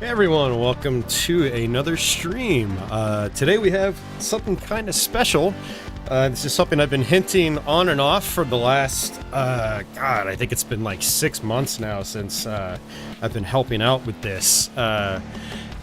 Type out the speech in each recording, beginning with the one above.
Hey everyone, welcome to another stream. Today we have something kind of special. This is something I've been hinting on and off for the last, I think it's been like 6 months now since I've been helping out with this.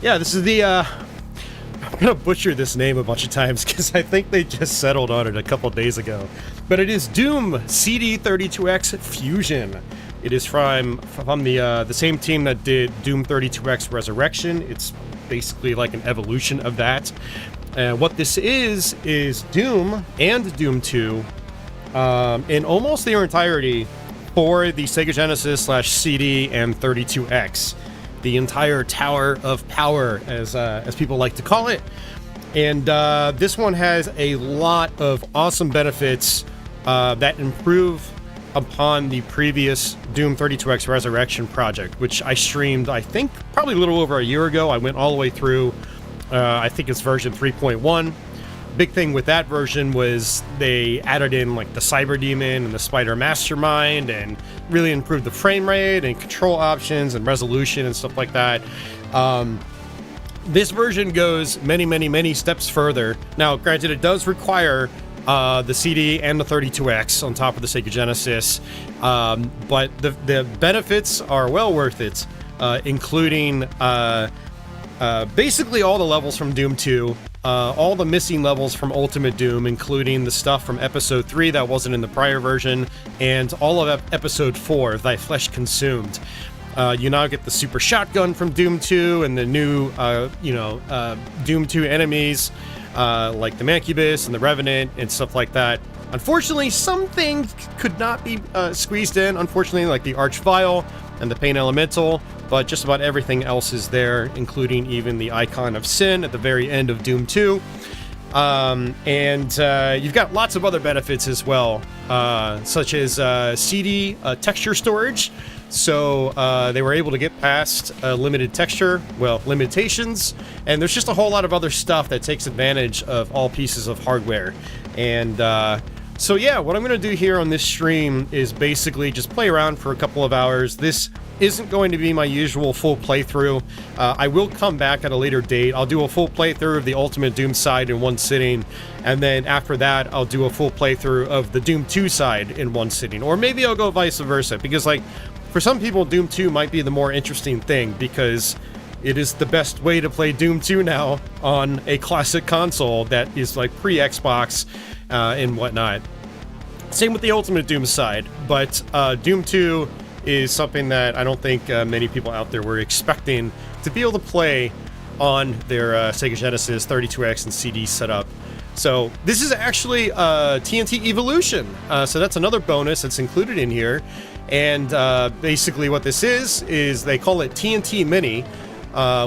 This is the, I'm gonna butcher this name a bunch of times because I think they just settled on it a couple days ago. But it is Doom CD32X Fusion. It is from the same team that did Doom 32X Resurrection. It's basically like an evolution of that. What this is Doom and Doom 2 in almost their entirety for the Sega Genesis / CD and 32X. The entire Tower of Power, as people like to call it. And this one has a lot of awesome benefits that improve upon the previous Doom 32X Resurrection project, which I streamed, I think, probably a little over a year ago. I went all the way through, I think it's version 3.1. Big thing with that version was they added in like the Cyber Demon and the Spider Mastermind and really improved the frame rate and control options and resolution and stuff like that. This version goes many steps further. Now, granted, it does require the CD and the 32X on top of the Sega Genesis, but the benefits are well worth it, including basically all the levels from Doom 2, all the missing levels from Ultimate Doom, including the stuff from Episode 3 that wasn't in the prior version, and all of Episode 4, Thy Flesh Consumed. You now get the Super Shotgun from Doom 2 and the new, Doom 2 enemies, like the Mancubus and the Revenant and stuff like that. Unfortunately, some things could not be squeezed in, unfortunately, like the Archvile and the Pain Elemental, but just about everything else is there, including even the Icon of Sin at the very end of Doom 2. You've got lots of other benefits as well, such as CD texture storage. So they were able to get past limited texture, limitations, and there's just a whole lot of other stuff that takes advantage of all pieces of hardware. And what I'm going to do here on this stream is basically just play around for a couple of hours. This isn't going to be my usual full playthrough. I will come back at a later date. I'll do a full playthrough of the Ultimate Doom side in one sitting, and then after that, I'll do a full playthrough of the Doom 2 side in one sitting. Or maybe I'll go vice versa, because, like, for some people, Doom 2 might be the more interesting thing, because it is the best way to play Doom 2 now on a classic console that is, like, pre-Xbox and whatnot. Same with the Ultimate Doom side, but Doom 2 is something that I don't think many people out there were expecting to be able to play on their Sega Genesis 32X and CD setup. So this is actually TNT Evilution, so that's another bonus that's included in here. And basically what this is they call it TNT Mini,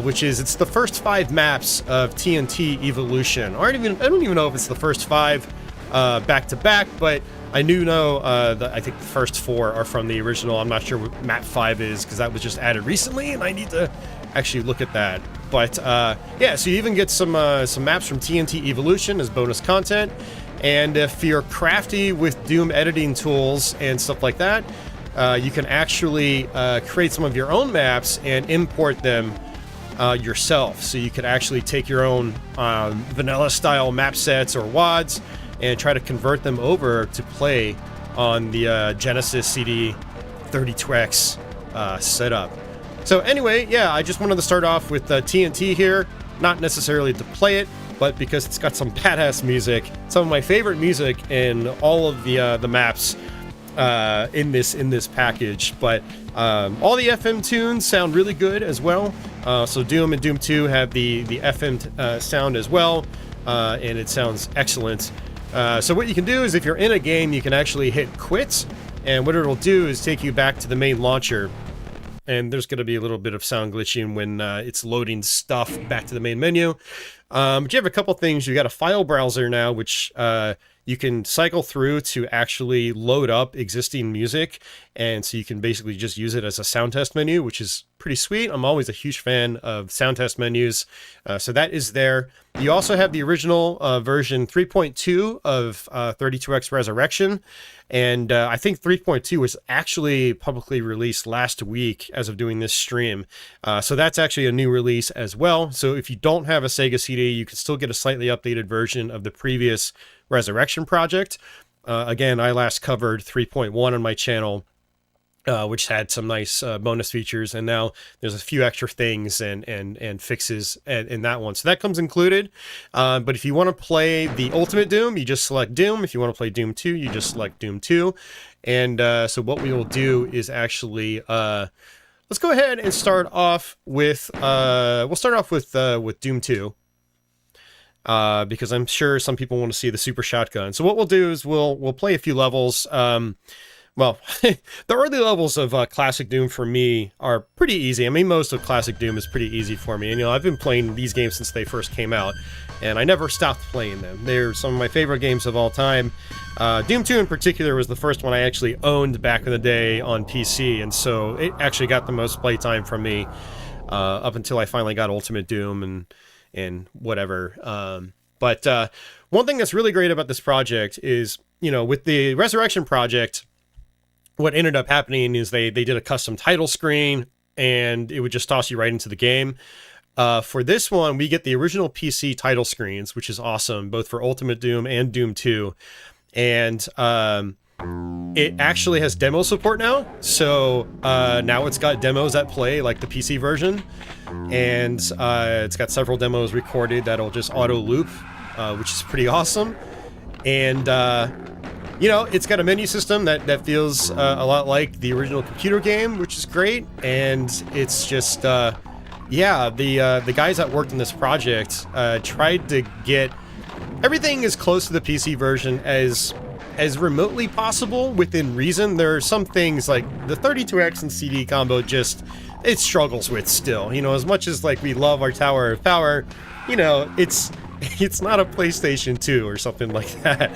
which is, it's the first 5 maps of TNT Evilution. Or I don't even know if it's the first 5 back to back, but I do know that I think the first 4 are from the original. I'm not sure what map 5 is, because that was just added recently, and I need to actually look at that. But so you even get some maps from TNT Evilution as bonus content. And if you're crafty with Doom editing tools and stuff like that, you can actually create some of your own maps and import them yourself. So you could actually take your own vanilla style map sets or WADs and try to convert them over to play on the Genesis CD 32X setup. So anyway, I just wanted to start off with TNT here, not necessarily to play it, but because it's got some badass music, some of my favorite music in all of the maps in this package. But all the FM tunes sound really good as well. So Doom and Doom 2 have the FM sound as well, and it sounds excellent. So what you can do is, if you're in a game, you can actually hit quit, and what it'll do is take you back to the main launcher. And there's going to be a little bit of sound glitching when it's loading stuff back to the main menu. But you have a couple things. You've got a file browser now, which you can cycle through to actually load up existing music. And so you can basically just use it as a sound test menu, which is pretty sweet. I'm always a huge fan of sound test menus, so that is there. You also have the original version 3.2 of 32X Resurrection, and I think 3.2 was actually publicly released last week as of doing this stream. So that's actually a new release as well. So if you don't have a Sega CD, you can still get a slightly updated version of the previous Resurrection project. Again, I last covered 3.1 on my channel, which had some nice bonus features, and now there's a few extra things and fixes in that one. So that comes included. But if you want to play the Ultimate Doom, you just select Doom. If you want to play Doom 2, you just select Doom 2. And so what we will do is actually let's go ahead and start off with we'll start off with Doom 2. Because I'm sure some people want to see the super shotgun. So what we'll do is we'll play a few levels. Well, the early levels of Classic Doom for me are pretty easy. I mean, most of Classic Doom is pretty easy for me. And, you know, I've been playing these games since they first came out, and I never stopped playing them. They're some of my favorite games of all time. Doom 2 in particular was the first one I actually owned back in the day on PC, and so it actually got the most playtime from me up until I finally got Ultimate Doom and whatever. But one thing that's really great about this project is, you know, with the Resurrection project, what ended up happening is they did a custom title screen, and it would just toss you right into the game. For this one, we get the original PC title screens, which is awesome, both for Ultimate Doom and Doom 2. And it actually has demo support now. So now it's got demos that play like the PC version. And it's got several demos recorded that'll just auto loop, which is pretty awesome. And you know, it's got a menu system that feels a lot like the original computer game, which is great. And it's just, yeah, the guys that worked on this project tried to get everything as close to the PC version as remotely possible within reason. There are some things like the 32X and CD combo just, it struggles with still. You know, as much as like we love our Tower of Power, you know, it's not a PlayStation 2 or something like that,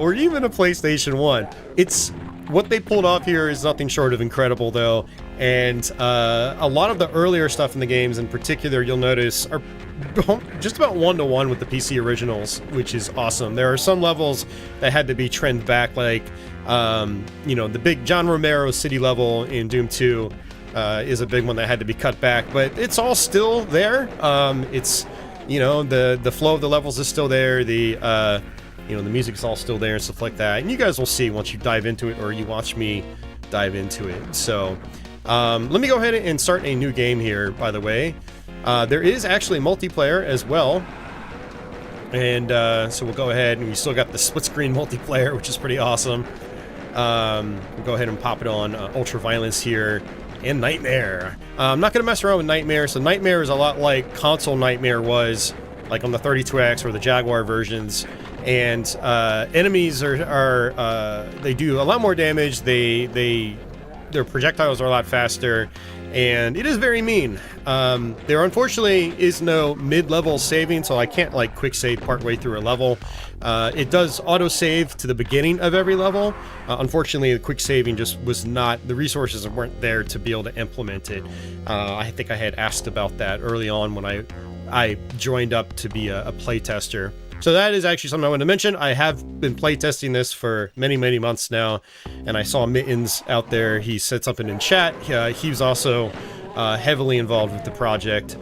or even a PlayStation 1. It's what they pulled off here is nothing short of incredible, though. And a lot of the earlier stuff in the games, in particular, you'll notice are just about one-to-one with the PC originals, which is awesome. There are some levels that had to be trimmed back, like you know, the big John Romero city level in Doom 2 is a big one that had to be cut back, but it's all still there. It's, you know, the flow of the levels is still there. The you know, the music's all still there and stuff like that. And you guys will see once you dive into it, or you watch me dive into it. So let me go ahead and start a new game here, by the way. There is actually multiplayer as well. And so we'll go ahead, and we still got the split screen multiplayer, which is pretty awesome. We'll go ahead and pop it on Ultra Violence here. And Nightmare. I'm not going to mess around with Nightmare. So Nightmare is a lot like Console Nightmare was, like on the 32X or the Jaguar versions. And enemies are they do a lot more damage. Their projectiles are a lot faster, and it is very mean. There unfortunately is no mid-level saving, so I can't like quick save partway through a level. It does auto-save to the beginning of every level. Unfortunately, the quick saving just was not, the resources weren't there to be able to implement it. I think I had asked about that early on when I joined up to be a playtester. So that is actually something I wanted to mention. I have been playtesting this for many, many months now, and I saw Mittens out there. He said something in chat. He was also heavily involved with the project,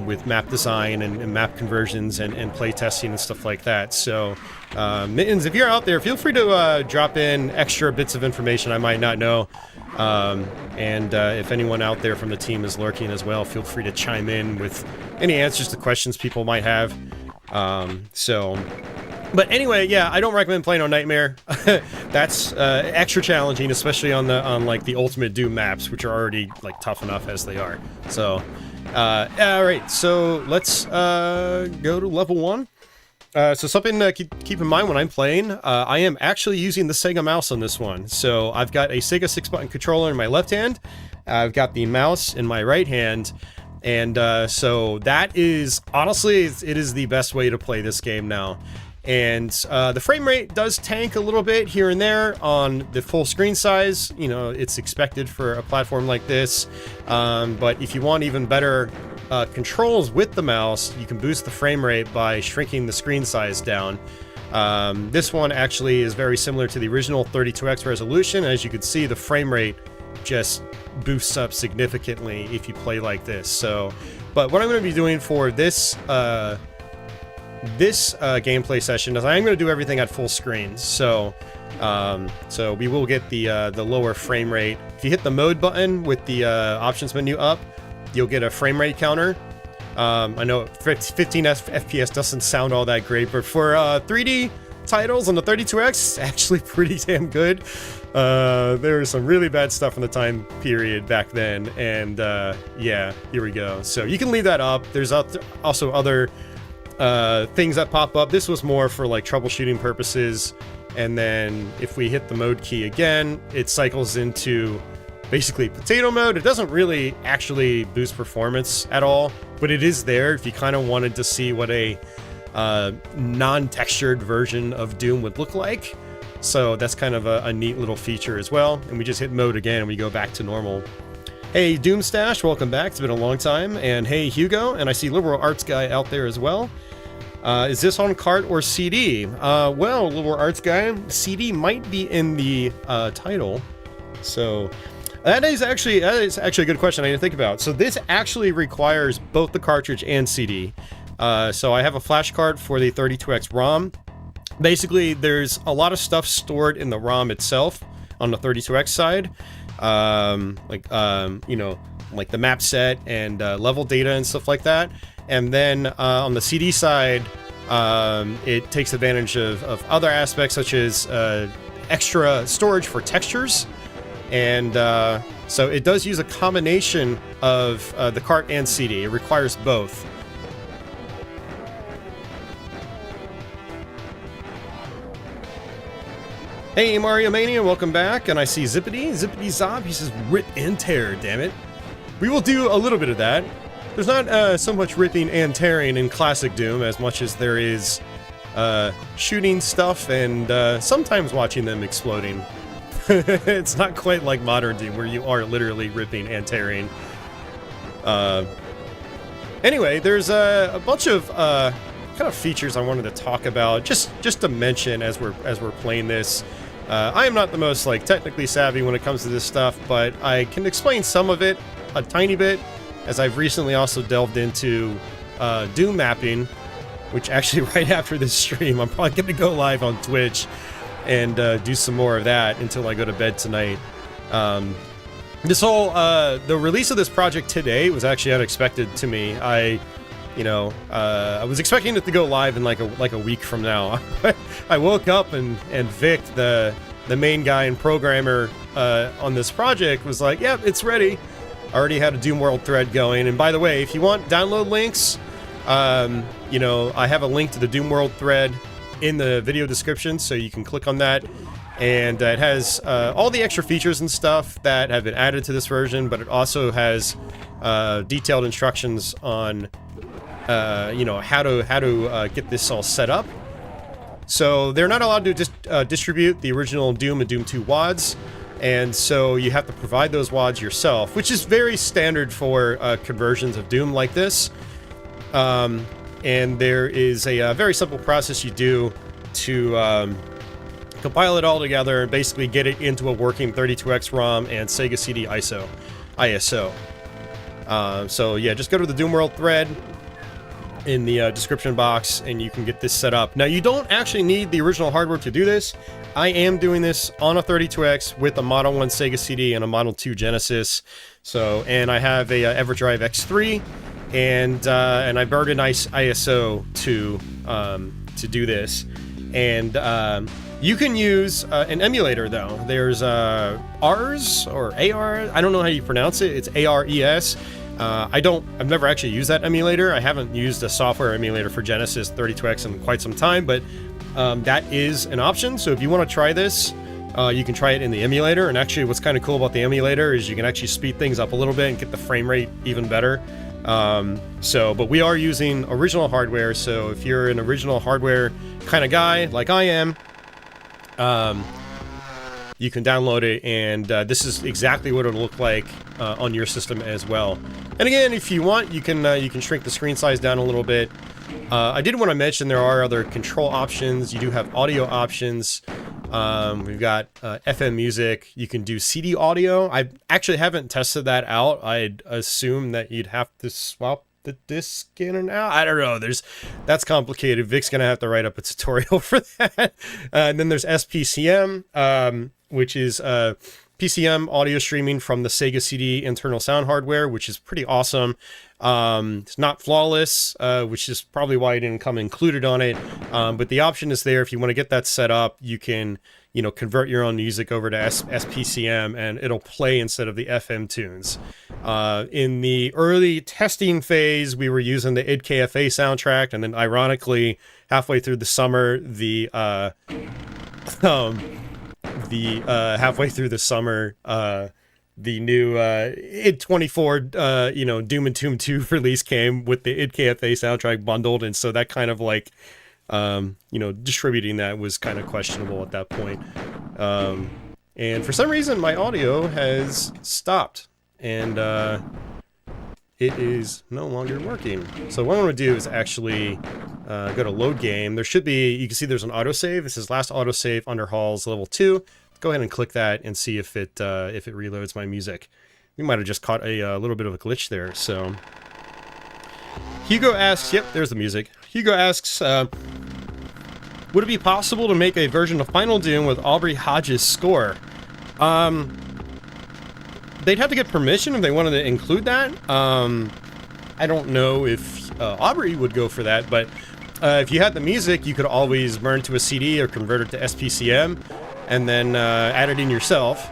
with map design and map conversions and playtesting and stuff like that. So Mittens, if you're out there, feel free to drop in extra bits of information I might not know. And if anyone out there from the team is lurking as well, feel free to chime in with any answers to questions people might have. But anyway, yeah, I don't recommend playing on Nightmare. That's extra challenging, especially on like the Ultimate Doom maps, which are already like tough enough as they are. So, all right, so let's go to level 1. So something to keep in mind when I'm playing, I am actually using the Sega mouse on this one. So I've got a Sega 6-button controller in my left hand. I've got the mouse in my right hand. And so that is, honestly, it is the best way to play this game now. And the frame rate does tank a little bit here and there on the full screen size. You know, it's expected for a platform like this. But if you want even better controls with the mouse, you can boost the frame rate by shrinking the screen size down. This one actually is very similar to the original 32x resolution. As you can see, the frame rate just boosts up significantly if you play like this. So, but what I'm going to be doing for this gameplay session is I'm going to do everything at full screen. So we will get the lower frame rate. If you hit the mode button with the options menu up, you'll get a frame rate counter. I know 15 FPS doesn't sound all that great, but for 3D titles on the 32X, it's actually pretty damn good. There was some really bad stuff in the time period back then, and yeah, here we go. So you can leave that up. There's also other things that pop up. This was more for like troubleshooting purposes, and then if we hit the mode key again, it cycles into basically potato mode. It doesn't really actually boost performance at all, but it is there if you kind of wanted to see what a non-textured version of Doom would look like. So that's kind of a neat little feature as well. And we just hit mode again and we go back to normal. Hey Doomstash, welcome back. It's been a long time. And hey Hugo, and I see Liberal Arts Guy out there as well. Is this on cart or CD? Well, Liberal Arts Guy, CD might be in the title. So that is actually a good question I need to think about. So this actually requires both the cartridge and CD. So I have a flash card for the 32X ROM. Basically, there's a lot of stuff stored in the ROM itself on the 32X side, you know, like the map set and level data and stuff like that. And then on the CD side, it takes advantage of other aspects such as extra storage for textures. And so it does use a combination of the cart and CD. It requires both. Hey Mario Mania, welcome back, and I see Zippity Zob, he says rip and tear, damn it. We will do a little bit of that. There's not so much ripping and tearing in classic Doom as much as there is shooting stuff and sometimes watching them exploding. It's not quite like modern Doom where you are literally ripping and tearing. Anyway, there's a bunch of kind of features I wanted to talk about, just to mention as we're playing this. I am not the most like technically savvy when it comes to this stuff, but I can explain some of it a tiny bit, as I've recently also delved into Doom mapping, which actually right after this stream I'm probably going to go live on Twitch and do some more of that until I go to bed tonight. This whole the release of this project today was actually unexpected to me. I was expecting it to go live in like a week from now. I woke up and Vic, the main guy and programmer on this project, was like, "Yep, it's ready." I already had a Doom World thread going. And by the way, if you want download links, I have a link to the Doom World thread in the video description, so you can click on that. And it has all the extra features and stuff that have been added to this version, but it also has detailed instructions on how to get this all set up. So they're not allowed to just distribute the original Doom and Doom 2 WADs, and so you have to provide those WADs yourself, which is very standard for conversions of Doom like this. And there is a very simple process you do to compile it all together and basically get it into a working 32X ROM and Sega CD ISO. So yeah, just go to the Doom World thread in the description box and you can get this set up. Now, you don't actually need the original hardware to do this. I am doing this on a 32X with a Model 1 Sega CD and a Model 2 Genesis. So, and I have a EverDrive X3 and I burned an ISO to do this. And you can use an emulator though. There's ARS or AR. I don't know how you pronounce it. It's ARES. I've never actually used that emulator. I haven't used a software emulator for Genesis 32X in quite some time, but that is an option. So if you want to try this, you can try it in the emulator. And actually what's kind of cool about the emulator is you can actually speed things up a little bit and get the frame rate even better. But we are using original hardware, so if you're an original hardware kind of guy, like I am, you can download it, and this is exactly what it'll look like on your system as well. And again, if you want, you can shrink the screen size down a little bit. I did want to mention there are other control options. You do have audio options. We've got FM music. You can do CD audio. I actually haven't tested that out. I'd assume that you'd have to swap the disc in and out. I don't know. That's complicated. Vic's gonna have to write up a tutorial for that. And then there's SPCM, which is PCM audio streaming from the Sega CD internal sound hardware, which is pretty awesome. It's not flawless, which is probably why it didn't come included on it. But the option is there. If you want to get that set up, you can, convert your own music over to SPCM, and it'll play instead of the FM tunes. In the early testing phase, we were using the IDKFA soundtrack, and then ironically, halfway through the summer, the new id 24 Doom and Doom 2 release came with the IDKFA soundtrack bundled, and so that kind of like distributing that was kind of questionable at that point. And for some reason my audio has stopped, and it is no longer working. So what I'm going to do is actually go to load game. There should be, you can see there's an autosave. It says last autosave under Halls level 2. Go ahead and click that and see if it reloads my music. We might have just caught a little bit of a glitch there. So Hugo asks, yep, there's the music. Hugo asks, would it be possible to make a version of Final Doom with Aubrey Hodges' score? They'd have to get permission if they wanted to include that. I don't know if Aubrey would go for that, but if you had the music, you could always burn to a CD or convert it to SPCM, and then add it in yourself.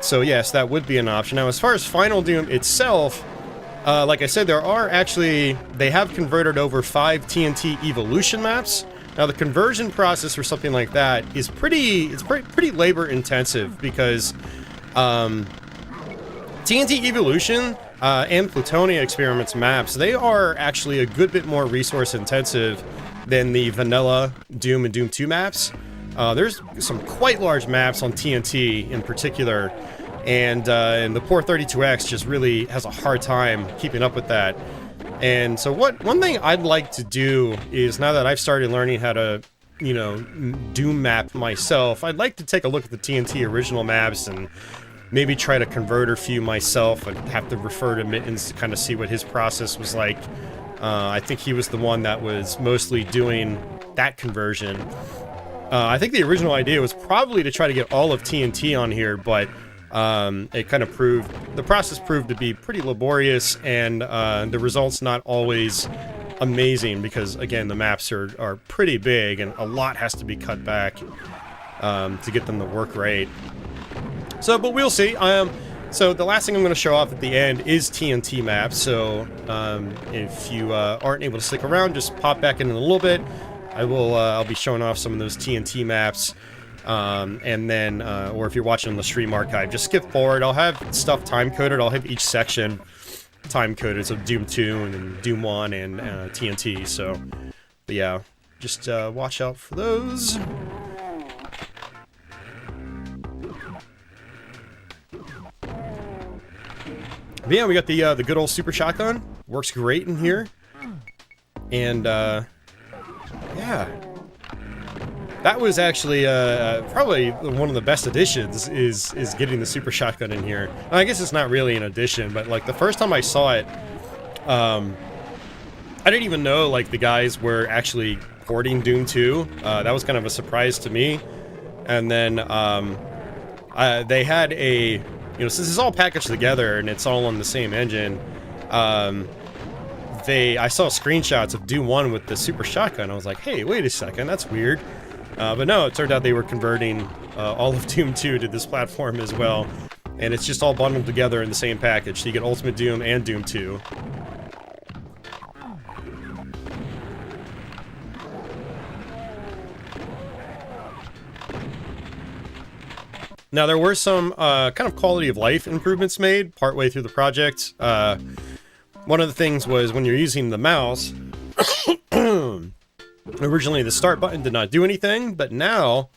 So yes, that would be an option. Now, as far as Final Doom itself, like I said, they have converted over 5 TNT Evilution maps. Now, the conversion process for something like that is pretty labor intensive, because TNT Evilution and Plutonia Experiments maps, they are actually a good bit more resource intensive than the vanilla Doom and Doom 2 maps. There's some quite large maps on TNT in particular, and the poor 32X just really has a hard time keeping up with that. And so one thing I'd like to do is, now that I've started learning how to, Doom map myself, I'd like to take a look at the TNT original maps and maybe try to convert a few myself. I'd have to refer to Mittens to kind of see what his process was like. I think he was the one that was mostly doing that conversion. I think the original idea was probably to try to get all of TNT on here, but it kind of the process proved to be pretty laborious, and the results not always amazing, because again, the maps are pretty big and a lot has to be cut back to get them to work right. So, but we'll see. So the last thing I'm going to show off at the end is TNT maps. So if you aren't able to stick around, just pop back in a little bit. I'll be showing off some of those TNT maps, and then, or if you're watching on the stream archive, just skip forward. I'll have stuff time-coded. I'll have each section time-coded, so Doom 2 and then Doom 1 and TNT, so, but yeah, just watch out for those. But yeah, we got the good old Super Shotgun. Works great in here. And, yeah. That was actually probably one of the best additions, is getting the Super Shotgun in here. I guess it's not really an addition, but like the first time I saw it, I didn't even know like the guys were actually porting Doom 2. That was kind of a surprise to me. And then they had a, since it's all packaged together and it's all on the same engine, I saw screenshots of Doom 1 with the Super Shotgun. I was like, hey, wait a second, that's weird. But no, it turned out they were converting all of Doom 2 to this platform as well. And it's just all bundled together in the same package. So you get Ultimate Doom and Doom 2. Now, there were some kind of quality of life improvements made partway through the project. one of the things was when you're using the mouse, originally the start button did not do anything, but now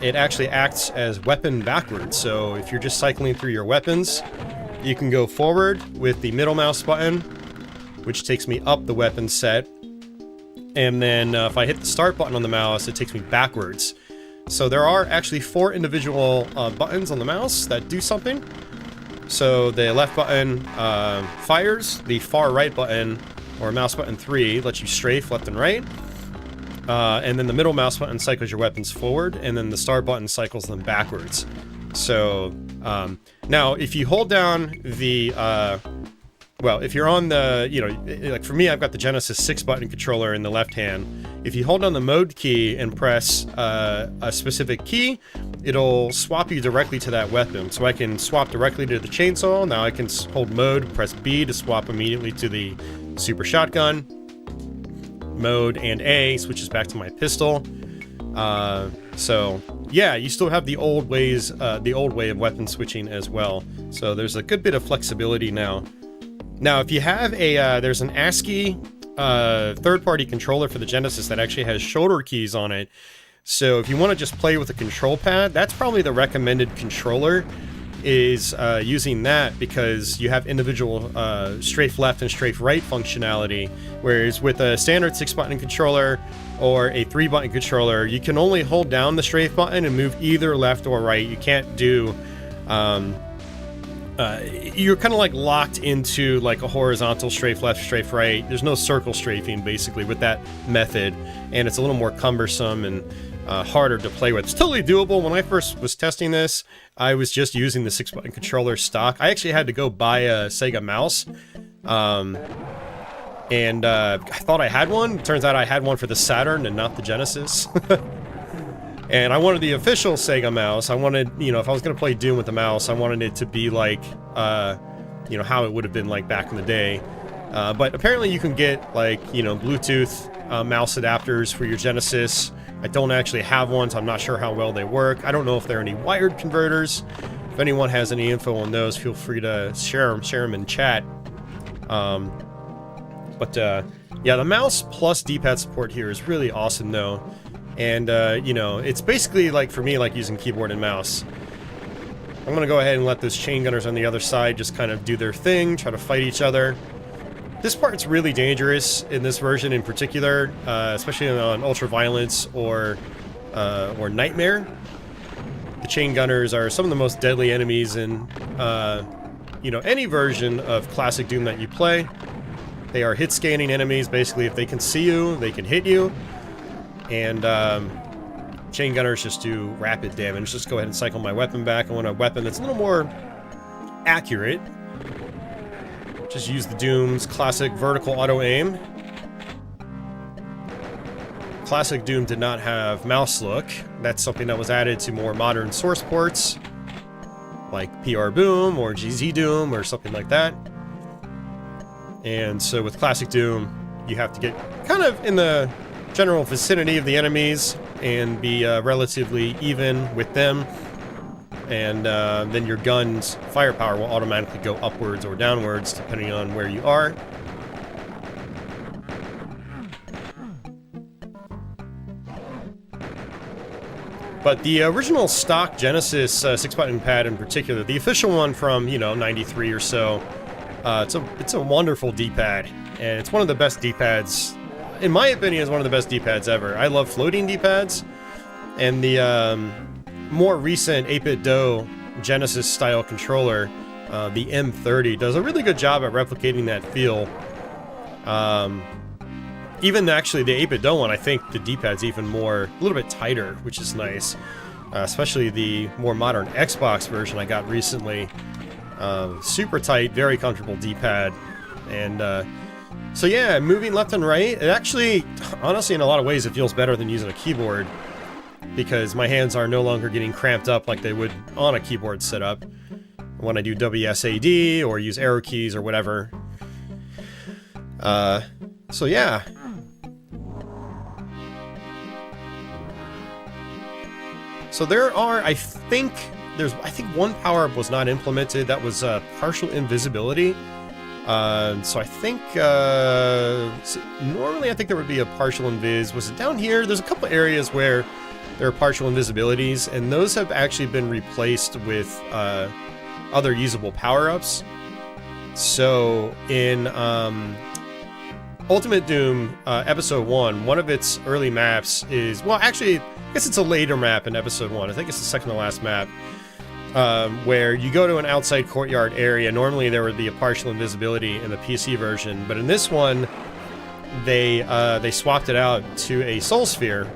it actually acts as weapon backwards. So if you're just cycling through your weapons, you can go forward with the middle mouse button, which takes me up the weapon set. And then if I hit the start button on the mouse, it takes me backwards. So there are actually 4 individual buttons on the mouse that do something. So the left button fires, the far right button, or mouse button 3, lets you strafe left and right. And then the middle mouse button cycles your weapons forward, and then the start button cycles them backwards. So now if you hold down the well, if you're on the, you know, like for me, I've got the Genesis 6-button controller in the left hand. If you hold down the mode key and press a specific key, it'll swap you directly to that weapon. So I can swap directly to the chainsaw. Now I can hold mode, press B to swap immediately to the super shotgun. Mode and A switches back to my pistol. So yeah, you still have the old ways, the old way of weapon switching as well. So there's a good bit of flexibility now. Now, if you have a, there's an ASCII third-party controller for the Genesis that actually has shoulder keys on it. So if you want to just play with a control pad, that's probably the recommended controller, is using that, because you have individual strafe left and strafe right functionality, whereas with a standard 6-button controller or a 3-button controller, you can only hold down the strafe button and move either left or right. You can't do... you're kind of like locked into like a horizontal strafe left, strafe right. There's no circle strafing basically with that method, and it's a little more cumbersome and harder to play with. It's totally doable. When I first was testing this, I was just using the 6-button controller stock. I actually had to go buy a Sega mouse, and I thought I had one. Turns out I had one for the Saturn and not the Genesis. And I wanted the official Sega mouse. I wanted, you know, if I was going to play Doom with the mouse, I wanted it to be like, you know, how it would have been like back in the day. But apparently you can get, like, you know, Bluetooth mouse adapters for your Genesis. I don't actually have one, so I'm not sure how well they work. I don't know if there are any wired converters. If anyone has any info on those, feel free to share them in chat. Yeah, the mouse plus D-pad support here is really awesome, though. And, you know, it's basically, like, for me, like using keyboard and mouse. I'm gonna go ahead and let those chain gunners on the other side just kind of do their thing, try to fight each other. This part's really dangerous in this version in particular, especially on Ultraviolence or Nightmare. The chain gunners are some of the most deadly enemies in, you know, any version of classic Doom that you play. They are hit-scanning enemies. Basically, if they can see you, they can hit you. And chain gunners just do rapid damage. Just go ahead and cycle my weapon back. I want a weapon that's a little more accurate. Just use the Doom's classic vertical auto aim. Classic Doom did not have mouse look. That's something that was added to more modern source ports, like PR Boom or GZ Doom or something like that. And so with classic Doom, you have to get kind of in the general vicinity of the enemies and be relatively even with them, and then your gun's firepower will automatically go upwards or downwards depending on where you are. But the original stock Genesis 6-button pad in particular, the official one from, you know, 93 or so, it's a wonderful D-pad, and it's one of the best D-pads. In my opinion, is one of the best D-pads ever. I love floating D-pads, and the more recent 8-bit DOE Genesis-style controller, the M30, does a really good job at replicating that feel. Even actually the 8-bit DOE one, I think the D-pad's even more, a little bit tighter, which is nice. Especially the more modern Xbox version I got recently. Super tight, very comfortable D-pad, and so yeah, moving left and right, it actually, honestly, in a lot of ways, it feels better than using a keyboard, because my hands are no longer getting cramped up like they would on a keyboard setup when I do WSAD or use arrow keys or whatever. So yeah. So there are, I think one power-up was not implemented. That was partial invisibility. So I think, normally I think there would be a partial invis. Was it down here? There's a couple areas where there are partial invisibilities, and those have actually been replaced with other usable power-ups. So in Ultimate Doom Episode 1, one of its early maps is, well, actually, I guess it's a later map in Episode 1. I think it's the second to last map. Where you go to an outside courtyard area. Normally there would be a partial invisibility in the PC version, but in this one, they swapped it out to a soul sphere.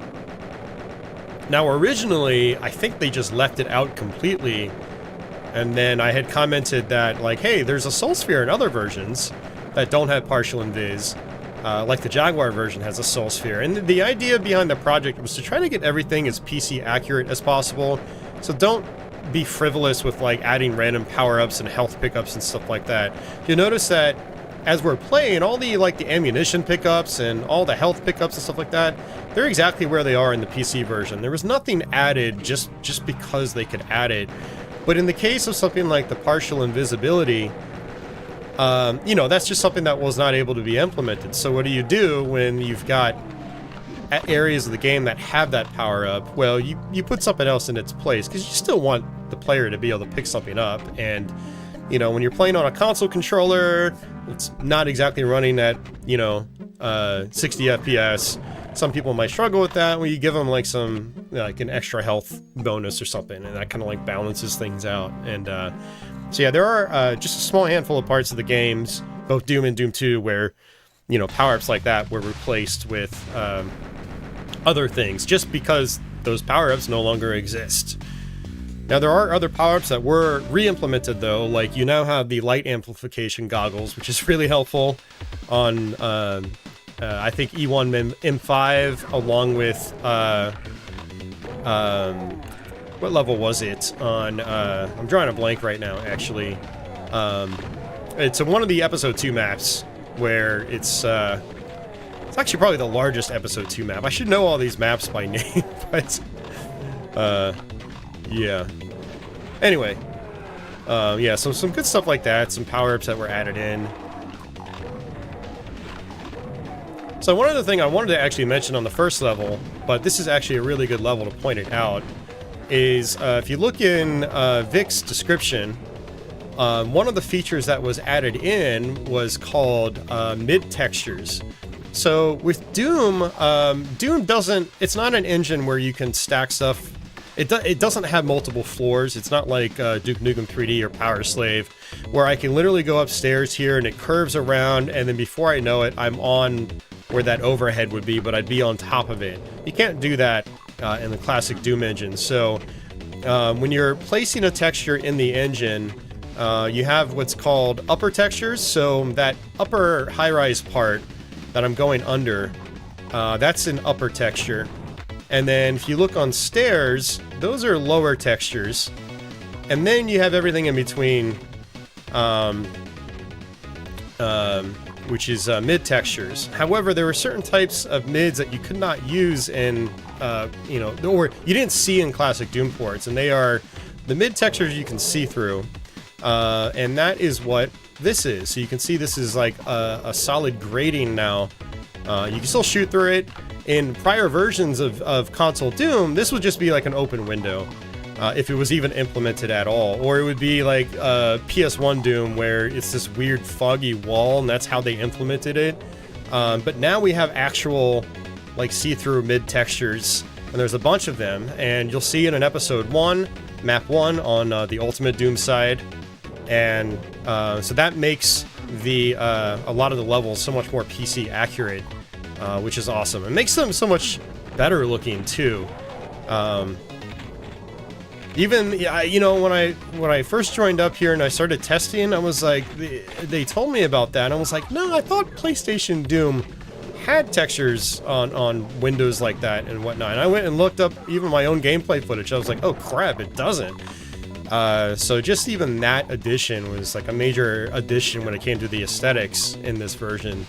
Now originally, I think they just left it out completely, and then I had commented that, like, hey, there's a soul sphere in other versions that don't have partial invis, like the Jaguar version has a soul sphere. And the idea behind the project was to try to get everything as PC accurate as possible, so don't be frivolous with like adding random power-ups and health pickups and stuff like that. You'll notice that as we're playing, all the like the ammunition pickups and all the health pickups and stuff like that, they're exactly where they are in the PC version. There was nothing added just because they could add it. But in the case of something like the partial invisibility, you know, that's just something that was not able to be implemented. So what do you do when you've got areas of the game that have that power up? Well, you put something else in its place, because you still want the player to be able to pick something up. And you know, when you're playing on a console controller, it's not exactly running at, you know, 60 FPS. Some people might struggle with that. When you give them like some like an extra health bonus or something, and that kind of like balances things out. And so yeah, there are just a small handful of parts of the games, both Doom and Doom 2, where, you know, power-ups like that were replaced with other things, just because those power-ups no longer exist. Now, there are other power-ups that were re-implemented, though. Like, you now have the light amplification goggles, which is really helpful on, I think, E1 M5, along with, what level was it? On, I'm drawing a blank right now, actually. It's one of the Episode 2 maps, where it's actually probably the largest Episode 2 map. I should know all these maps by name, but, yeah. Anyway, yeah, so some good stuff like that, some power-ups that were added in. So one other thing I wanted to actually mention on the first level, but this is actually a really good level to point it out, is if you look in Vic's description, one of the features that was added in was called mid-textures. So with Doom, Doom doesn't, it's not an engine where you can stack stuff. It doesn't have multiple floors. It's not like Duke Nukem 3D or Power Slave, where I can literally go upstairs here and it curves around, and then before I know it, I'm on where that overhead would be, but I'd be on top of it. You can't do that in the classic Doom engine. So when you're placing a texture in the engine, you have what's called upper textures. So that upper high-rise part that I'm going under, that's an upper texture. And then if you look on stairs, those are lower textures. And then you have everything in between, which is mid textures. However, there were certain types of mids that you could not use in, you know, or you didn't see in classic Doom ports, and they are the mid textures you can see through. And that is what this is. So you can see this is like a solid grating now. You can still shoot through it. In prior versions of console Doom, this would just be like an open window, if it was even implemented at all. Or it would be like PS1 Doom, where it's this weird foggy wall, and that's how they implemented it. But now we have actual like see-through mid-textures, and there's a bunch of them, and you'll see it in Episode 1, Map 1 on the Ultimate Doom side. And so that makes the a lot of the levels so much more PC accurate, which is awesome. It makes them so much better looking too. Even, you know, when I first joined up here and I started testing, I was like, they told me about that, and I was like, no, I thought PlayStation Doom had textures on windows like that and whatnot. And I went and looked up even my own gameplay footage. I was like, oh crap, it doesn't. So just even that addition was like a major addition when it came to the aesthetics in this version.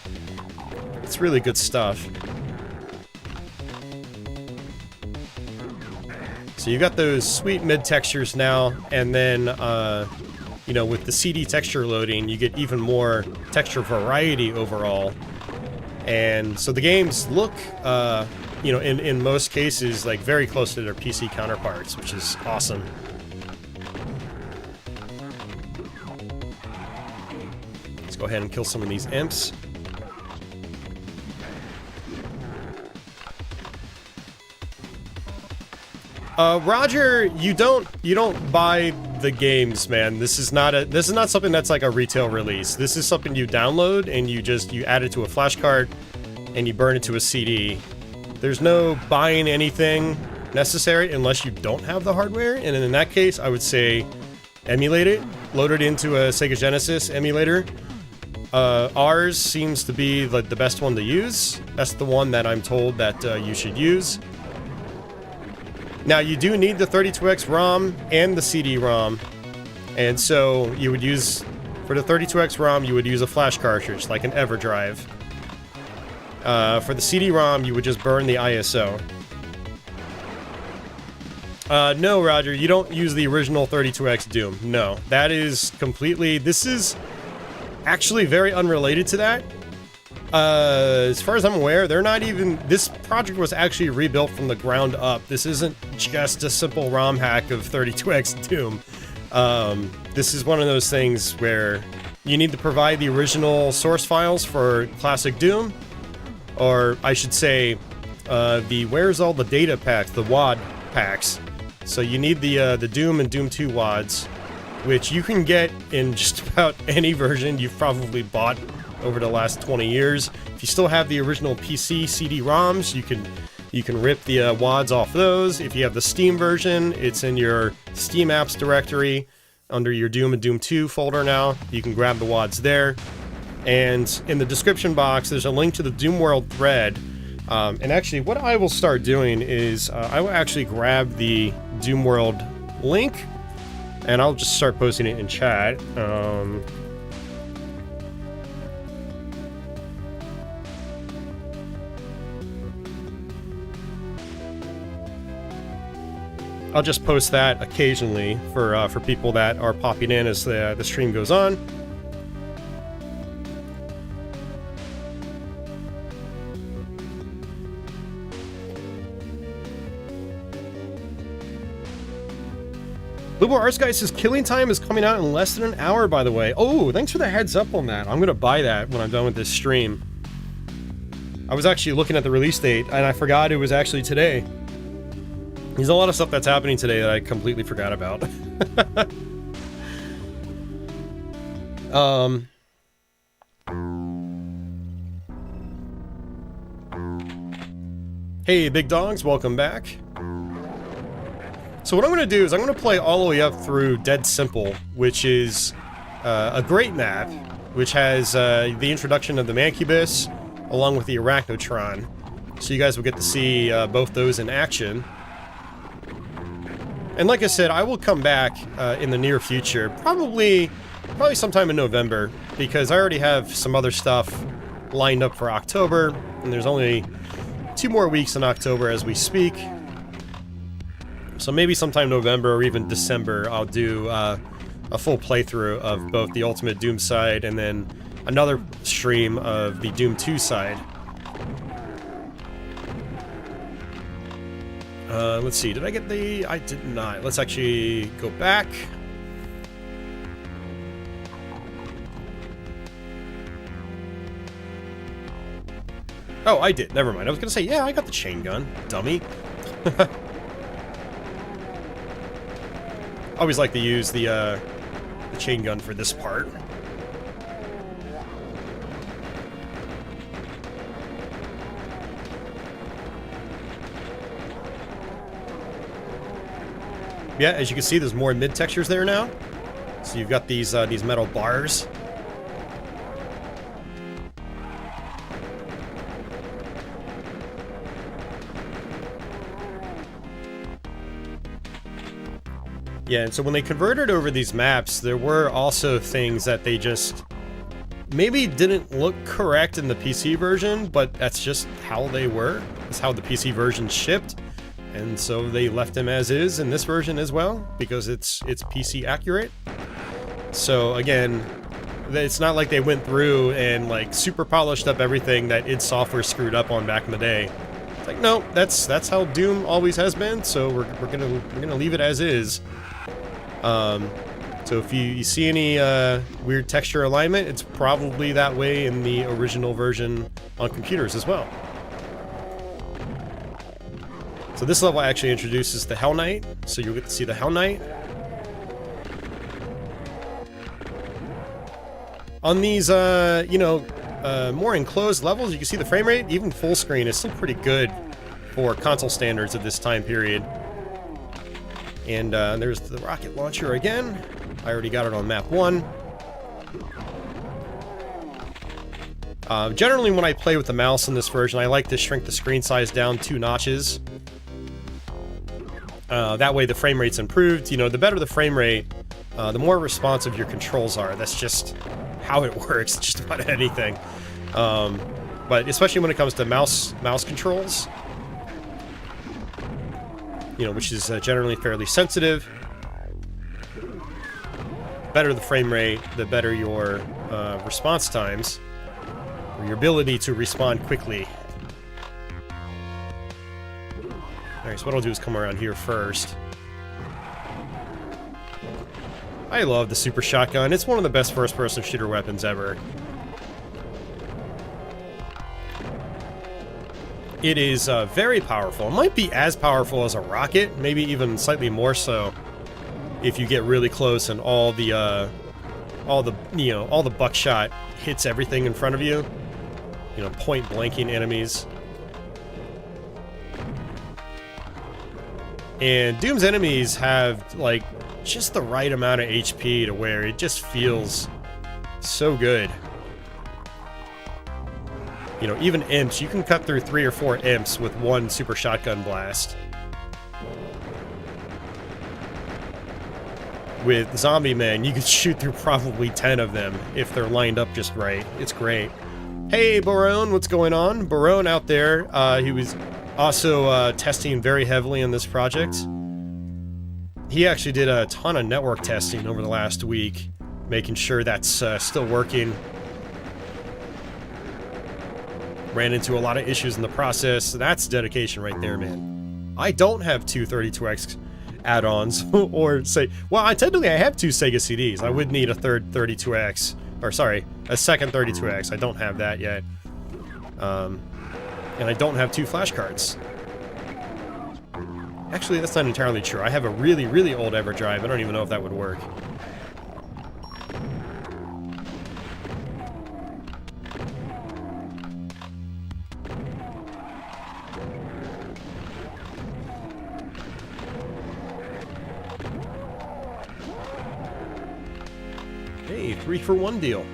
It's really good stuff. So you got those sweet mid textures now, and then you know, with the CD texture loading, you get even more texture variety overall. And so the games look, you know, in most cases, like very close to their PC counterparts, which is awesome. Let's go ahead and kill some of these imps. Roger, you don't buy the games, man. This is not something that's like a retail release. This is something you download and you add it to a flash card and you burn it to a CD. There's no buying anything necessary unless you don't have the hardware, and in that case, I would say emulate it, load it into a Sega Genesis emulator. Ours seems to be the best one to use. That's the one that I'm told that you should use. Now, you do need the 32X ROM and the CD-ROM, and so you would use, for the 32X ROM, you would use a flash cartridge, like an EverDrive. For the CD-ROM, you would just burn the ISO. No, Roger, you don't use the original 32X Doom. No, that is completely... This is actually very unrelated to that. As far as I'm aware, they're not even... This project was actually rebuilt from the ground up. This isn't just a simple ROM hack of 32X Doom. This is one of those things where you need to provide the original source files for classic Doom, or I should say, where's all the data packs, the WAD packs. So you need the Doom and Doom 2 WADs, which you can get in just about any version you've probably bought over the last 20 years. If you still have the original PC CD-ROMs, you can rip the WADs off those. If you have the Steam version, it's in your Steam apps directory under your Doom and Doom 2 folder now. You can grab the WADs there. And in the description box, there's a link to the Doom World thread. And actually, what I will start doing is I will actually grab the Doom World link, and I'll just start posting it in chat. I'll just post that occasionally for people that are popping in as the stream goes on. Liberal Arts Guy says Killing Time is coming out in less than an hour, by the way. Oh, thanks for the heads up on that. I'm gonna buy that when I'm done with this stream. I was actually looking at the release date, and I forgot it was actually today. There's a lot of stuff that's happening today that I completely forgot about. Hey, big dogs, welcome back. So what I'm going to do is I'm going to play all the way up through Dead Simple, which is a great map, which has the introduction of the Mancubus, along with the Arachnotron. So you guys will get to see both those in action. And like I said, I will come back in the near future, probably sometime in November, because I already have some other stuff lined up for October, and there's only 2 more weeks in October as we speak. So maybe sometime November or even December, I'll do a full playthrough of both the Ultimate Doom side and then another stream of the Doom 2 side. Let's see, did I get the... I did not. Let's actually go back. Oh, I did. Never mind. I was gonna say, yeah, I got the chain gun. Dummy. Always like to use the chain gun for this part. Yeah, as you can see, there's more mid textures there now. So you've got these metal bars. Yeah, and so when they converted over these maps, there were also things that they just maybe didn't look correct in the PC version, but that's just how they were. That's how the PC version shipped. And so they left them as is in this version as well, because it's PC accurate. So again, it's not like they went through and like super polished up everything that id Software screwed up on back in the day. It's like, no, that's how Doom always has been, so we're gonna leave it as is. So if you see any weird texture alignment, it's probably that way in the original version on computers as well. So this level actually introduces the Hell Knight, so you'll get to see the Hell Knight. On these, more enclosed levels, you can see the frame rate, even full screen, is still pretty good for console standards of this time period. And there's the rocket launcher again. I already got it on map 1. Generally, when I play with the mouse in this version, I like to shrink the screen size down 2 notches. That way the frame rate's improved. You know, the better the frame rate, the more responsive your controls are. That's just how it works, just about anything. But especially when it comes to mouse controls, you know, which is generally fairly sensitive. Better the frame rate, the better your response times, or your ability to respond quickly. Alright, so what I'll do is come around here first. I love the Super Shotgun. It's one of the best first-person shooter weapons ever. It is very powerful. It might be as powerful as a rocket, maybe even slightly more so if you get really close and all the buckshot hits everything in front of you. You know, point blanking enemies. And Doom's enemies have like just the right amount of HP to where it just feels so good. You know, even imps, you can cut through 3 or 4 imps with one Super Shotgun blast. With Zombie Men, you could shoot through probably 10 of them if they're lined up just right. It's great. Hey, Barone, what's going on? Barone out there, he was also testing very heavily in this project. He actually did a ton of network testing over the last week, making sure that's still working. Ran into a lot of issues in the process, so that's dedication right there, man. I don't have 2 32X add-ons, or say, well, technically I have 2 Sega CDs. I would need a third 32X, or sorry, a second 32X. I don't have that yet. And I don't have 2 flash cards. Actually, that's not entirely true. I have a really, really old EverDrive. I don't even know if that would work. Hey, 3-for-1 deal.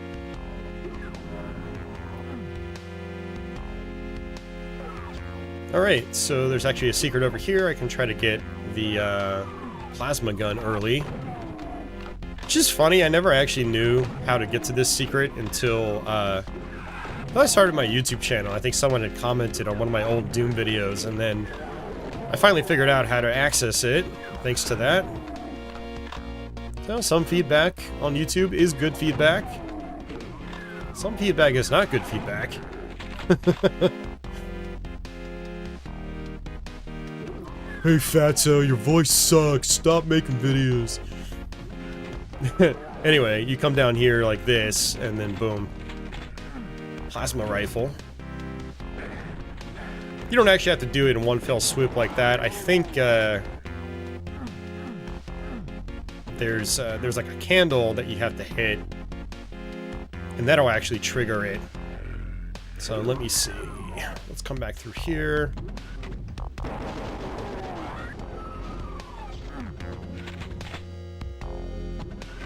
Alright, so there's actually a secret over here. I can try to get the plasma gun early. Which is funny, I never actually knew how to get to this secret until I started my YouTube channel. I think someone had commented on one of my old Doom videos, and then I finally figured out how to access it, thanks to that. So, some feedback on YouTube is good feedback. Some feedback is not good feedback. Hey Fatso, your voice sucks. Stop making videos. Anyway, you come down here like this, and then boom. Plasma rifle. You don't actually have to do it in one fell swoop like that. I think there's like a candle that you have to hit, and that'll actually trigger it. So let me see. Let's come back through here.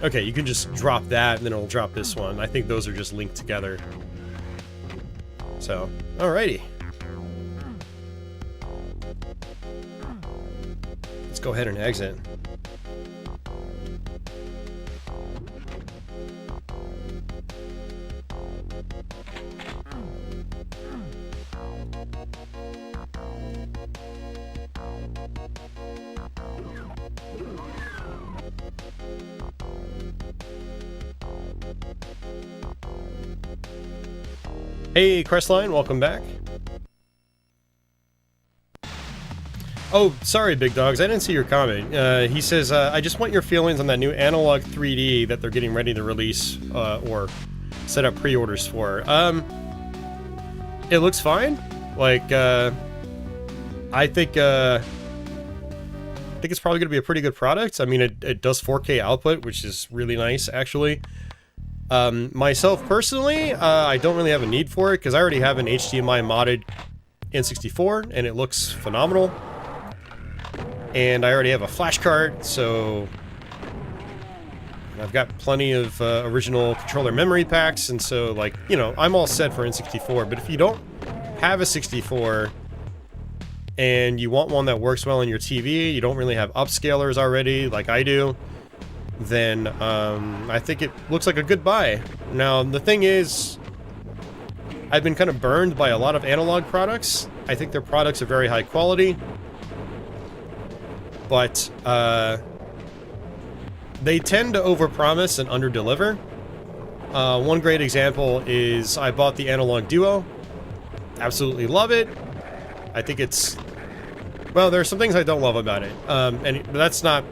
Okay, you can just drop that, and then it'll drop this one. I think those are just linked together. So, alrighty. Let's go ahead and exit. Hey, Crestline, welcome back. Oh, sorry, Big Dogs, I didn't see your comment. He says, I just want your feelings on that new Analog 3D that they're getting ready to release, or set up pre-orders for. It looks fine. Like, I think it's probably going to be a pretty good product. I mean, it does 4K output, which is really nice, actually. Myself, personally, I don't really have a need for it, because I already have an HDMI modded N64, and it looks phenomenal. And I already have a flash card, so I've got plenty of original controller memory packs, and so, like, you know, I'm all set for N64. But if you don't have a 64 and you want one that works well on your TV, you don't really have upscalers already, like I do, then I think it looks like a good buy. Now, the thing is, I've been kind of burned by a lot of analog products. I think their products are very high quality, but they tend to overpromise and underdeliver. One great example is I bought the Analog Duo. Absolutely love it. I think it's... well, there are some things I don't love about it, and that's not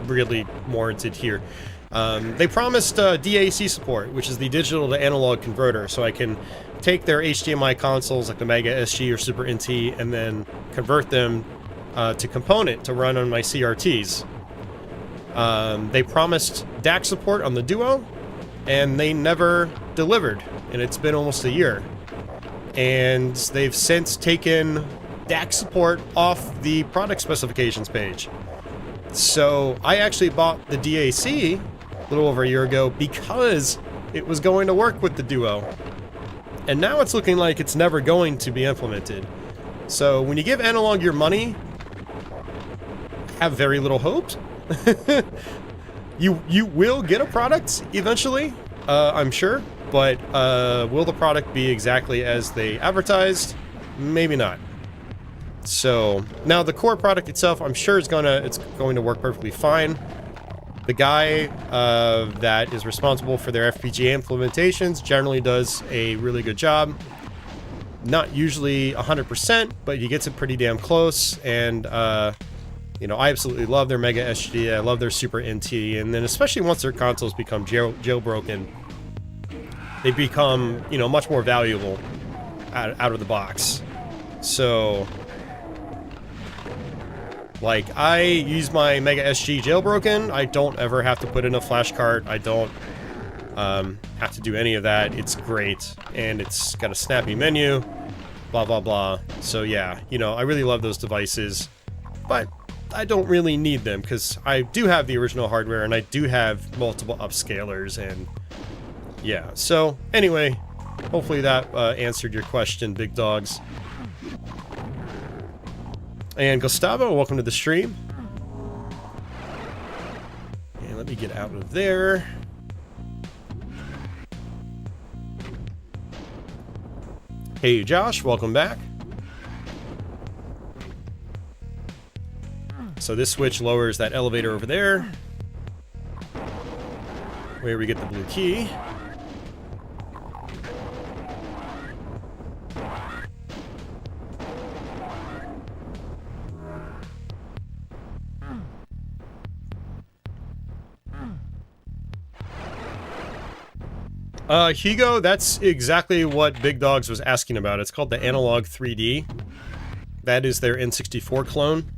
really warranted here. They promised DAC support, which is the digital to analog converter, so I can take their HDMI consoles like the Mega SG or Super NT and then convert them to component to run on my CRTs. They promised DAC support on the Duo, and they never delivered, and it's been almost a year. And they've since taken DAC support off the product specifications page. So I actually bought the DAC a little over a year ago because it was going to work with the Duo. And now it's looking like it's never going to be implemented. So when you give analog your money, have very little hope. You will get a product eventually, I'm sure, but will the product be exactly as they advertised? Maybe not. So now the core product itself, I'm sure it's going to work perfectly fine. The guy that is responsible for their FPGA implementations generally does a really good job. Not usually 100%, but he gets it pretty damn close. And you know, I absolutely love their Mega SG. I love their Super NT, and then especially once their consoles become jailbroken, they become, you know, much more valuable out of the box. So, like, I use my Mega SG jailbroken. I don't ever have to put in a flash card. I don't have to do any of that. It's great, and it's got a snappy menu, blah, blah, blah. So, yeah, you know, I really love those devices, but I don't really need them because I do have the original hardware and I do have multiple upscalers, and yeah. So anyway, hopefully that answered your question, Big Dogs. And Gustavo, welcome to the stream. And let me get out of there. Hey Josh, welcome back. So this switch lowers that elevator over there, where we get the blue key. Hugo, that's exactly what Big Dogs was asking about. It's called the Analog 3D. That is their N64 clone.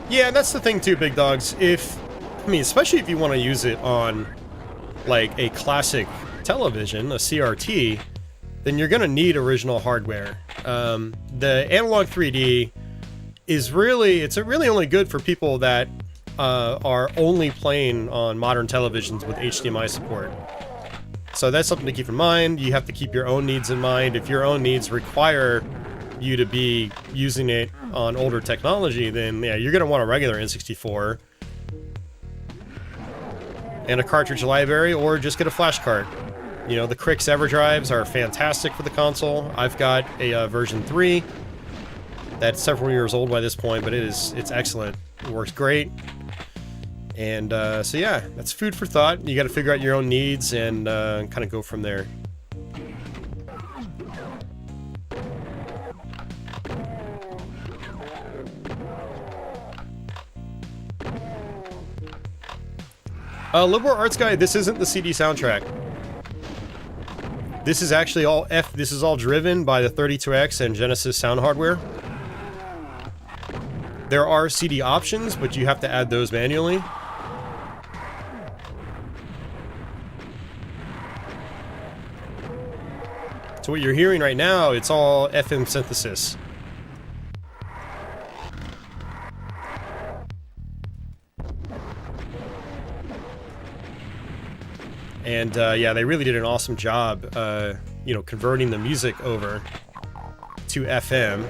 Yeah, that's the thing too, Big Dogs. Especially if you want to use it on, like, a classic television, a CRT, then you're going to need original hardware. The Analog 3D is really only good for people that are only playing on modern televisions with HDMI support. So that's something to keep in mind. You have to keep your own needs in mind. If your own needs require you to be using it on older technology, then yeah, you're going to want a regular N64 and a cartridge library, or just get a flash card. You know, the Crix EverDrives are fantastic for the console. I've got a version 3. that's several years old by this point, but it's excellent. It works great. And so yeah, that's food for thought. You got to figure out your own needs and kind of go from there. Liberal Arts Guy, this isn't the CD soundtrack. This is actually all this is all driven by the 32X and Genesis sound hardware. There are CD options, but you have to add those manually. So what you're hearing right now, it's all FM synthesis. And yeah, they really did an awesome job, you know, converting the music over to FM.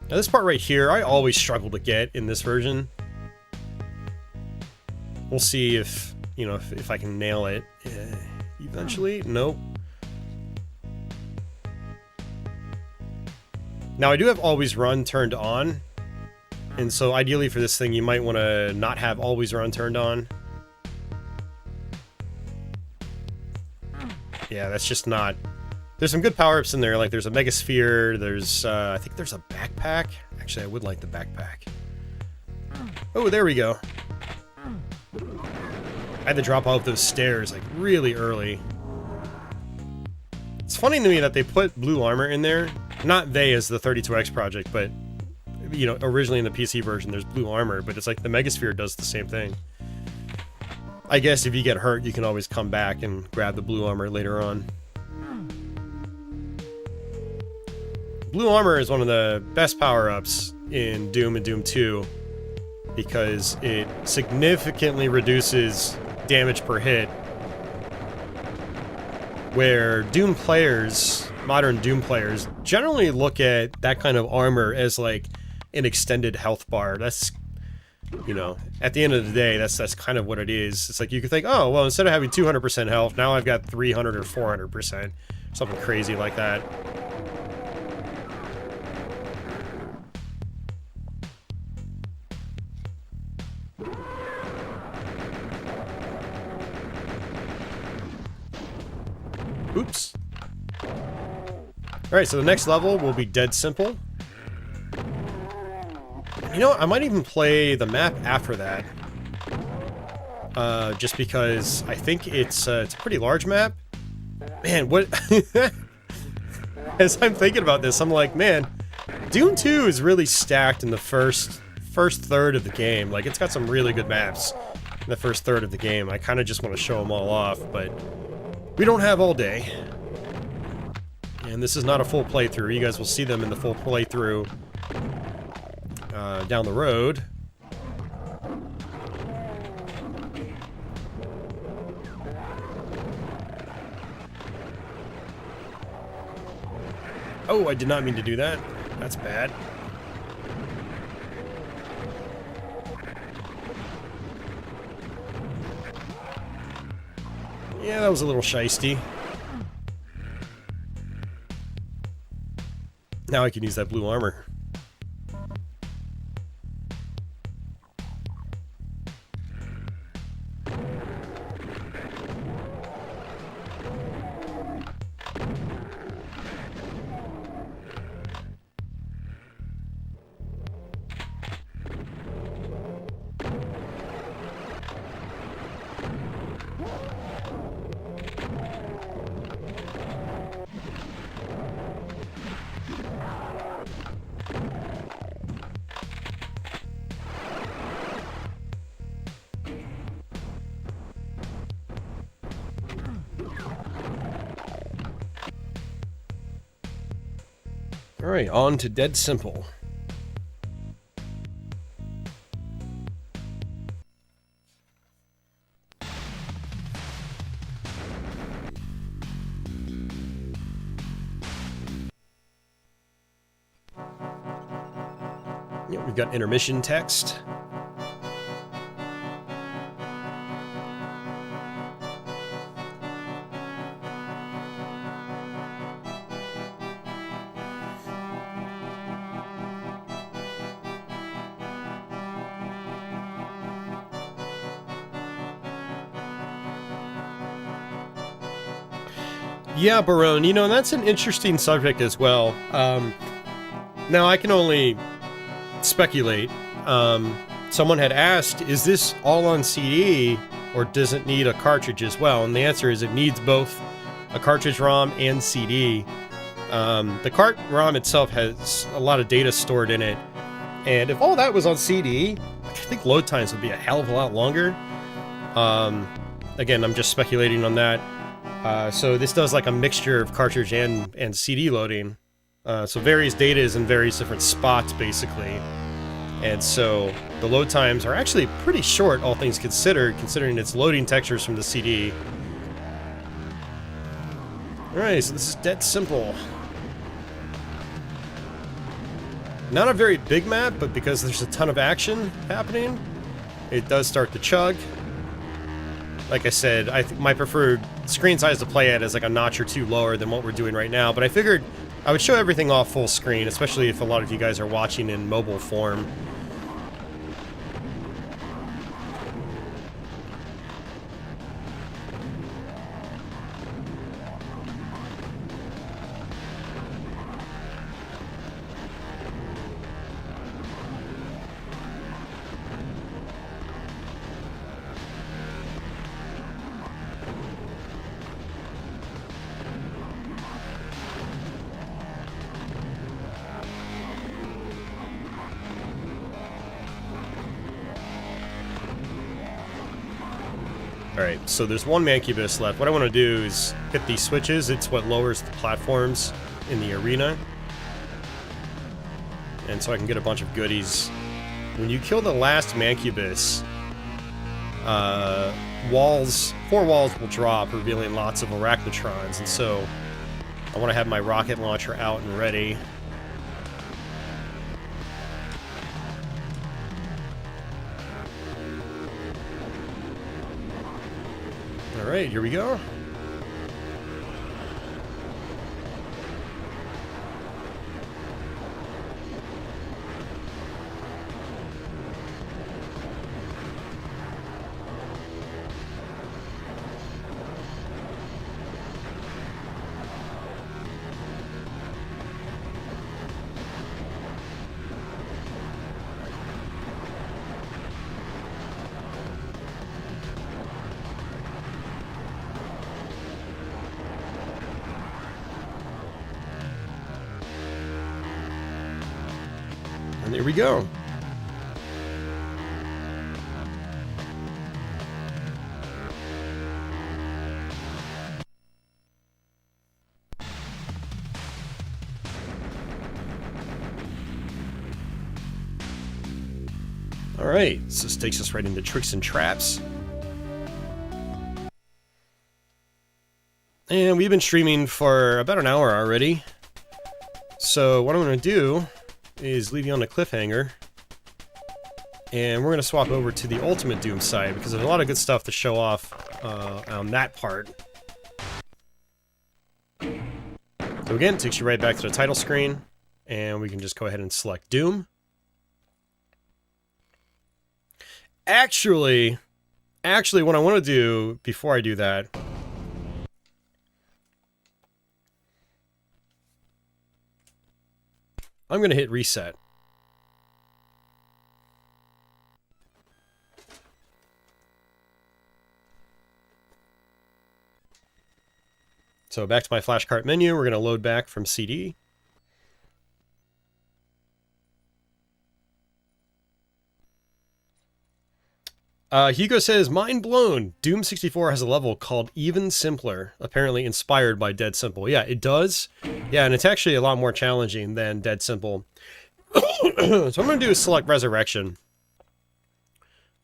Now this part right here, I always struggle to get in this version. We'll see if, you know, if I can nail it eventually. Nope. Now I do have always run turned on, and so ideally for this thing you might want to not have always run turned on. Yeah, that's just not... There's some good power-ups in there, like there's a Mega Sphere, there's, I think there's a backpack. Actually, I would like the backpack. Oh, there we go. I had to drop off those stairs, like, really early. It's funny to me that they put blue armor in there. Not they as the 32X project, but, you know, originally in the PC version there's blue armor, but it's like the Mega Sphere does the same thing. I guess if you get hurt, you can always come back and grab the blue armor later on. Blue armor is one of the best power-ups in Doom and Doom 2 because it significantly reduces damage per hit, where Doom players, modern Doom players, generally look at that kind of armor as like an extended health bar. That's, you know, at the end of the day, that's kind of what it is. It's like you could think, oh, well, instead of having 200% health, now I've got 300 or 400%. Something crazy like that. Oops. Alright, so the next level will be dead simple. You know what? I might even play the map after that. Just because I think it's a pretty large map. Man, what... As I'm thinking about this, I'm like, man, Doom 2 is really stacked in the first third of the game. Like, it's got some really good maps in the first third of the game. I kind of just want to show them all off, but... we don't have all day. And this is not a full playthrough. You guys will see them in the full playthrough down the road. Oh, I did not mean to do that. That's bad. Yeah, that was a little shisty. Now I can use that blue armor. Alright, on to Dead Simple. Yep, we've got intermission text. Yeah, Barone, you know, that's an interesting subject as well. Now, I can only speculate. Someone had asked, is this all on CD, or does it need a cartridge as well? And the answer is it needs both a cartridge ROM and CD. The cart ROM itself has a lot of data stored in it, and if all that was on CD, I think load times would be a hell of a lot longer. Again, I'm just speculating on that. So this does like a mixture of cartridge and CD loading. So various data is in various different spots, basically. And so the load times are actually pretty short, all things considered, considering it's loading textures from the CD. Alright, so this is dead simple. Not a very big map, but because there's a ton of action happening, it does start to chug. Like I said, I think my preferred screen size to play at is like a notch or two lower than what we're doing right now, but I figured I would show everything off full screen, especially if a lot of you guys are watching in mobile form. Alright, so there's one Mancubus left. What I want to do is hit these switches. It's what lowers the platforms in the arena. And so I can get a bunch of goodies. When you kill the last Mancubus, four walls will drop, revealing lots of arachnotrons. And so I want to have my rocket launcher out and ready. Alright, here we go. And there we go. All right, so this takes us right into Tricks and Traps. And we've been streaming for about an hour already. So what I'm going to do is leave you on a cliffhanger, and we're going to swap over to the Ultimate Doom side, because there's a lot of good stuff to show off on that part. So again, it takes you right back to the title screen, and we can just go ahead and select Doom. Actually, what I want to do before I do that, I'm going to hit reset. So back to my flashcard menu, we're going to load back from CD. Hugo says, mind blown. Doom 64 has a level called Even Simpler, apparently inspired by Dead Simple. Yeah, it does. Yeah, and it's actually a lot more challenging than Dead Simple. So what I'm going to do is select Resurrection.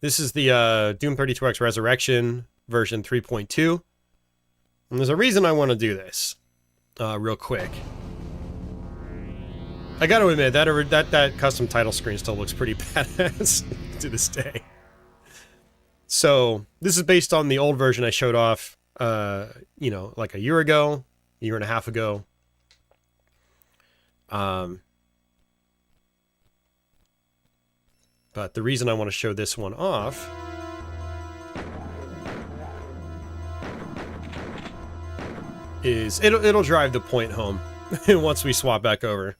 This is the Doom 32X Resurrection version 3.2. And there's a reason I want to do this real quick. I got to admit, that custom title screen still looks pretty badass to this day. So, this is based on the old version I showed off, you know, like a year ago, a year and a half ago. But the reason I want to show this one off is it'll drive the point home once we swap back over.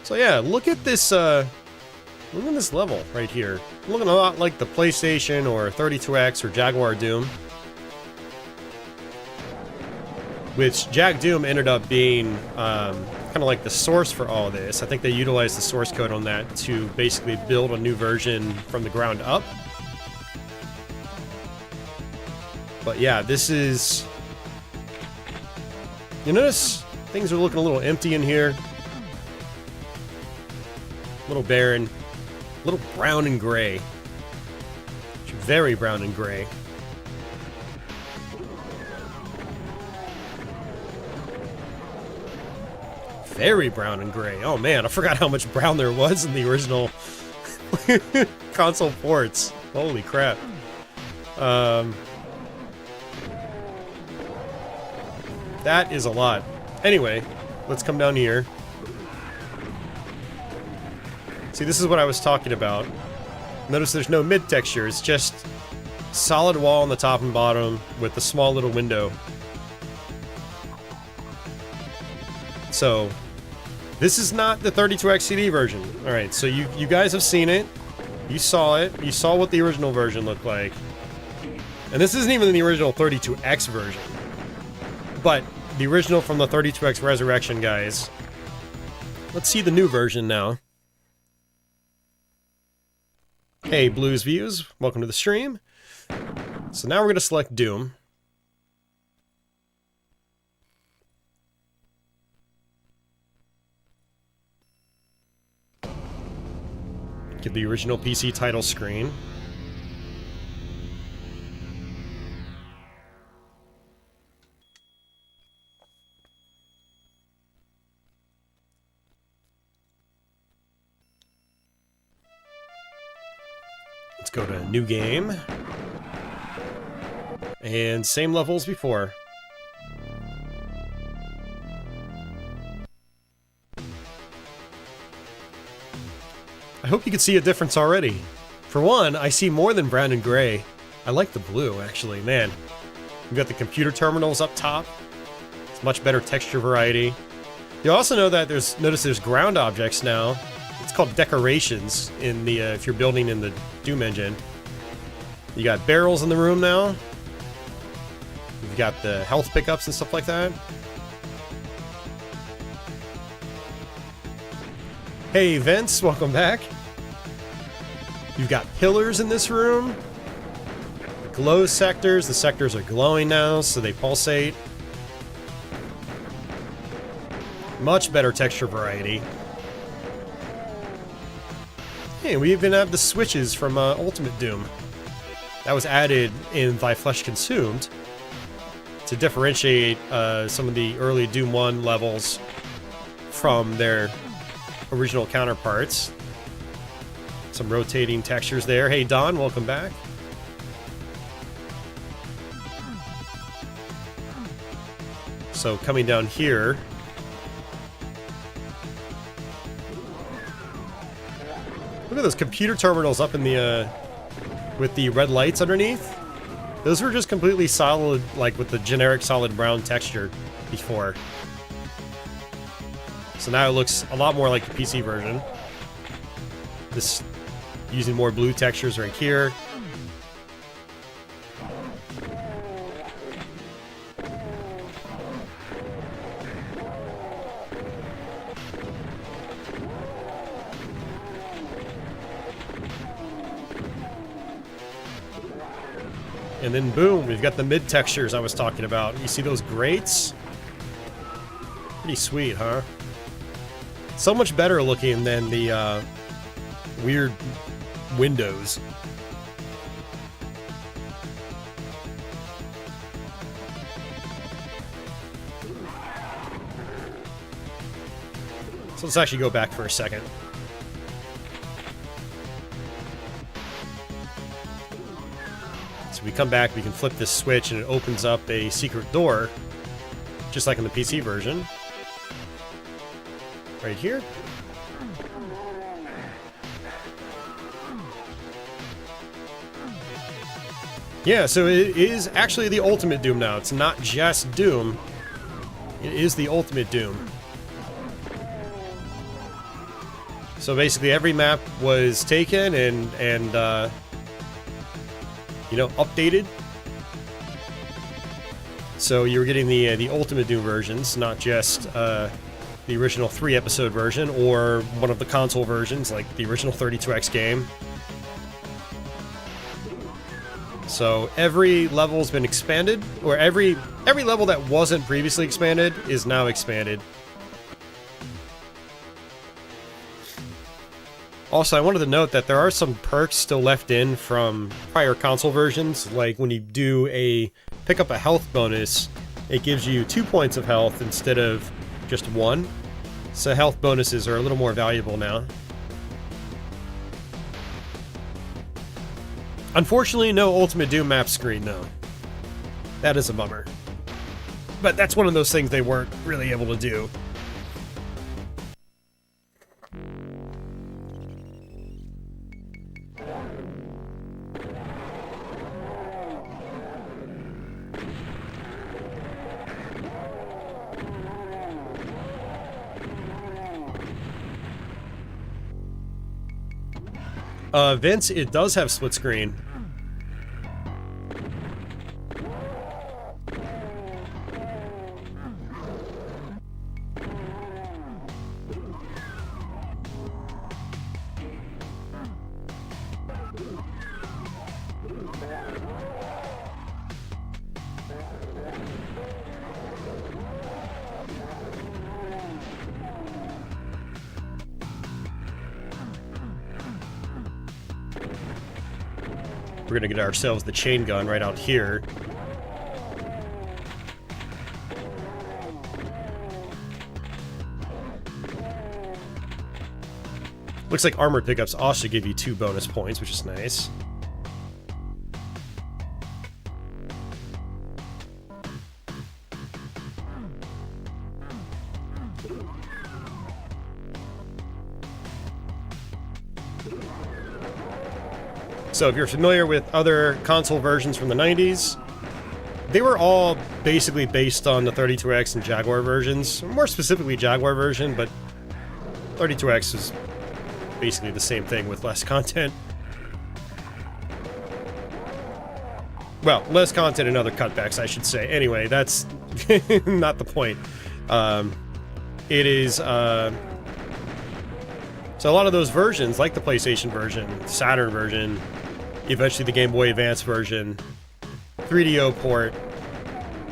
So yeah, look at this level right here. Looking a lot like the PlayStation or 32X or Jaguar Doom. Which Jag Doom ended up being kind of like the source for all of this. I think they utilized the source code on that to basically build a new version from the ground up. But yeah, this is... You notice things are looking a little empty in here. A little barren. A little brown and gray. Very brown and gray. Very brown and gray. Oh man, I forgot how much brown there was in the original console ports. Holy crap. That is a lot. Anyway, let's come down here. See, this is what I was talking about. Notice there's no mid texture. It's just solid wall on the top and bottom with a small little window. So, this is not the 32X CD version. Alright, so you guys have seen it. You saw it. You saw what the original version looked like. And this isn't even the original 32X version. But the original from the 32X Resurrection, guys. Let's see the new version now. Hey, Blues Views. Welcome to the stream. So now we're going to select Doom. Get the original PC title screen. Let's go to New Game. And same level as before. I hope you can see a difference already. For one, I see more than brown and gray. I like the blue, actually. Man, we've got the computer terminals up top. It's much better texture variety. You also know that notice there's ground objects now. It's called decorations in the if you're building in the Doom engine. You got barrels in the room now. You've got the health pickups and stuff like that. Hey Vince, welcome back. You've got pillars in this room. Glow sectors. The sectors are glowing now, so they pulsate. Much better texture variety. Hey, we even have the switches from Ultimate Doom. That was added in Thy Flesh Consumed to differentiate some of the early Doom 1 levels from their original counterparts. Some rotating textures there. Hey Don, welcome back. So coming down here, look at those computer terminals up in the with the red lights underneath. Those were just completely solid, like with the generic solid brown texture before. So now it looks a lot more like the PC version. This using more blue textures right here. And then boom, we've got the mid textures I was talking about. You see those grates? Pretty sweet, huh? So much better looking than the weird windows. So let's actually go back for a second. So we come back, we can flip this switch and it opens up a secret door, just like in the PC version. Right here. Yeah, so it is actually the ultimate Doom now. It's not just Doom. It is the ultimate Doom. So basically every map was taken and you know, updated. So you were getting the ultimate Doom versions, not just the original 3-episode version or one of the console versions like the original 32X game. So every level's been expanded, or every level that wasn't previously expanded is now expanded. Also, I wanted to note that there are some perks still left in from prior console versions, like when you do pick up a health bonus, it gives you 2 points of health instead of just 1. So health bonuses are a little more valuable now. Unfortunately, no Ultimate Doom map screen, though. That is a bummer. But that's one of those things they weren't really able to do. Vince, it does have split screen. We're gonna get ourselves the chain gun right out here. Looks like armor pickups also give you 2 bonus points, which is nice. So if you're familiar with other console versions from the 90s, they were all basically based on the 32X and Jaguar versions. More specifically Jaguar version, but 32X is basically the same thing with less content. Well, less content and other cutbacks, I should say. Anyway, that's not the point. It is... So a lot of those versions, like the PlayStation version, Saturn version, eventually the Game Boy Advance version, 3DO port,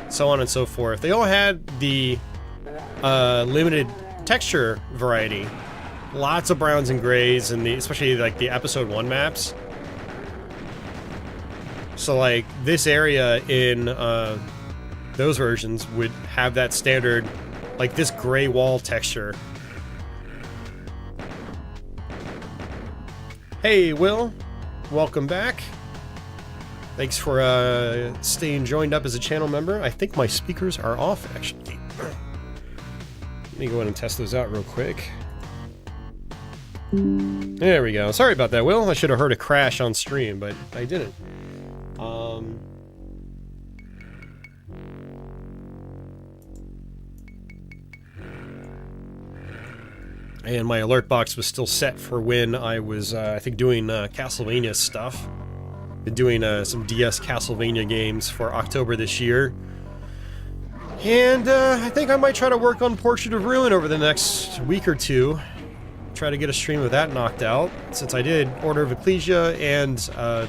so on and so forth, they all had the limited texture variety. Lots of browns and grays, and especially like the Episode 1 maps. So like this area in those versions would have that standard, like this gray wall texture. Hey, Will. Welcome back. Thanks for staying joined up as a channel member. I think my speakers are off, actually. Let me go ahead and test those out real quick. There we go. Sorry about that, Will. I should have heard a crash on stream, but I didn't. And my alert box was still set for when I was, I think, doing Castlevania stuff. Been doing some DS Castlevania games for October this year. And I think I might try to work on Portrait of Ruin over the next week or two. Try to get a stream of that knocked out. Since I did Order of Ecclesia and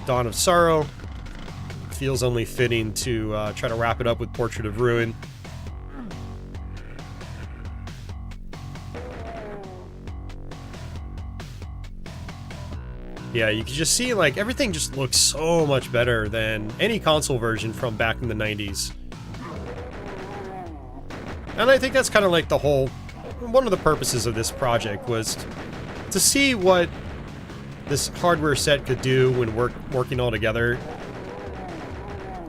Dawn of Sorrow, it feels only fitting to try to wrap it up with Portrait of Ruin. Yeah, you can just see, like, everything just looks so much better than any console version from back in the 90s. And I think that's kind of like the whole... One of the purposes of this project was to see what this hardware set could do when working all together,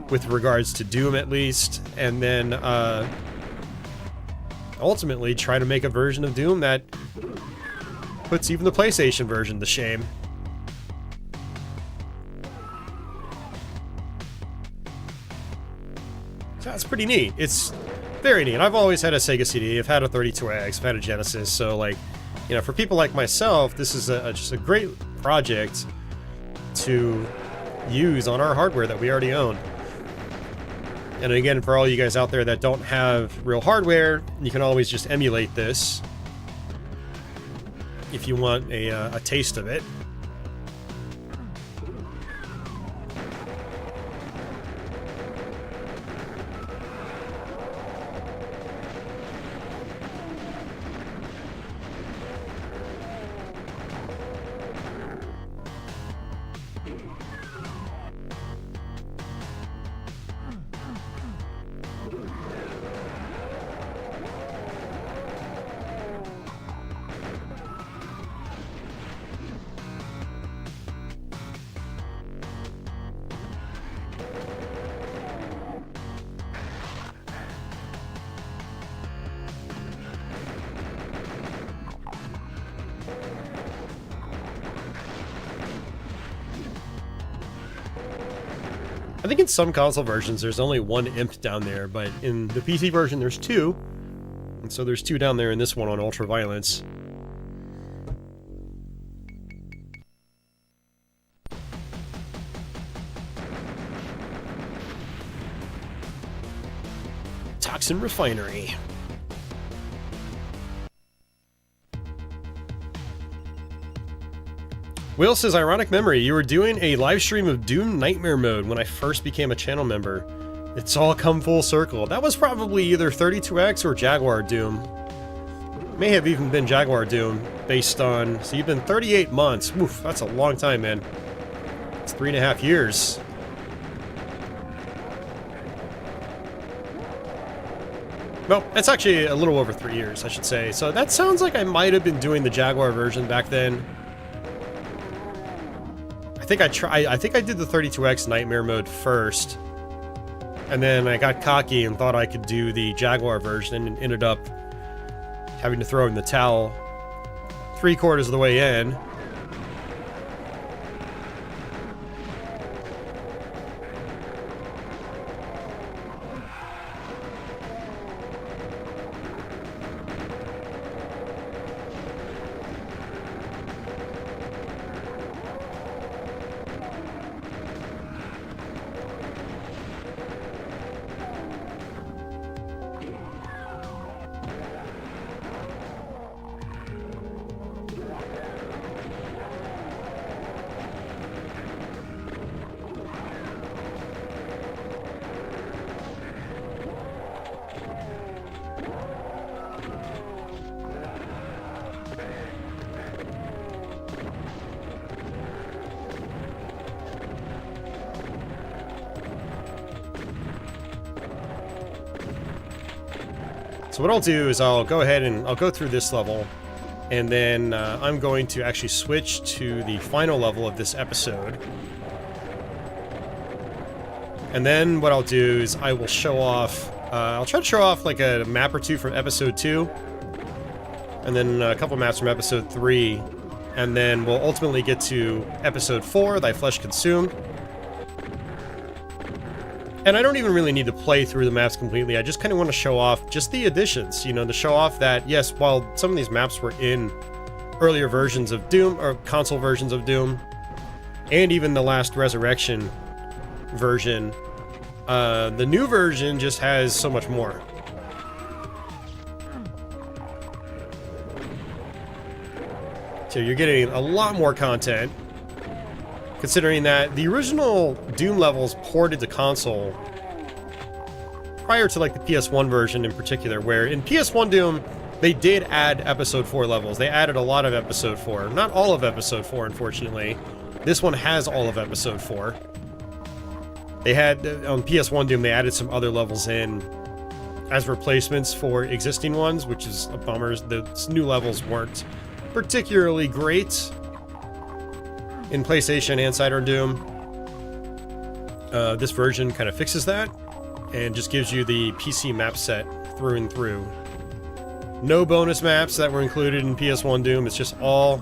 with regards to Doom at least, and then ultimately try to make a version of Doom that puts even the PlayStation version to shame. That's pretty neat. It's very neat. I've always had a Sega CD. I've had a 32X. I've had a Genesis. So, like, you know, for people like myself, this is just a great project to use on our hardware that we already own. And again, for all you guys out there that don't have real hardware, you can always just emulate this if you want a taste of it. I think in some console versions there's only one imp down there, but in the PC version there's two. And so there's two down there in this one on Ultraviolence. Toxin Refinery. Will says, ironic memory, you were doing a live stream of Doom Nightmare Mode when I first became a channel member. It's all come full circle. That was probably either 32X or Jaguar Doom. May have even been Jaguar Doom, based on... So you've been 38 months. Oof, that's a long time, man. It's 3.5 years. Well, that's actually a little over 3 years, I should say. So that sounds like I might have been doing the Jaguar version back then. I think I did the 32X Nightmare Mode first, and then I got cocky and thought I could do the Jaguar version and ended up having to throw in the towel 3/4 of the way in. So what I'll do is I'll go ahead and I'll go through this level, and then I'm going to actually switch to the final level of this episode. And then what I'll do is I will show off, I'll try to show off like a map or two from episode 2, and then a couple maps from episode 3, and then we'll ultimately get to episode 4, Thy Flesh Consumed. And I don't even really need to play through the maps completely. I just kind of want to show off just the additions, you know, to show off that, yes, while some of these maps were in earlier versions of Doom, or console versions of Doom, and even the last Resurrection version, the new version just has so much more. So you're getting a lot more content, considering that the original Doom levels ported to console prior to like the PS1 version in particular, where in PS1 Doom they did add episode 4 levels. They added a lot of episode 4. Not all of episode 4, unfortunately. This one has all of episode 4. They had, on PS1 Doom, they added some other levels in as replacements for existing ones, which is a bummer. The new levels weren't particularly great in PlayStation and Saturn Doom. This version kind of fixes that and just gives you the PC map set through and through. No bonus maps that were included in PS1 Doom, it's just all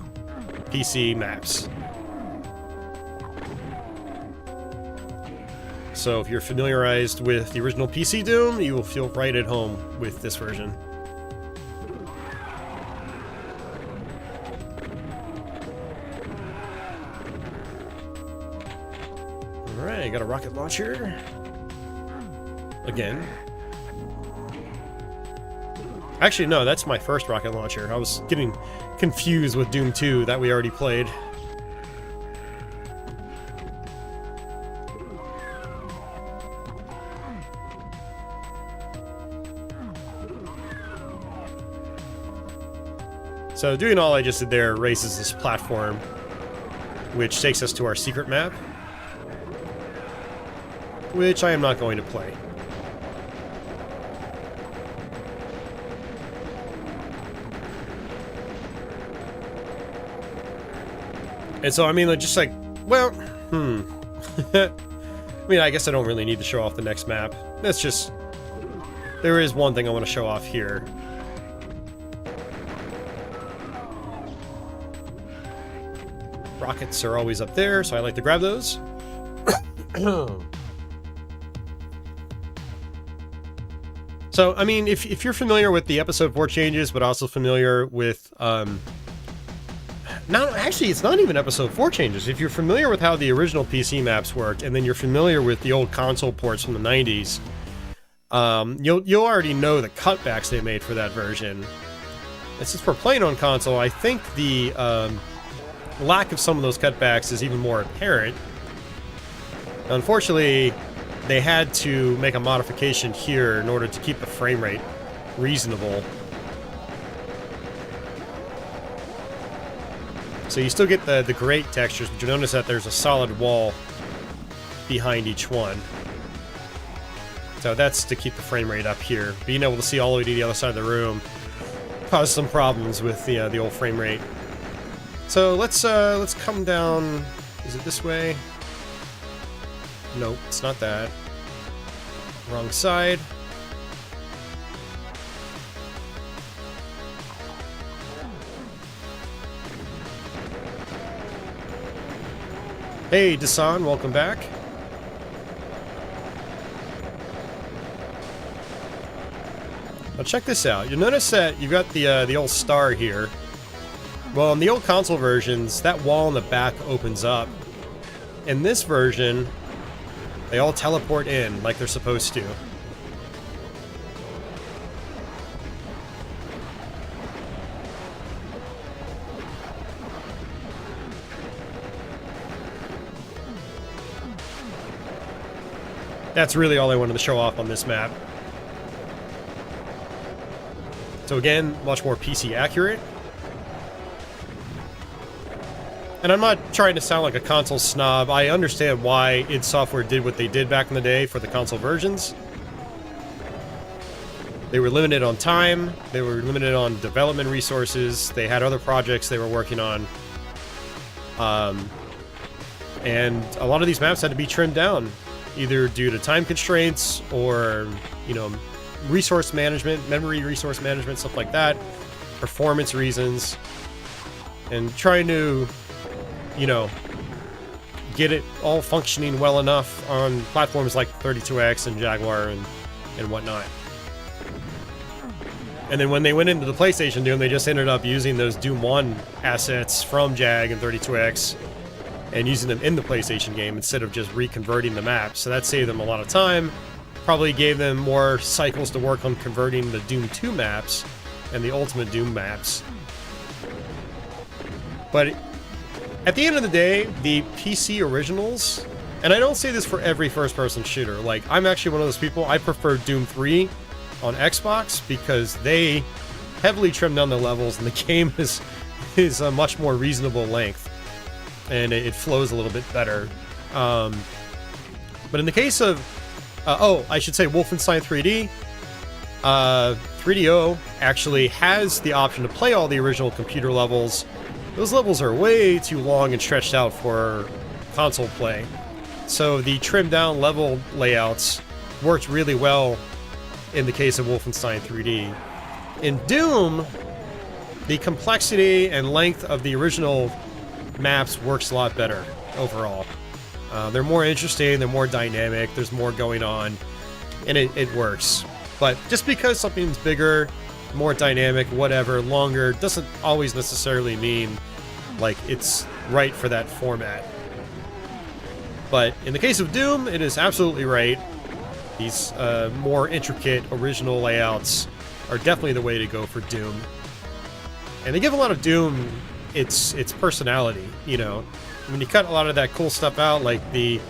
PC maps. So if you're familiarized with the original PC Doom, you will feel right at home with this version. Alright, got a rocket launcher. Again. Actually, no, that's my first rocket launcher. I was getting confused with Doom 2 that we already played. So doing all I just did there raises this platform, which takes us to our secret map, which I am not going to play. And so, I mean, just like, well, I mean, I guess I don't really need to show off the next map. That's just, there is one thing I want to show off here. Rockets are always up there, so I like to grab those. So, I mean, if you're familiar with the Episode 4 changes, but also familiar with, no, actually, it's not even Episode 4 changes. If you're familiar with how the original PC maps worked, and then you're familiar with the old console ports from the 90s, you'll already know the cutbacks they made for that version. And since we're playing on console, I think the lack of some of those cutbacks is even more apparent. Unfortunately, they had to make a modification here in order to keep the frame rate reasonable. So you still get the great textures, but you notice that there's a solid wall behind each one. So that's to keep the frame rate up here. Being able to see all the way to the other side of the room caused some problems with the old frame rate. So let's come down. Is it this way? Nope, it's not that. Wrong side. Hey, Dasan, welcome back. Now check this out. You'll notice that you've got the old star here. Well, in the old console versions, that wall in the back opens up. In this version, they all teleport in like they're supposed to. That's really all I wanted to show off on this map. So again, much more PC accurate. And I'm not trying to sound like a console snob. I understand why id Software did what they did back in the day for the console versions. They were limited on time. They were limited on development resources. They had other projects they were working on. And a lot of these maps had to be trimmed down, either due to time constraints or, you know, resource management, memory resource management, stuff like that, performance reasons, and trying to, you know, get it all functioning well enough on platforms like 32X and Jaguar and whatnot. And then when they went into the PlayStation Doom, they just ended up using those Doom 1 assets from Jag and 32X and using them in the PlayStation game instead of just reconverting the map. So that saved them a lot of time, probably gave them more cycles to work on converting the Doom 2 maps and the Ultimate Doom maps. But at the end of the day, the PC originals, and I don't say this for every first-person shooter, like, I'm actually one of those people, I prefer Doom 3 on Xbox because they heavily trimmed down the levels and the game is a much more reasonable length. And it flows a little bit better. But in the case of, oh, I should say Wolfenstein 3D, 3DO actually has the option to play all the original computer levels. Those levels are way too long and stretched out for console play. So the trimmed down level layouts worked really well in the case of Wolfenstein 3D. In Doom, the complexity and length of the original maps works a lot better overall. They're more interesting, they're more dynamic, there's more going on, and it works. But just because something's bigger, more dynamic, whatever, longer, doesn't always necessarily mean like it's right for that format. But in the case of Doom, it is absolutely right. These more intricate original layouts are definitely the way to go for Doom. And they give a lot of Doom its personality, you know. When you cut a lot of that cool stuff out, like the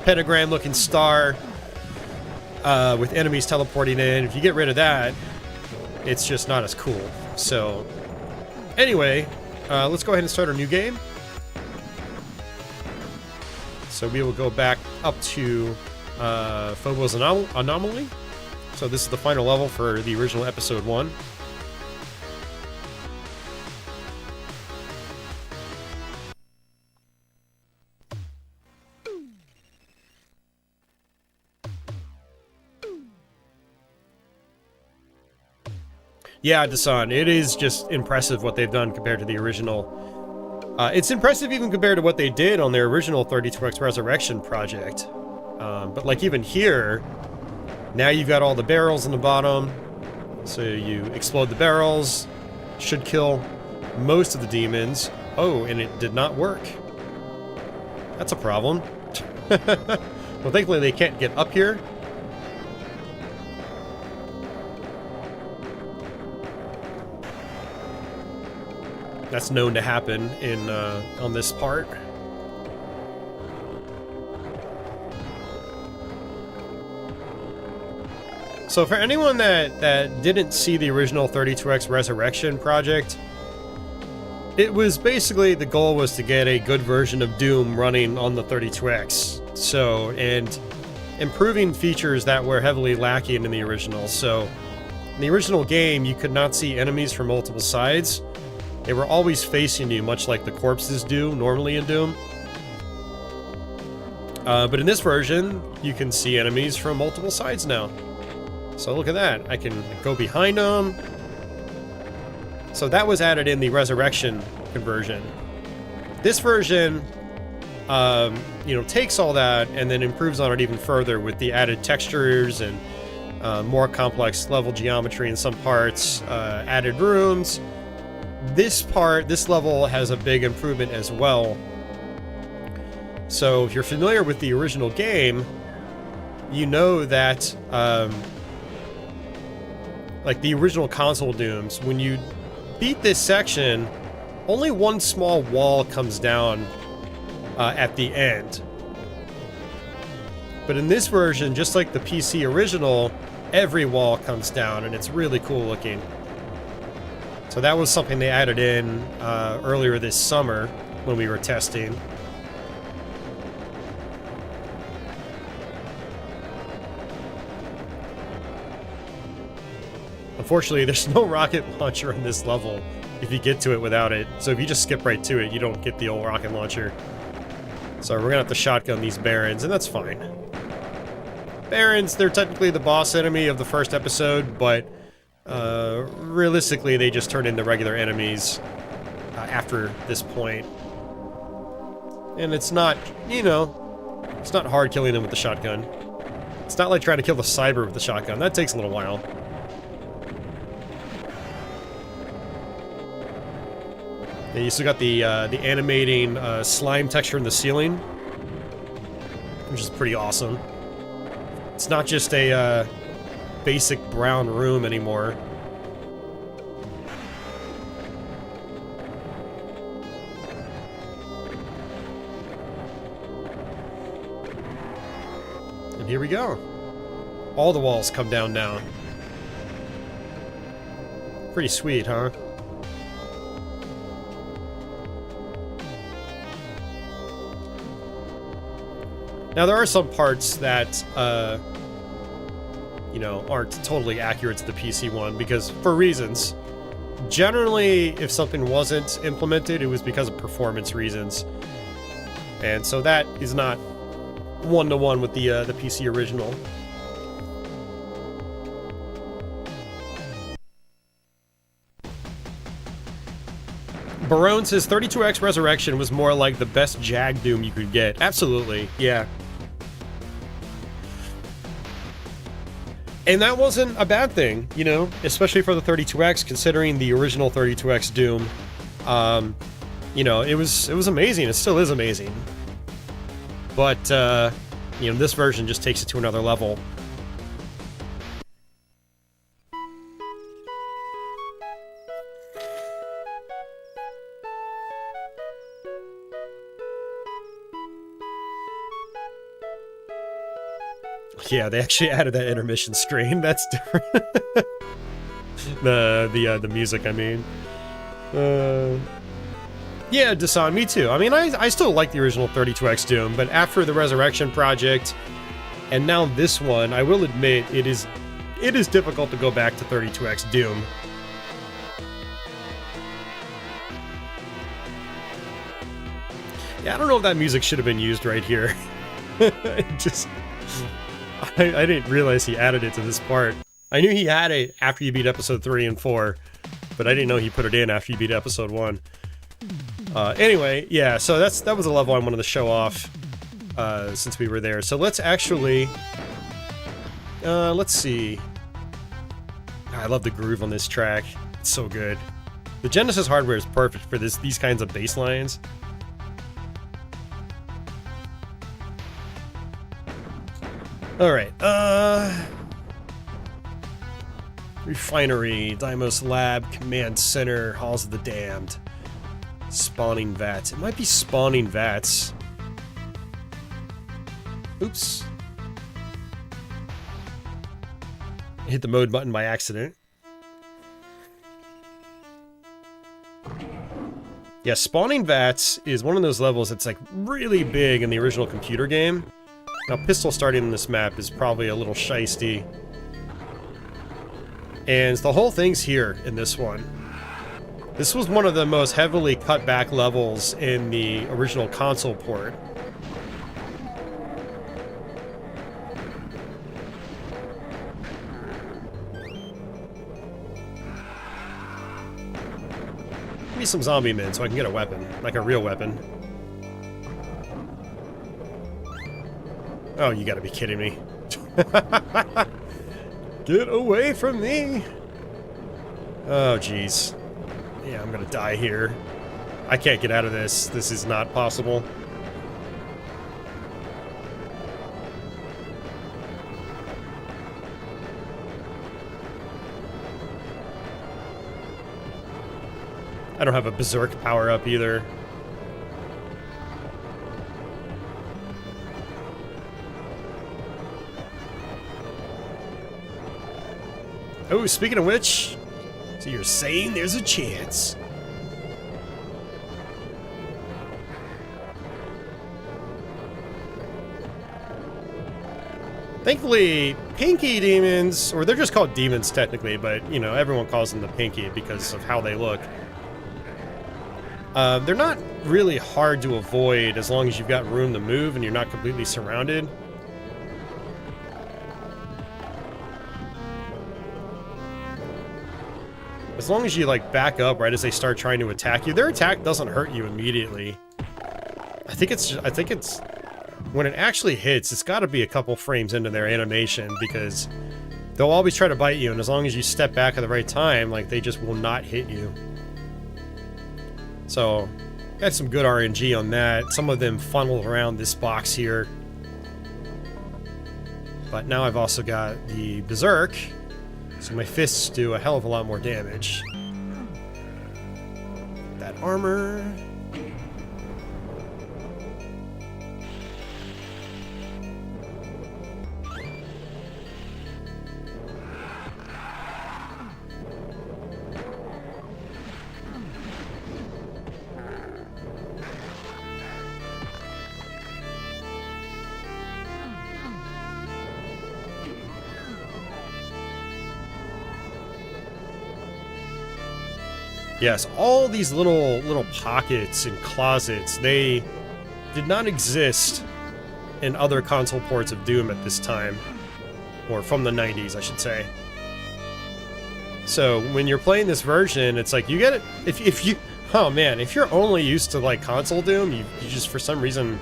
pentagram-looking star with enemies teleporting in, if you get rid of that, it's just not as cool. So, anyway, let's go ahead and start our new game. So we will go back up to Phobos Anomaly. So this is the final level for the original episode 1. Yeah, Dasan, it is just impressive what they've done compared to the original. It's impressive even compared to what they did on their original 32X Resurrection project. But like even here, now you've got all the barrels in the bottom. So you explode the barrels, should kill most of the demons. Oh, and it did not work. That's a problem. Well, thankfully they can't get up here. That's known to happen in on this part. So for anyone that didn't see the original 32X Resurrection project, it was basically the goal was to get a good version of Doom running on the 32X. So, and improving features that were heavily lacking in the original. So, in the original game, you could not see enemies from multiple sides. They were always facing you, much like the corpses do normally in Doom. But in this version, you can see enemies from multiple sides now. So look at that. I can go behind them. So that was added in the Resurrection conversion. This version, you know, takes all that and then improves on it even further with the added textures and more complex level geometry in some parts, added rooms. This level has a big improvement as well. So if you're familiar with the original game, you know that like the original console Dooms, when you beat this section, only one small wall comes down at the end. But in this version, just like the PC original, every wall comes down, and it's really cool looking. So that was something they added in earlier this summer when we were testing. Unfortunately, there's no rocket launcher in this level if you get to it without it. So if you just skip right to it, you don't get the old rocket launcher. So we're gonna have to shotgun these Barons, and that's fine. Barons, they're technically the boss enemy of the first episode, but realistically, they just turn into regular enemies after this point. And it's not, you know, it's not hard killing them with the shotgun. It's not like trying to kill the Cyber with the shotgun. That takes a little while. And you still got the animating slime texture in the ceiling, which is pretty awesome. It's not just a basic brown room anymore. And here we go. All the walls come down now. Pretty sweet, huh? Now, there are some parts that, you know, aren't totally accurate to the PC one, because, for reasons. Generally, if something wasn't implemented, it was because of performance reasons. And so that is not one-to-one with the PC original. Barone says 32X Resurrection was more like the best Jag Doom you could get. Absolutely, yeah. And that wasn't a bad thing, you know, especially for the 32X, considering the original 32X Doom. You know, it was amazing. It still is amazing. But, you know, this version just takes it to another level. Yeah, they actually added that intermission screen. That's different. the music, I mean. Yeah, Dasan, me too. I mean, I still like the original 32X Doom, but after the Resurrection project, and now this one, I will admit it is difficult to go back to 32X Doom. Yeah, I don't know if that music should have been used right here. I didn't realize he added it to this part. I knew he had it after you beat episode 3 and 4, but I didn't know he put it in after you beat episode 1. Anyway, yeah, so that was a level I wanted to show off since we were there. So let's actually... let's see. I love the groove on this track. It's so good. The Genesis hardware is perfect for these kinds of bass lines. Alright, Refinery, Deimos Lab, Command Center, Halls of the Damned. Spawning Vats. It might be Spawning Vats. Oops. I hit the mode button by accident. Yeah, Spawning Vats is one of those levels that's like really big in the original computer game. Now, pistol starting in this map is probably a little shisty. And the whole thing's here in this one. This was one of the most heavily cut back levels in the original console port. Give me some zombie men so I can get a weapon, like a real weapon. Oh, you gotta be kidding me. Get away from me! Oh, jeez. Yeah, I'm gonna die here. I can't get out of this. This is not possible. I don't have a berserk power-up either. Oh, speaking of which, so you're saying there's a chance. Thankfully, Pinky demons, or they're just called demons technically, but, you know, everyone calls them the Pinky because of how they look. They're not really hard to avoid as long as you've got room to move and you're not completely surrounded. As long as you, like, back up right as they start trying to attack you, their attack doesn't hurt you immediately. I think it's when it actually hits, it's got to be a couple frames into their animation because they'll always try to bite you, and as long as you step back at the right time, like, they just will not hit you. So, got some good RNG on that. Some of them funnel around this box here. But now I've also got the Berserk. So my fists do a hell of a lot more damage. That armor. Yes, all these little pockets and closets, they did not exist in other console ports of Doom at this time. Or from the 90s, I should say. So, when you're playing this version, it's like, you get it, if you, Oh man, if you're only used to like console Doom, you just for some reason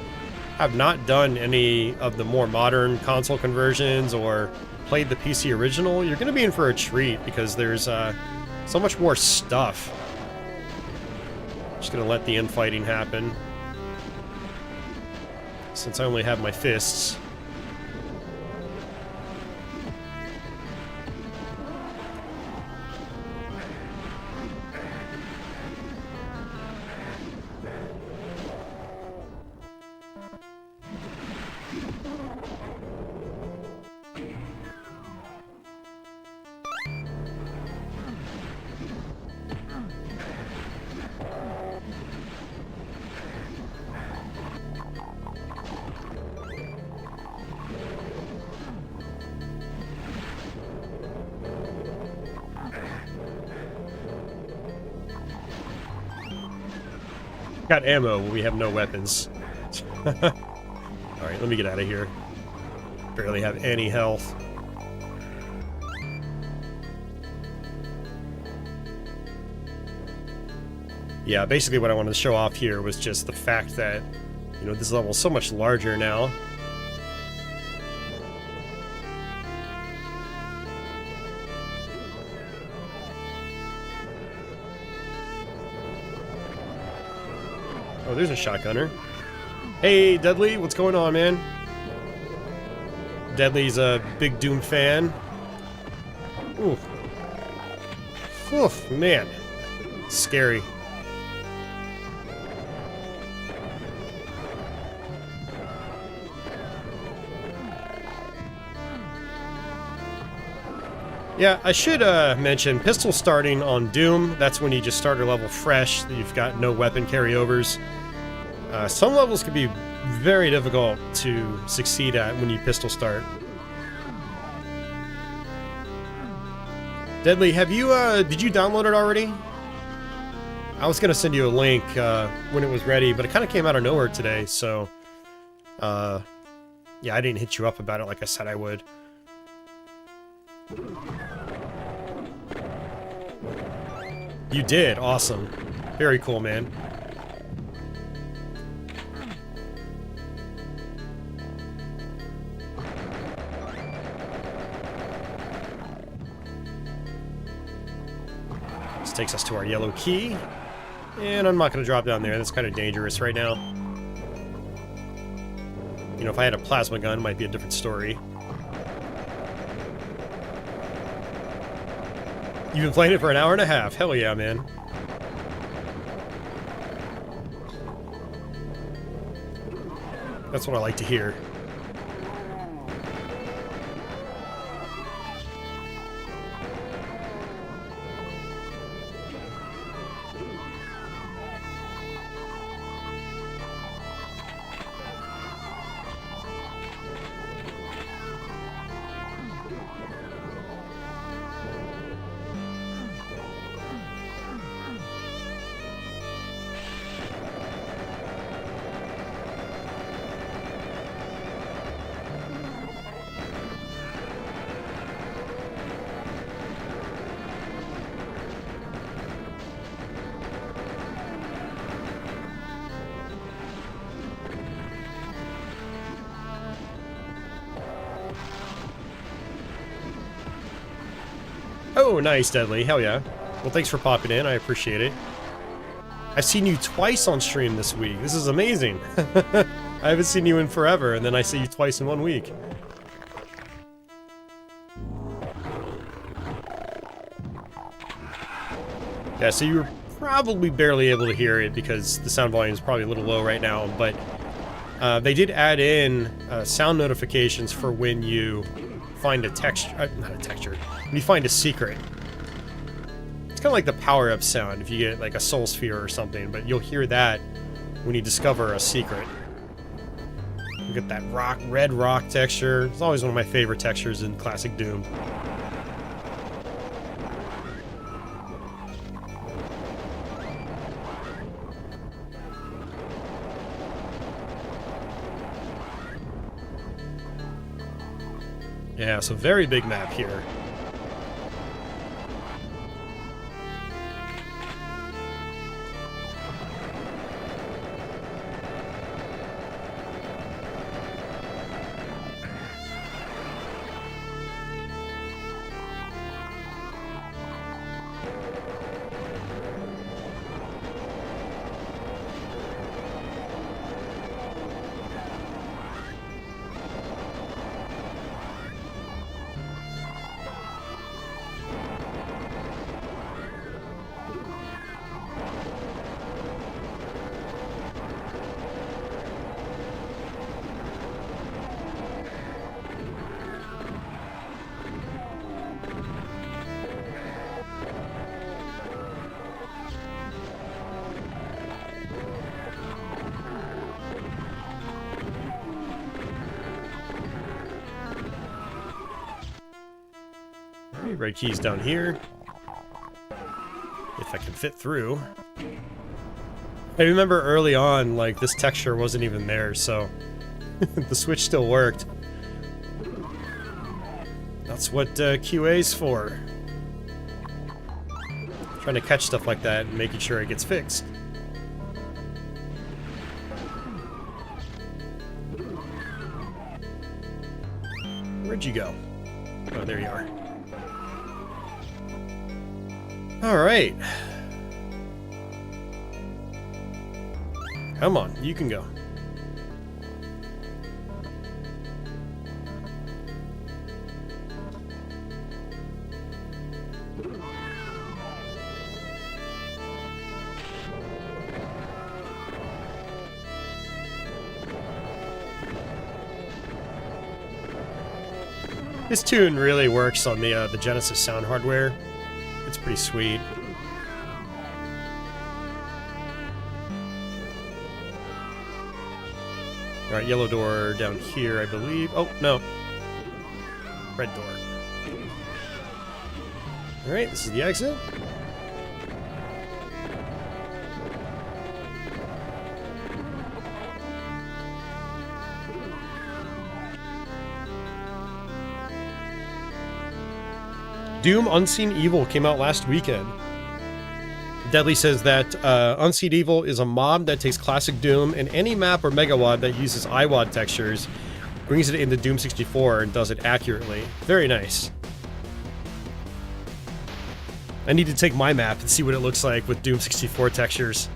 have not done any of the more modern console conversions or played the PC original, you're going to be in for a treat because there's so much more stuff. Just going to let the infighting happen. Since I only have my fists. Got ammo, but we have no weapons. Alright, let me get out of here. Barely have any health. Yeah, basically what I wanted to show off here was just the fact that, you know, this level is so much larger now. Oh, there's a shotgunner. Hey, Deadly, what's going on, man? Deadly's a big Doom fan. Ooh. Oof, man. Scary. Yeah, I should mention, pistol starting on Doom, that's when you just start a level fresh, you've got no weapon carryovers. Some levels can be very difficult to succeed at when you pistol start. Deadly, have you, did you download it already? I was gonna send you a link when it was ready, but it kind of came out of nowhere today, so... yeah, I didn't hit you up about it like I said I would. You did, awesome. Very cool, man. This takes us to our yellow key. And I'm not going to drop down there, that's kind of dangerous right now. You know, if I had a plasma gun, it might be a different story. You've been playing it for an hour and a half. Hell yeah, man. That's what I like to hear. Oh, nice, Deadly. Hell yeah. Well, thanks for popping in. I appreciate it. I've seen you twice on stream this week. This is amazing. I haven't seen you in forever, and then I see you twice in 1 week. Yeah, so you were probably barely able to hear it because the sound volume is probably a little low right now, but they did add in sound notifications for when you find a texture, not a texture, when you find a secret. It's kind of like the power-up sound if you get like a soul sphere or something, but you'll hear that when you discover a secret. You get that red rock texture. It's always one of my favorite textures in classic Doom. Yeah, so very big map here. Okay, red key's down here. If I can fit through. I remember early on, like, this texture wasn't even there, so the switch still worked. That's what QA's for. Trying to catch stuff like that and making sure it gets fixed. Where'd you go? Oh, there you are. Alright. Come on, you can go. This tune really works on the Genesis sound hardware. It's pretty sweet. Alright, yellow door down here, I believe. Oh, no. Red door. Alright, this is the exit. Doom Unseen Evil came out last weekend. Deadly says that Unseen Evil is a mod that takes classic Doom and any map or megawad that uses IWAD textures, brings it into Doom 64 and does it accurately. Very nice. I need to take my map and see what it looks like with Doom 64 textures.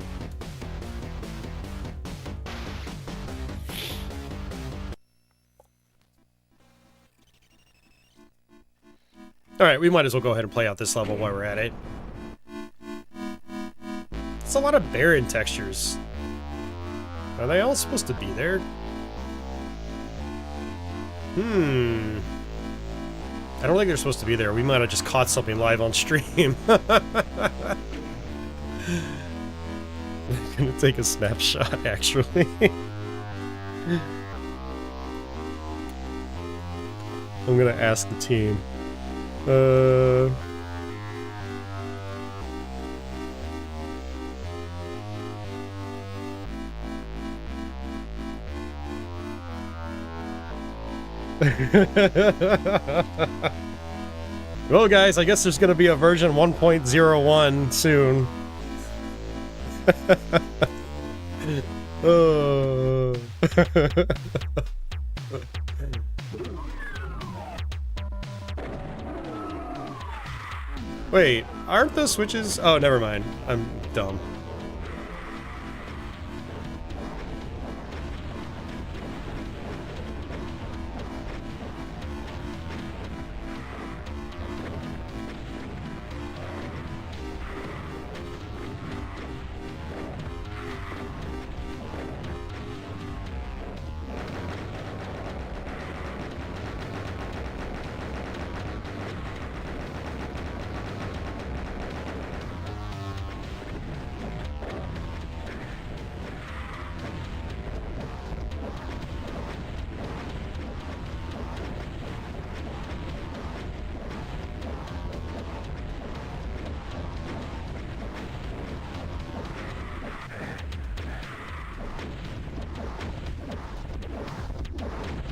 Alright, we might as well go ahead and play out this level while we're at it. It's a lot of barren textures. Are they all supposed to be there? I don't think they're supposed to be there. We might have just caught something live on stream. I'm gonna take a snapshot, actually. I'm gonna ask the team. Well, guys, I guess there's gonna be a version 1.01 soon. Wait, aren't those switches? Oh, never mind. I'm dumb.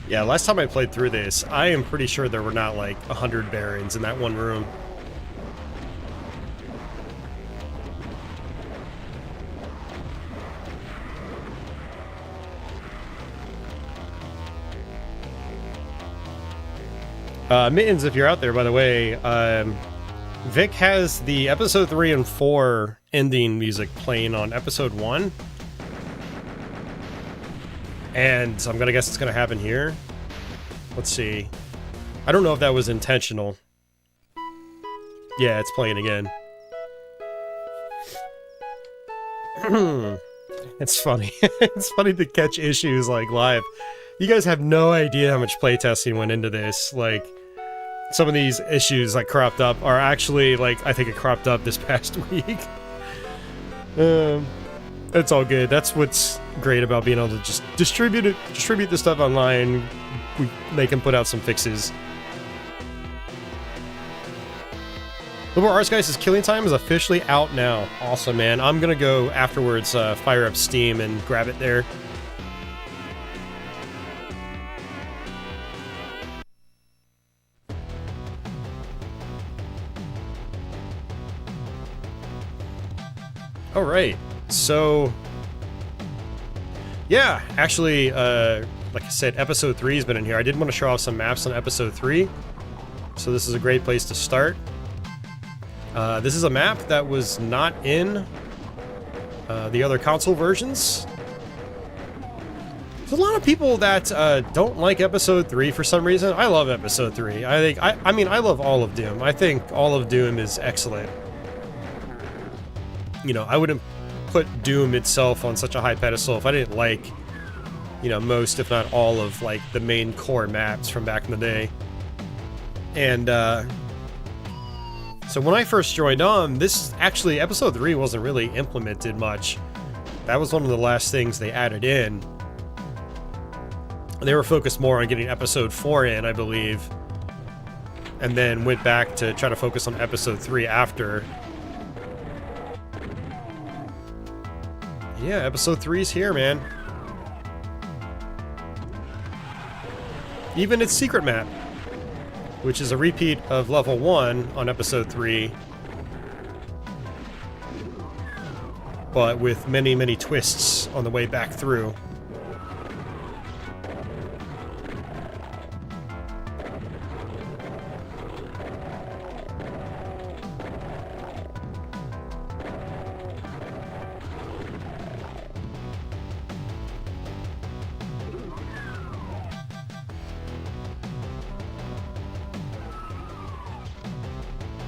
Yeah, last time I played through this, I am pretty sure there were not like 100 barons in that one room. Mittens, if you're out there, by the way, Vic has the episode 3 and 4 ending music playing on episode 1. And I'm gonna guess it's gonna happen here. Let's see. I don't know if that was intentional. Yeah, it's playing again. It's funny. It's funny to catch issues like live. You guys have no idea how much playtesting went into this. Like, some of these issues like cropped up are actually like, I think it cropped up this past week. It's all good. That's what's great about being able to just distribute the stuff online. They can put out some fixes. Liberal Arts Guys' Killing Time is officially out now. Awesome, man. I'm gonna go afterwards fire up Steam and grab it there. Alright, so... yeah, actually, like I said, Episode 3 has been in here. I did want to show off some maps on Episode 3, so this is a great place to start. This is a map that was not in the other console versions. There's a lot of people that don't like Episode 3 for some reason. I love Episode 3. I mean, I love all of Doom. I think all of Doom is excellent. You know, I wouldn't put Doom itself on such a high pedestal if I didn't like, you know, most, if not all of, like, the main core maps from back in the day. And, so when I first joined on, this, actually, Episode 3 wasn't really implemented much. That was one of the last things they added in. They were focused more on getting Episode 4 in, I believe. And then went back to try to focus on Episode 3 after. Yeah, Episode 3's here, man. Even its secret map, which is a repeat of level 1 on Episode 3, but with many, many twists on the way back through.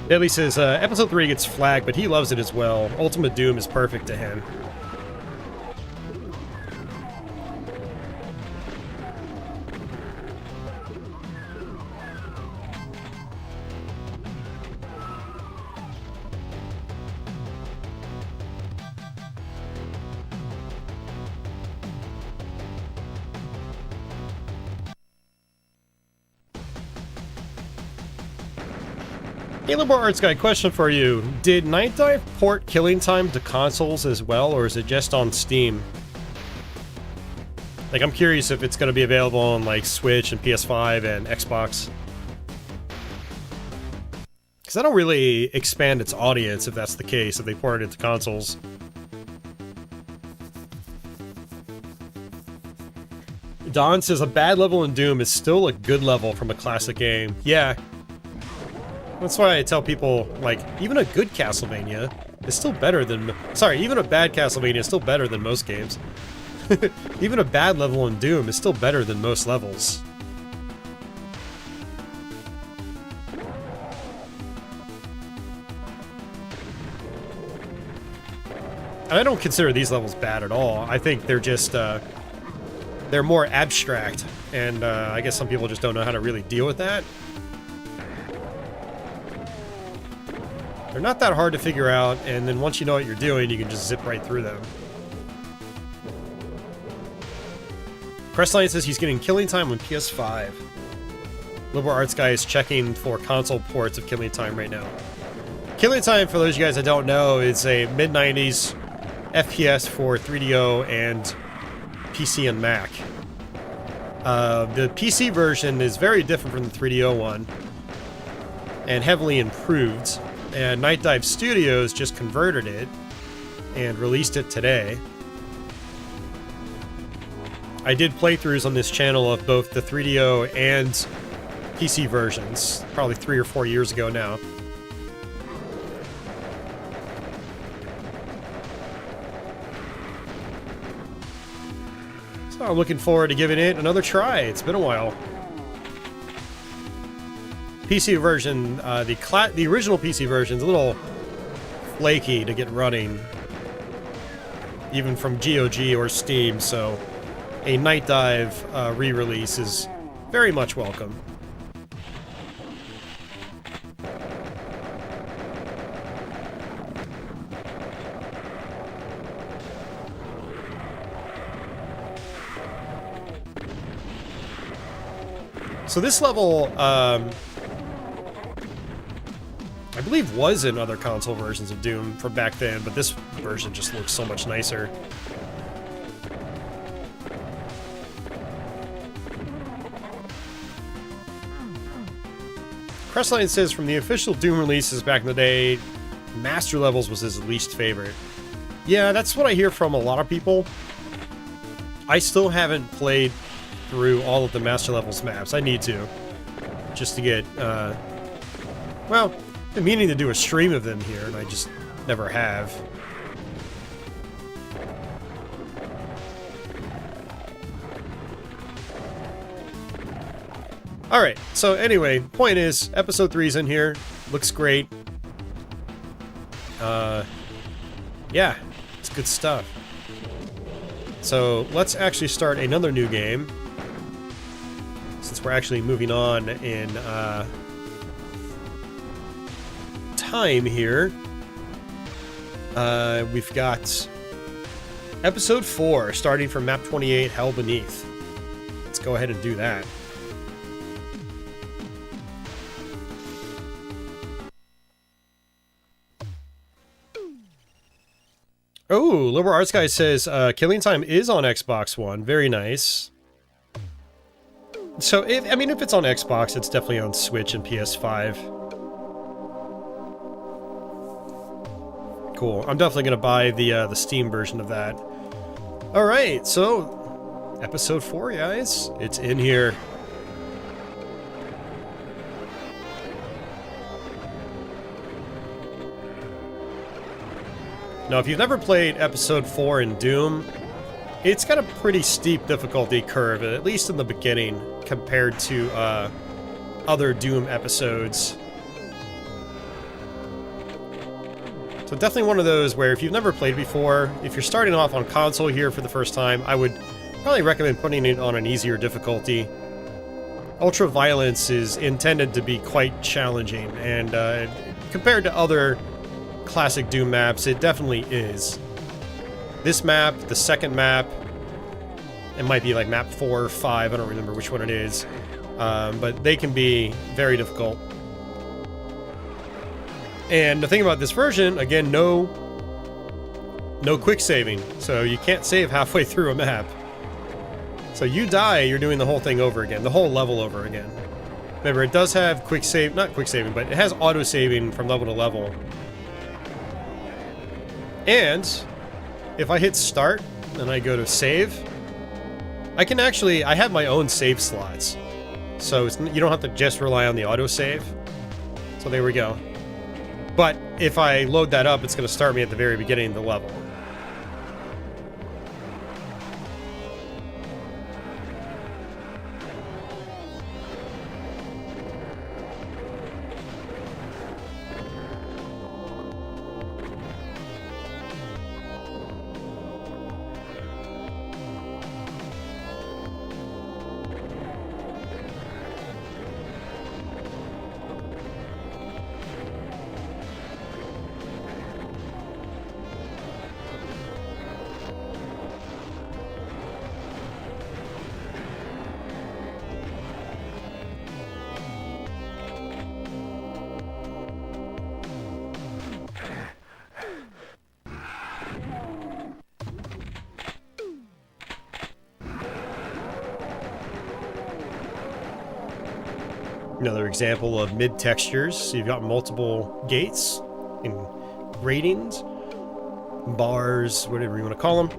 Deadly says, Episode 3 gets flagged, but he loves it as well. Ultimate Doom is perfect to him. Hey, Liberal Arts Guy, question for you. Did Night Dive port Killing Time to consoles as well, or is it just on Steam? Like, I'm curious if it's going to be available on, like, Switch and PS5 and Xbox. Because that'll really expand its audience if that's the case, if they port it to consoles. Don says, a bad level in Doom is still a good level from a classic game. Yeah. That's why I tell people, like, even a good Castlevania is still better than... sorry, even a bad Castlevania is still better than most games. Even a bad level in Doom is still better than most levels. And I don't consider these levels bad at all. I think they're just, they're more abstract, and I guess some people just don't know how to really deal with that. They're not that hard to figure out, and then once you know what you're doing, you can just zip right through them. Crestline says he's getting Killing Time on PS5. Liberal Arts Guy is checking for console ports of Killing Time right now. Killing Time, for those of you guys that don't know, is a mid-90s FPS for 3DO and PC and Mac. The PC version is very different from the 3DO one, and heavily improved. And Night Dive Studios just converted it and released it today. I did playthroughs on this channel of both the 3DO and PC versions, probably 3 or 4 years ago now. So I'm looking forward to giving it another try. It's been a while. PC version, the original PC version is a little flaky to get running, even from GOG or Steam, so a Night Dive re-release is very much welcome. So this level, I I believe was in other console versions of Doom from back then, but this version just looks so much nicer. Crestline says from the official Doom releases back in the day, Master Levels was his least favorite. Yeah, that's what I hear from a lot of people. I still haven't played through all of the Master Levels maps. I need to. Just to get, well, I've been meaning to do a stream of them here, and I just never have. Alright, so anyway, point is, episode 3's in here. Looks great. Yeah, it's good stuff. So, let's actually start another new game. Since we're actually moving on in, time here. We've got episode 4, starting from map 28, Hell Beneath. Let's go ahead and do that. Oh, Liberal Arts Guy says, Killing Time is on Xbox One. Very nice. So, if it's on Xbox, it's definitely on Switch and PS5. Cool. I'm definitely going to buy the Steam version of that. Alright, so, episode 4, guys. It's in here. Now, if you've never played Episode 4 in Doom, it's got a pretty steep difficulty curve, at least in the beginning, compared to other Doom episodes. So definitely one of those where if you've never played before, if you're starting off on console here for the first time, I would probably recommend putting it on an easier difficulty. Ultra Violence is intended to be quite challenging, and compared to other classic Doom maps, it definitely is. This map, the second map, it might be like map 4 or 5, I don't remember which one it is, but they can be very difficult. And the thing about this version, again, no quick saving, so you can't save halfway through a map. So you die, you're doing the whole thing over again, the whole level over again. Remember, it does have quick save, not quick saving, but it has auto saving from level to level. And if I hit start and I go to save, I can actually, I have my own save slots. So you don't have to just rely on the autosave. So there we go. But if I load that up, it's going to start me at the very beginning of the level. Another example of mid-textures. So you've got multiple gates and gratings, bars, whatever you want to call them.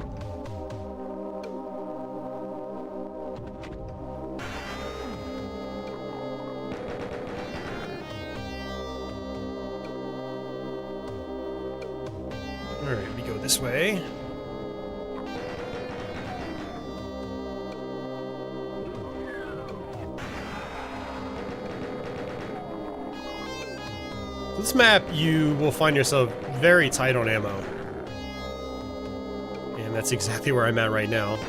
Alright, we go this way. This map, you will find yourself very tight on ammo. And that's exactly where I'm at right now.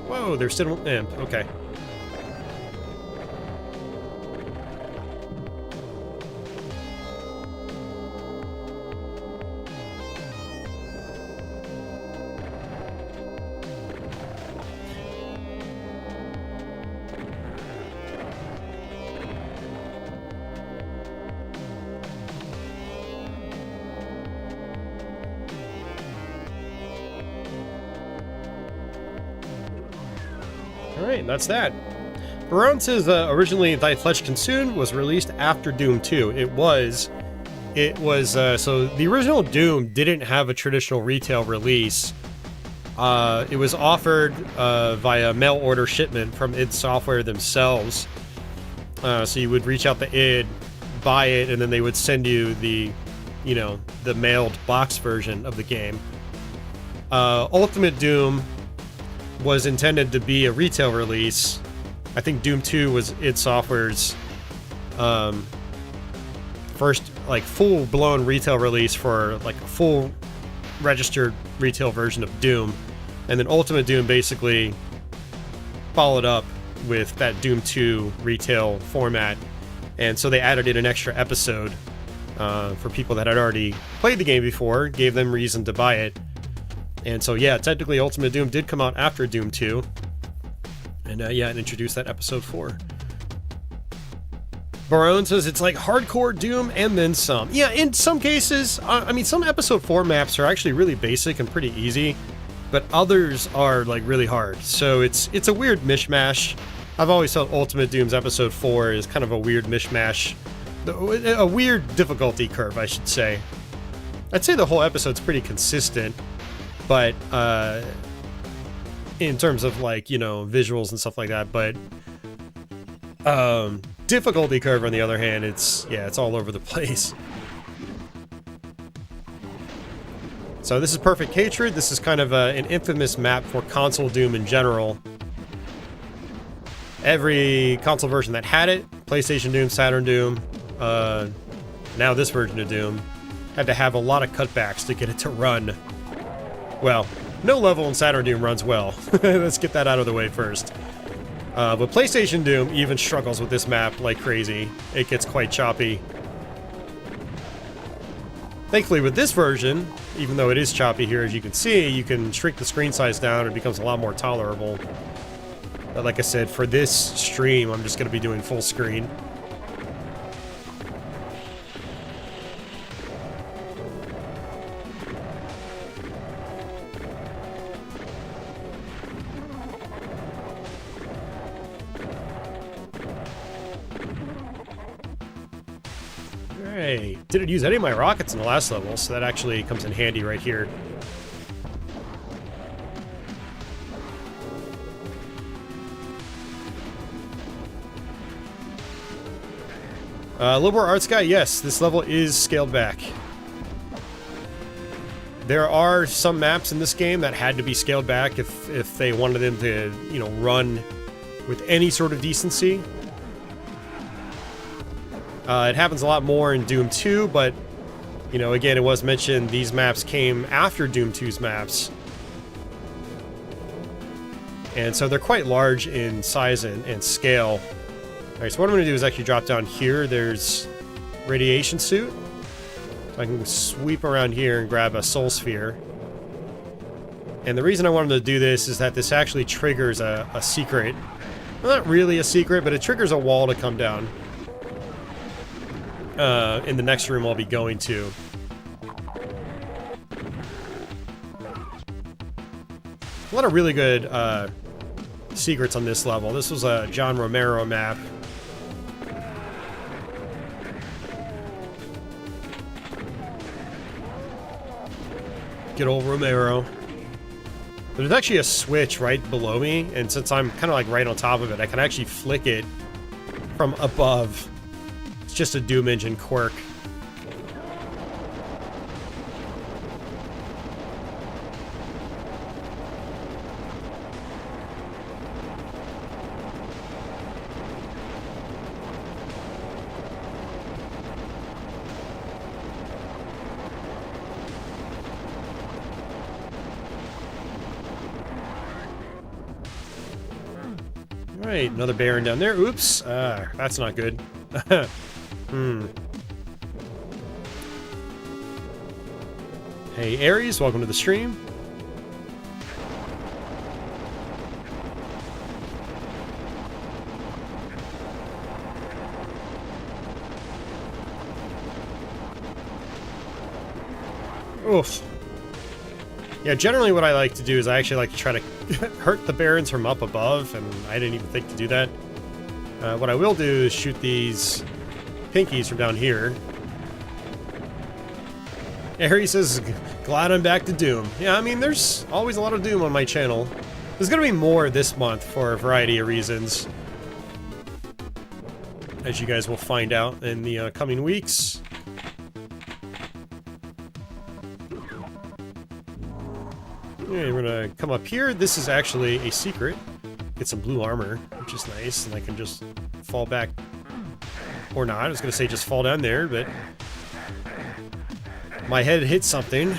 Whoa, there's still an imp. Okay. Alright, that's that. Barone says originally Thy Flesh Consumed was released after Doom 2. It was, so the original Doom didn't have a traditional retail release. It was offered via mail order shipment from id Software themselves. So you would reach out to id, buy it, and then they would send you the, the mailed box version of the game. Ultimate Doom was intended to be a retail release. I think Doom 2 was id Software's first full-blown retail release for a full registered retail version of Doom, and then Ultimate Doom basically followed up with that Doom 2 retail format, and so they added in an extra episode for people that had already played the game before, gave them reason to buy it. And so yeah, technically Ultimate Doom did come out after Doom 2, and it introduced that episode 4. Barone says it's like hardcore Doom and then some. Yeah, in some cases, some episode 4 maps are actually really basic and pretty easy, but others are really hard. So it's a weird mishmash. I've always felt Ultimate Doom's episode 4 is kind of a weird mishmash, a weird difficulty curve, I should say. I'd say the whole episode's pretty consistent, but in terms of visuals and stuff like that, but difficulty curve on the other hand, it's all over the place. So this is Perfect Hatred. This is kind of an infamous map for console Doom in general. Every console version that had it, PlayStation Doom, Saturn Doom, now this version of Doom, had to have a lot of cutbacks to get it to run. Well, no level in Saturn Doom runs well. Let's get that out of the way first. But PlayStation Doom even struggles with this map like crazy. It gets quite choppy. Thankfully with this version, even though it is choppy here, as you can see, you can shrink the screen size down and it becomes a lot more tolerable. But like I said, for this stream, I'm just going to be doing full screen. Alright, didn't use any of my rockets in the last level, so that actually comes in handy right here. Liberal Arts Guy, yes, this level is scaled back. There are some maps in this game that had to be scaled back if they wanted them to, run with any sort of decency. It happens a lot more in Doom 2, but, again, it was mentioned these maps came after Doom 2's maps. And so they're quite large in size and scale. Alright, so what I'm going to do is actually drop down here. There's Radiation Suit. So I can sweep around here and grab a Soul Sphere. And the reason I wanted to do this is that this actually triggers a secret. Well, not really a secret, but it triggers a wall to come down. In the next room I'll be going to. A lot of really good secrets on this level. This was a John Romero map. Good old Romero. There's actually a switch right below me, and since I'm kind of right on top of it, I can actually flick it from above. It's just a Doom Engine quirk. Alright, another Baron down there. Oops. That's not good. Hey Ares, welcome to the stream. Oof. Yeah, generally what I like to do is I actually like to try to hurt the Barons from up above, and I didn't even think to do that. What I will do is shoot these pinkies from down here. Harry says, glad I'm back to Doom. Yeah, I mean, there's always a lot of Doom on my channel. There's gonna be more this month for a variety of reasons, as you guys will find out in the coming weeks. Okay, we're gonna come up here. This is actually a secret. Get some blue armor, which is nice, and I can just fall back. Or not, I was gonna say just fall down there, but my head hit something.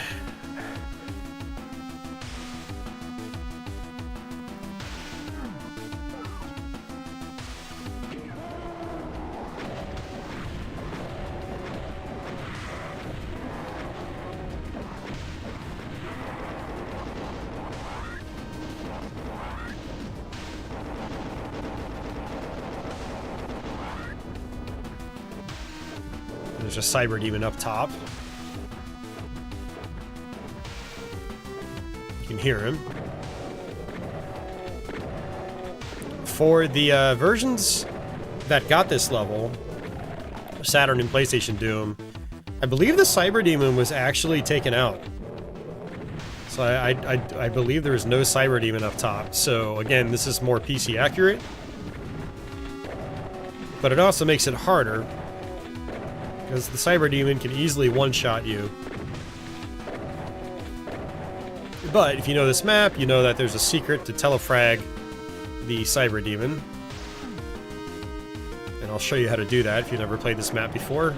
There's a cyber demon up top. You can hear him. For the versions that got this level, Saturn and PlayStation Doom, I believe the cyber demon was actually taken out. So I believe there is no cyber demon up top. So again, this is more PC accurate. But it also makes it harder, because the cyber demon can easily one-shot you. But if you know this map, you know that there's a secret to telefrag the cyber demon. And I'll show you how to do that if you've never played this map before.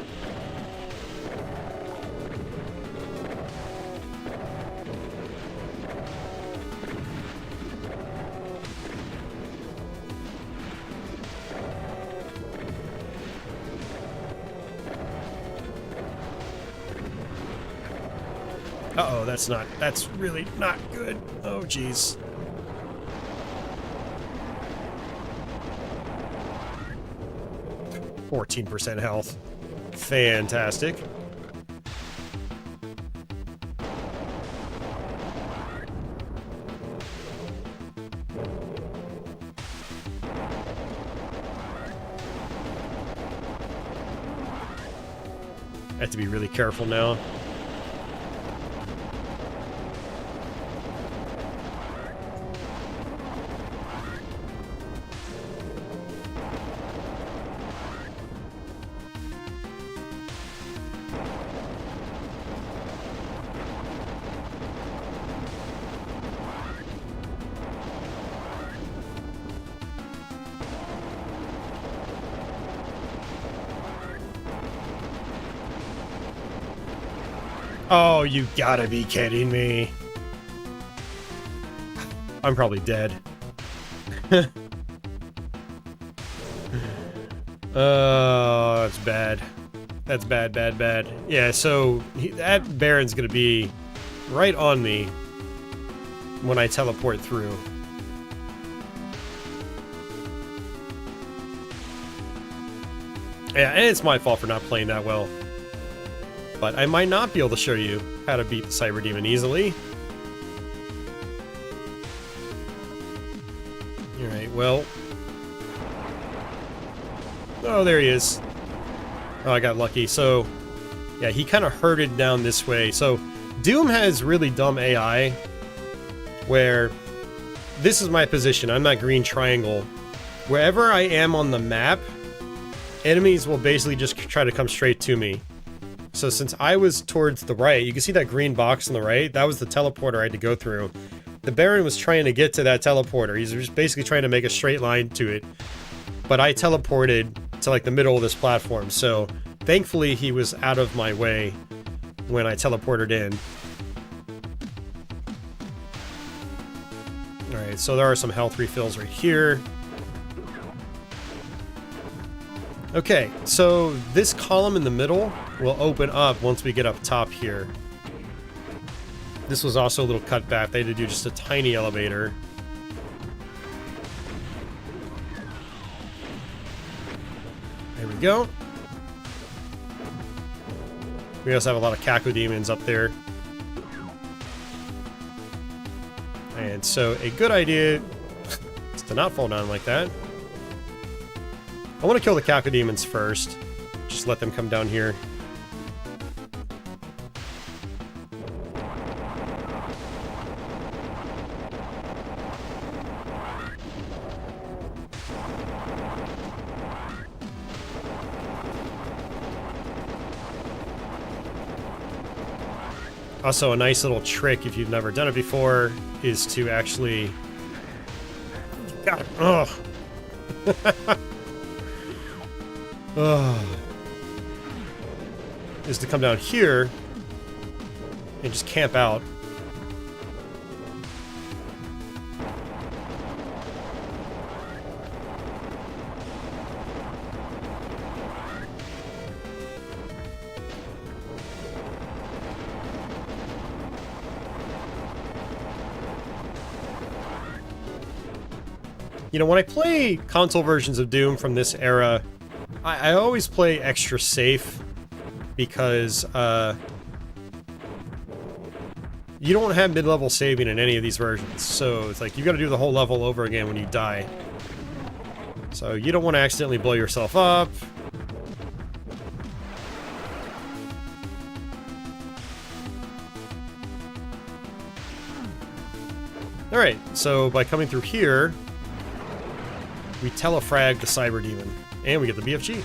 Uh-oh, that's really not good. Oh, jeez. %14 health. Fantastic. I have to be really careful now. Oh, you gotta be kidding me. I'm probably dead. Oh, that's bad. That's bad, bad, bad. Yeah, so that Baron's gonna be right on me when I teleport through. Yeah, and it's my fault for not playing that well. But I might not be able to show you how to beat the Cyber Demon easily. Alright, well... Oh, there he is. Oh, I got lucky. So, yeah, he kind of herded down this way. So, Doom has really dumb AI, where this is my position. I'm that green triangle. Wherever I am on the map, enemies will basically just try to come straight to me. So since I was towards the right, you can see that green box on the right? That was the teleporter I had to go through. The Baron was trying to get to that teleporter. He's just basically trying to make a straight line to it. But I teleported to like the middle of this platform, so thankfully he was out of my way when I teleported in. Alright, so there are some health refills right here. Okay, so this column in the middle will open up once we get up top here. This was also a little cut back. They had to do just a tiny elevator. There we go. We also have a lot of Kaku demons up there. And so a good idea is to not fall down like that. I want to kill the cacodemons first. Just let them come down here. Also, a nice little trick, if you've never done it before, is to actually... God, ugh. Ugh. Is to come down here and just camp out. You know, when I play console versions of Doom from this era, I always play extra safe because you don't have mid-level saving in any of these versions. So it's like you got to do the whole level over again when you die. So you don't want to accidentally blow yourself up. Alright, so by coming through here, we telefrag the Cyber Demon, and we get the BFG.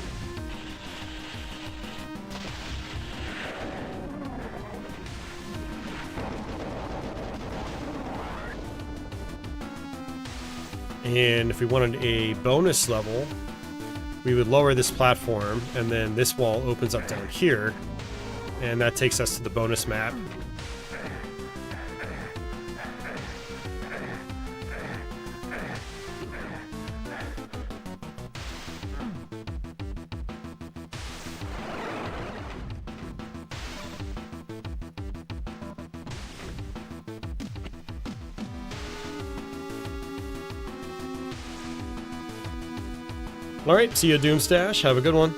And if we wanted a bonus level, we would lower this platform, and then this wall opens up down here, and that takes us to the bonus map. Alright, see you at Doomstash. Have a good one.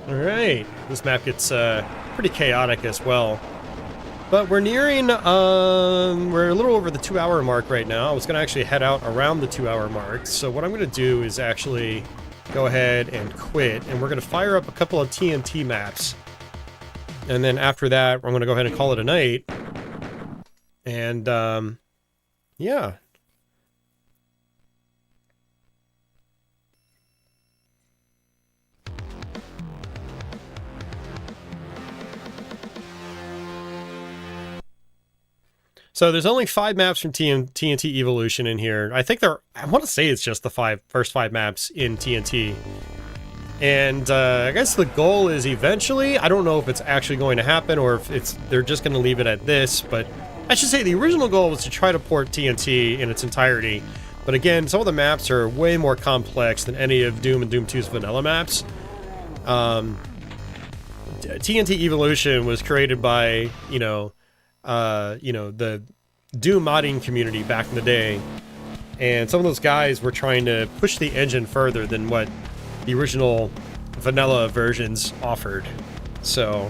Alright, this map gets pretty chaotic as well. But we're nearing, we're a little over the 2-hour mark right now. I was going to actually head out around the 2-hour mark. So what I'm going to do is actually go ahead and quit, and we're going to fire up a couple of TNT maps. And then after that, I'm going to go ahead and call it a night. And, yeah. So there's only 5 maps from TNT Evilution in here. I think I want to say it's just the first 5 maps in TNT. And I guess the goal is eventually, I don't know if it's actually going to happen or if they're just going to leave it at this, but I should say the original goal was to try to port TNT in its entirety. But again, some of the maps are way more complex than any of Doom and Doom 2's vanilla maps. TNT Evilution was created by, the Doom modding community back in the day, and some of those guys were trying to push the engine further than what the original vanilla versions offered. So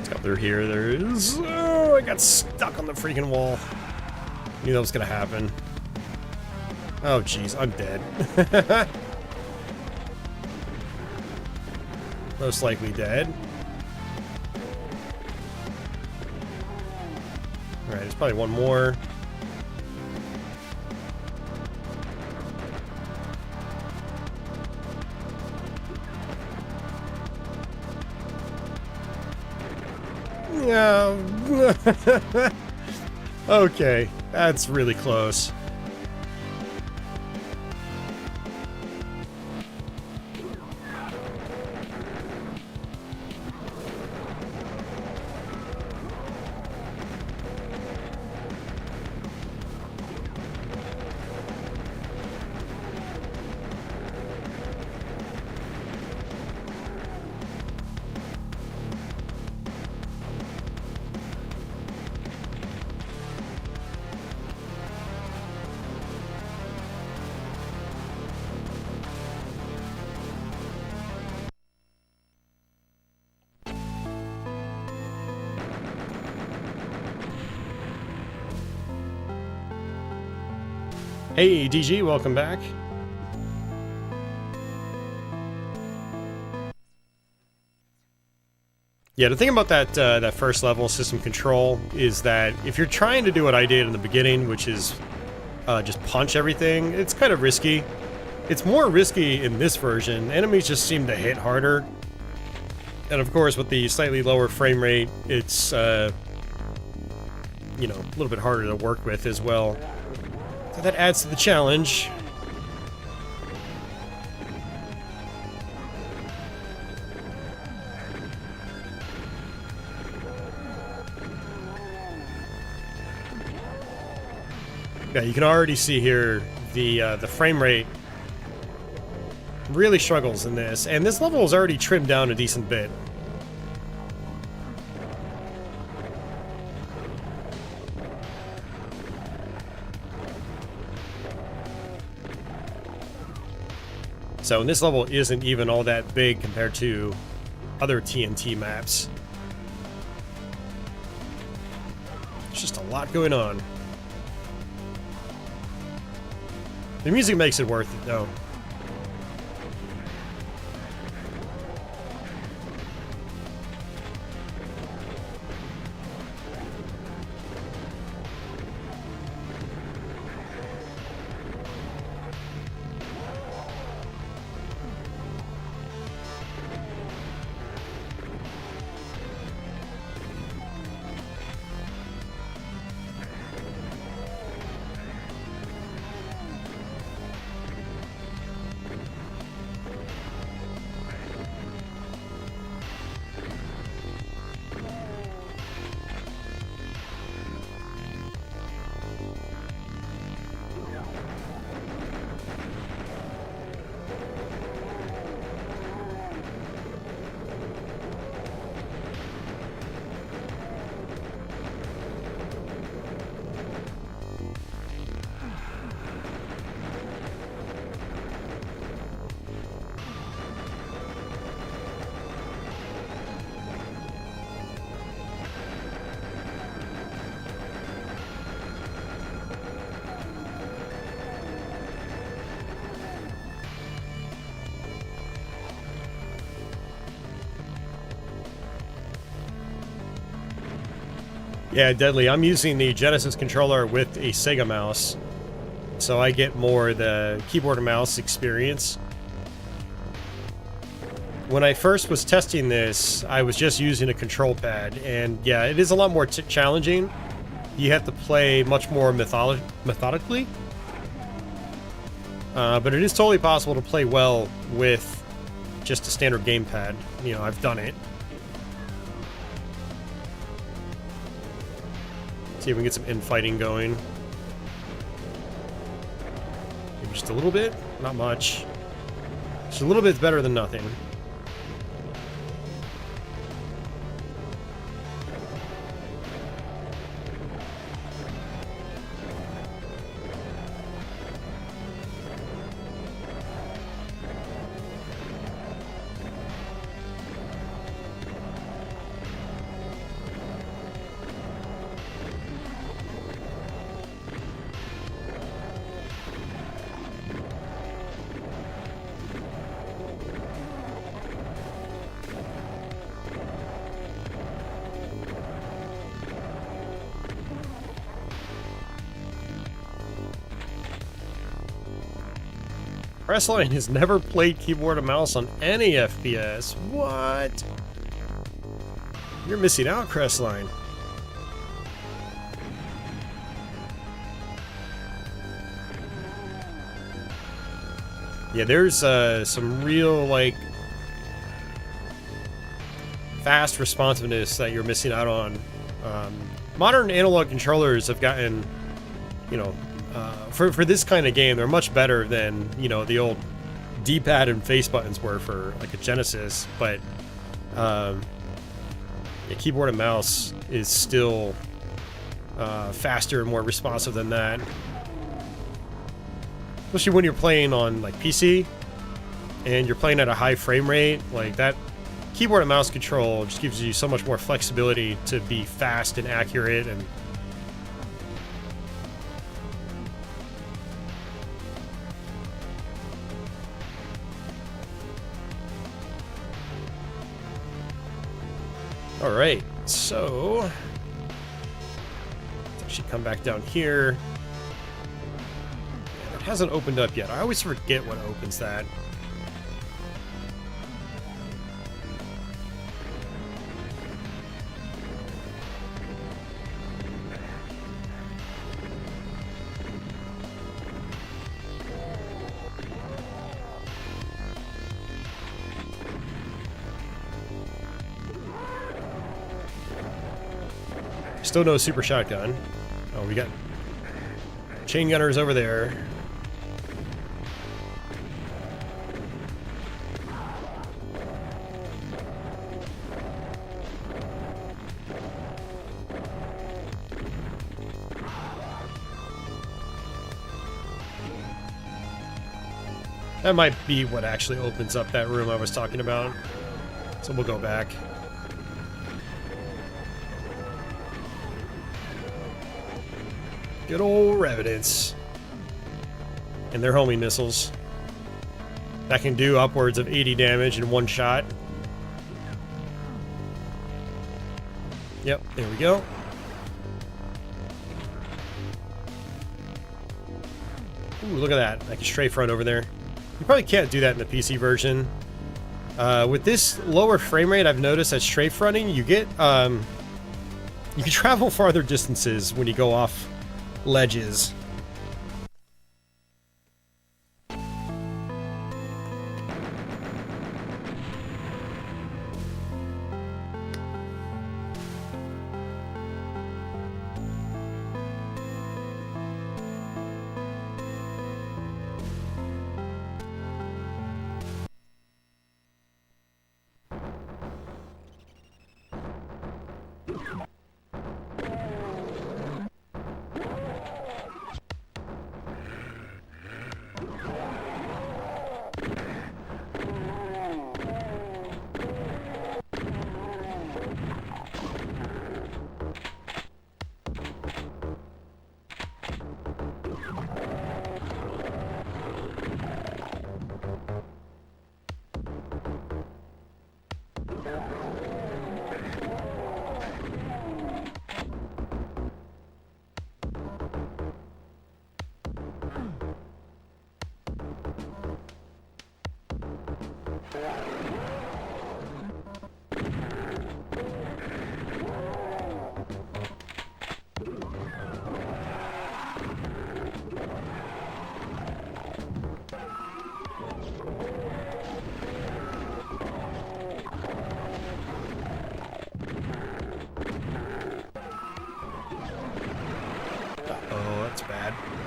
Let's go through here. There is... Oh, I got stuck on the freaking wall. Knew that was gonna happen. Oh, jeez, I'm dead. Most likely dead. Alright, there's probably one more. Yeah. Okay, that's really close. Hey, DG, welcome back. Yeah, the thing about that first level, system control, is that if you're trying to do what I did in the beginning, which is just punch everything, it's kind of risky. It's more risky in this version. Enemies just seem to hit harder. And of course, with the slightly lower frame rate, it's, you know, a little bit harder to work with as well. So that adds to the challenge. Yeah, you can already see here the frame rate really struggles in this, and this level is already trimmed down a decent bit. So, and this level isn't even all that big compared to other TNT maps. There's just a lot going on. The music makes it worth it, though. Yeah, Deadly. I'm using the Genesis controller with a Sega mouse, so I get more the keyboard and mouse experience. When I first was testing this, I was just using a control pad, and yeah, it is a lot more challenging. You have to play much more methodically, but it is totally possible to play well with just a standard gamepad. You know, I've done it. See if we can get some infighting going. Maybe just a little bit? Not much. Just a little bit's better than nothing. Crestline has never played keyboard and mouse on any FPS. What? You're missing out, Crestline. Yeah, there's some real, like, fast responsiveness that you're missing out on. Modern analog controllers have gotten, you know, for this kind of game, they're much better than, you know, the old D-pad and face buttons were for, like, a Genesis, but yeah, keyboard and mouse is still faster and more responsive than that. Especially when you're playing on, like, PC, and you're playing at a high frame rate, like, that keyboard and mouse control just gives you so much more flexibility to be fast and accurate, and alright, so let's actually come back down here. It hasn't opened up yet. I always forget what opens that. Still no super shotgun. Oh, we got chain gunners over there. That might be what actually opens up that room I was talking about. So we'll go back. Good old Revenants. And their homing missiles. That can do upwards of 80 damage in one shot. Yep, there we go. Ooh, look at that. I can strafe front over there. You probably can't do that in the PC version. With this lower frame rate, I've noticed that strafe fronting, you get, you can travel farther distances when you go off ledges.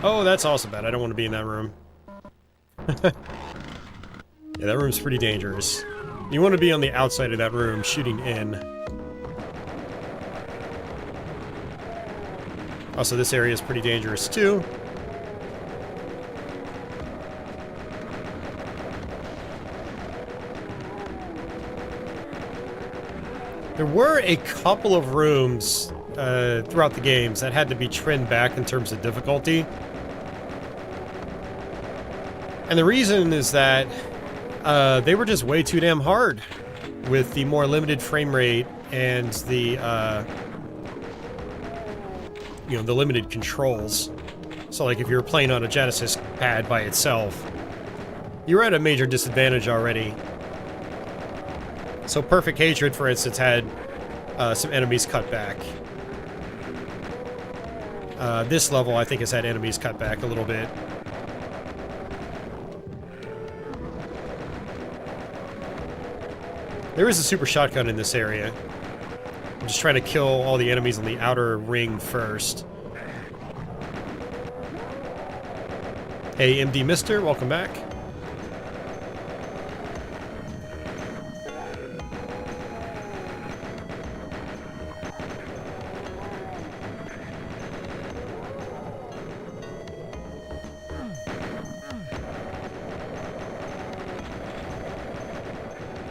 Oh, that's also bad. I don't want to be in that room. Yeah, that room's pretty dangerous. You want to be on the outside of that room, shooting in. Also, this area is pretty dangerous, too. There were a couple of rooms throughout the games that had to be trimmed back in terms of difficulty. And the reason is that they were just way too damn hard with the more limited frame rate and the, you know, the limited controls. So, like, if you're playing on a Genesis pad by itself, you're at a major disadvantage already. So Perfect Hatred, for instance, had some enemies cut back. This level, I think, has had enemies cut back a little bit. There is a super shotgun in this area. I'm just trying to kill all the enemies on the outer ring first. Hey, MD Mister, welcome back.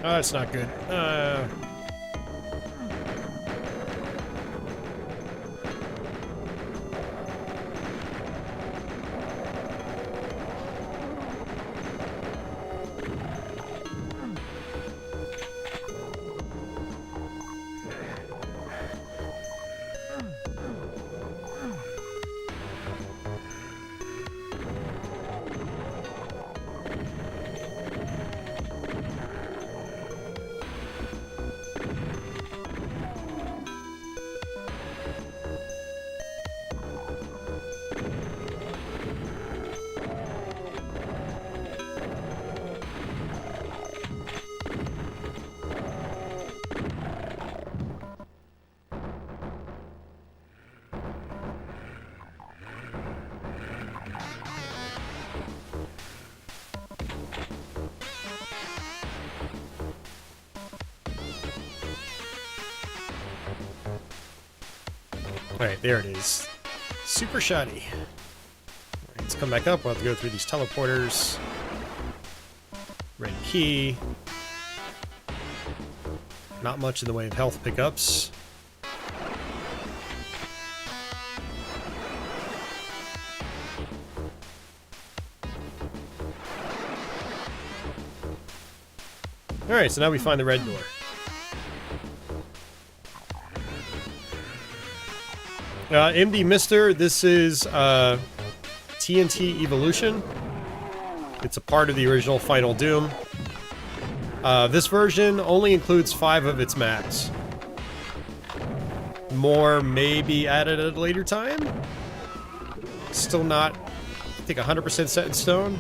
Oh, that's not good. Alright, there it is. Super shoddy. Alright, let's come back up. We'll have to go through these teleporters. Red key. Not much in the way of health pickups. Alright, so now we find the red door. MD Mister, this is TNT Evilution. It's a part of the original Final Doom. This version only includes 5 of its maps. More may be added at a later time. Still not, I think, 100% set in stone.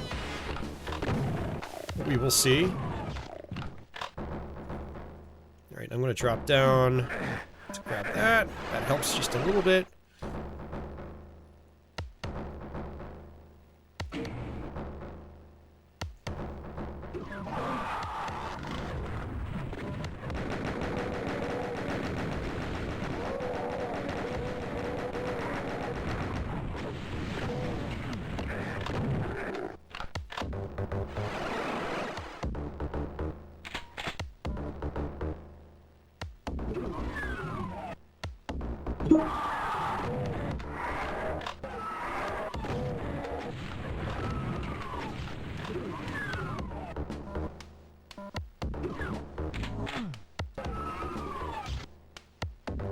We will see. Alright, I'm going to drop down to grab that. That helps just a little bit.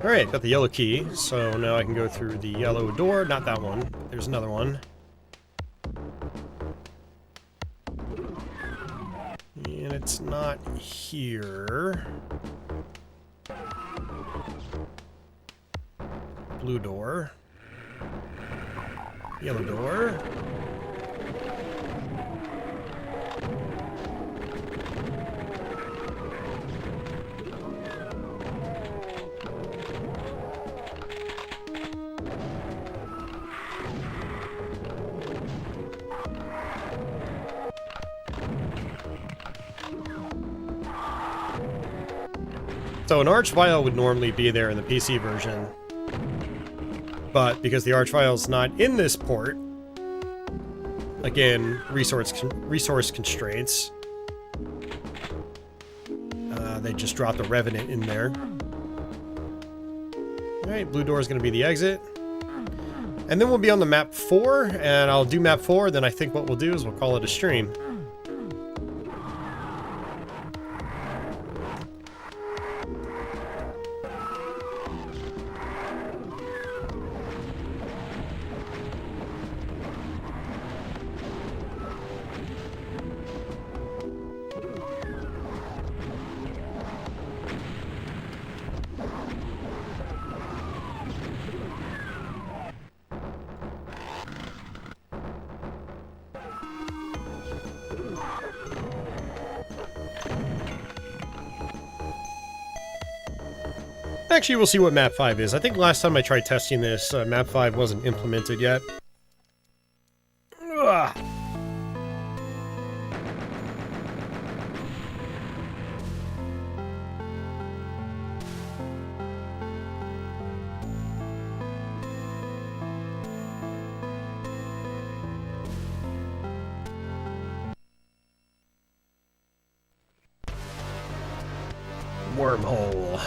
Alright, got the yellow key, so now I can go through the yellow door. Not that one. There's another one. And it's not here. Blue door. Yellow door. So an arch vial would normally be there in the PC version, but because the arch vial is not in this port, again, resource constraints, they just dropped a Revenant in there. Alright, blue door is going to be the exit. And then we'll be on the map 4, and I'll do map 4, then I think what we'll do is we'll call it a stream. Actually, we'll see what map 5 is. I think last time I tried testing this, map 5 wasn't implemented yet. Ugh. Wormhole.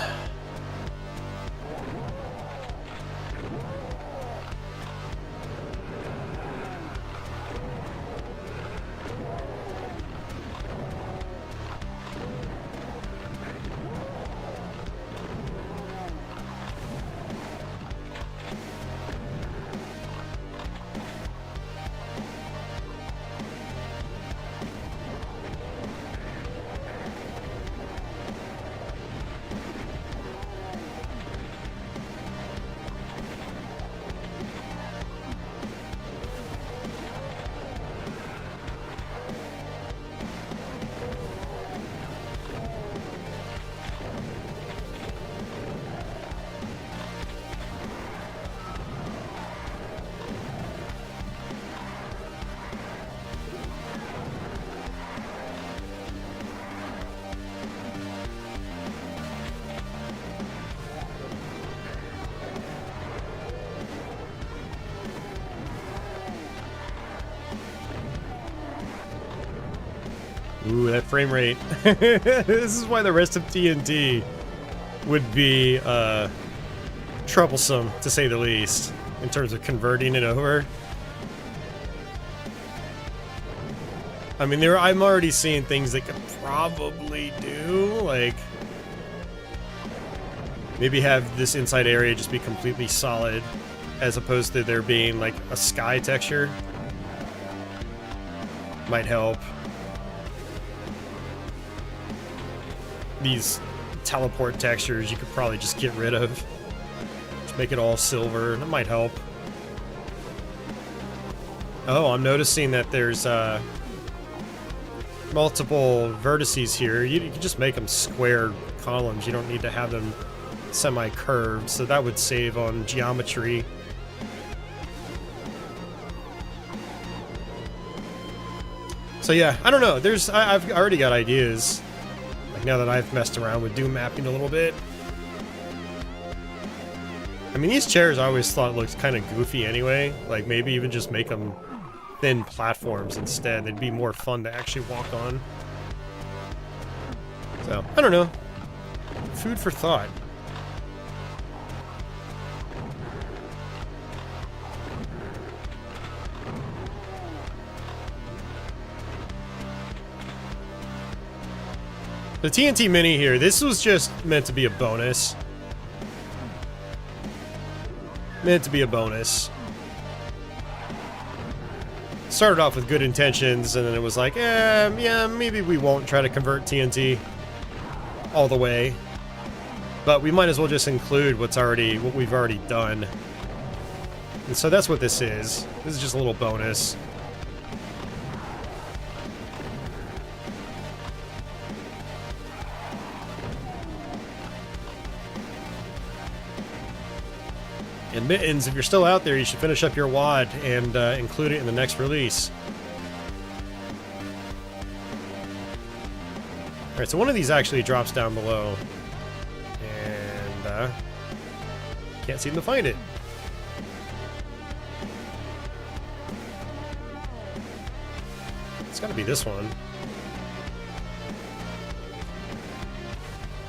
Ooh, that frame rate. This is why the rest of TNT would be troublesome, to say the least, in terms of converting it over. I mean, I'm already seeing things they could probably do, like maybe have this inside area just be completely solid, as opposed to there being like a sky texture. Might help. These teleport textures you could probably just get rid of. Just make it all silver. That might help. Oh, I'm noticing that there's multiple vertices here. You can just make them square columns. You don't need to have them semi-curved, so that would save on geometry. So yeah, I don't know. I've already got ideas. Like now that I've messed around with Doom mapping a little bit. I mean, these chairs I always thought looked kind of goofy anyway. Like maybe even just make them thin platforms instead. They'd be more fun to actually walk on. So, I don't know. Food for thought. The TNT Mini here, this was just meant to be a bonus. Meant to be a bonus. Started off with good intentions, and then it was like, yeah, maybe we won't try to convert TNT all the way. But we might as well just include what we've already done. And so that's what this is. This is just a little bonus. And Mittens, if you're still out there, you should finish up your WAD and include it in the next release. Alright, so one of these actually drops down below. And can't seem to find it. It's gotta be this one.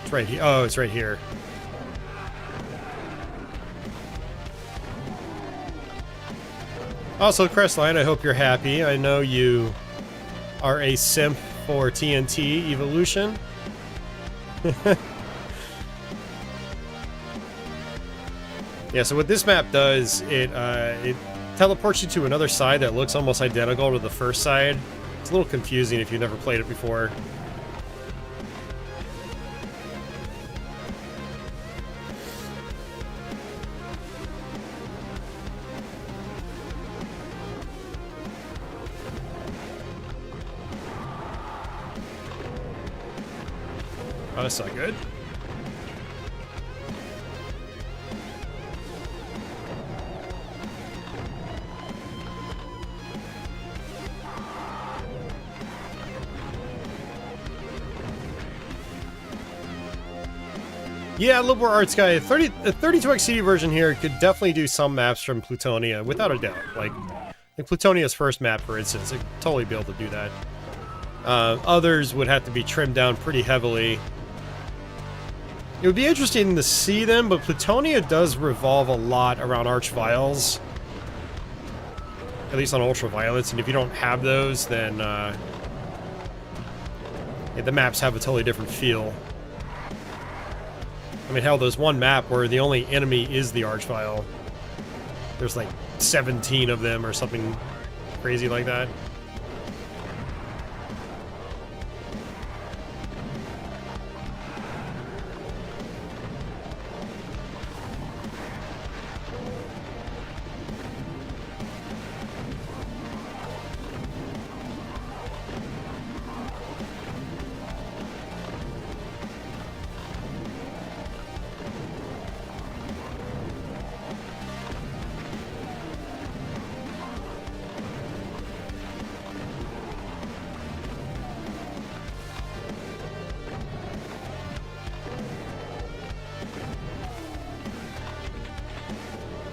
It's right here. Oh, it's right here. Also, Crestline, I hope you're happy. I know you are a simp for TNT Evilution. Yeah, so what this map does, it teleports you to another side that looks almost identical to the first side. It's a little confusing if you've never played it before. Oh, that's not good. Yeah, Liberal Arts guy. The 32X CD version here could definitely do some maps from Plutonia, without a doubt. Like Plutonia's first map, for instance, it could totally be able to do that. Others would have to be trimmed down pretty heavily. It would be interesting to see them, but Plutonia does revolve a lot around Archviles. At least on Ultraviolets, and if you don't have those, then yeah, the maps have a totally different feel. I mean, hell, there's one map where the only enemy is the Archvile. There's like 17 of them or something crazy like that.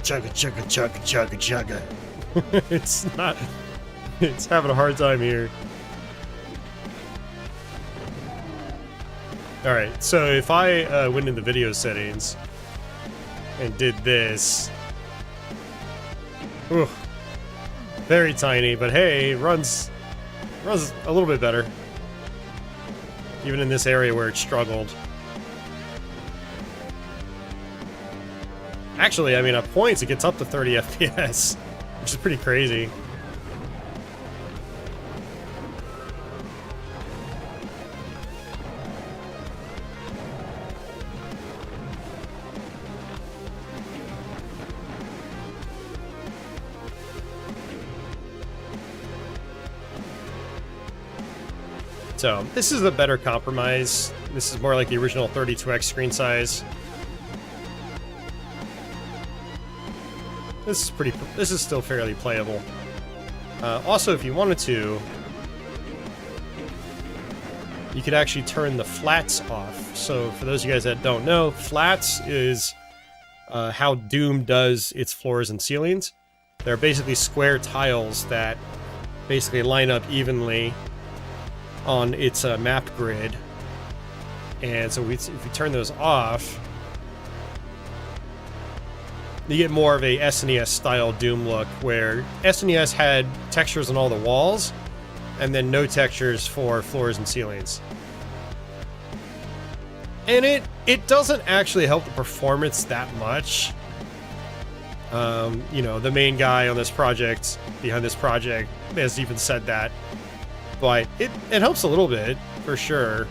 Chugga, chugga, chugga, chugga, chugga. It's not... It's having a hard time here. Alright, so if I went into video settings and did this... Ooh, very tiny, but hey, runs a little bit better. Even in this area where it struggled. Actually, I mean, at points it gets up to 30 FPS, which is pretty crazy. So, this is a better compromise. This is more like the original 32x screen size. This is still fairly playable. Also, if you wanted to, you could actually turn the flats off. So for those of you guys that don't know, flats is how Doom does its floors and ceilings. They're basically square tiles that basically line up evenly on its map grid. And so if we turn those off, you get more of a SNES style Doom look, where SNES had textures on all the walls, and then no textures for floors and ceilings. And it doesn't actually help the performance that much. You know, the main guy on this project, behind this project, has even said that. But it helps a little bit, for sure.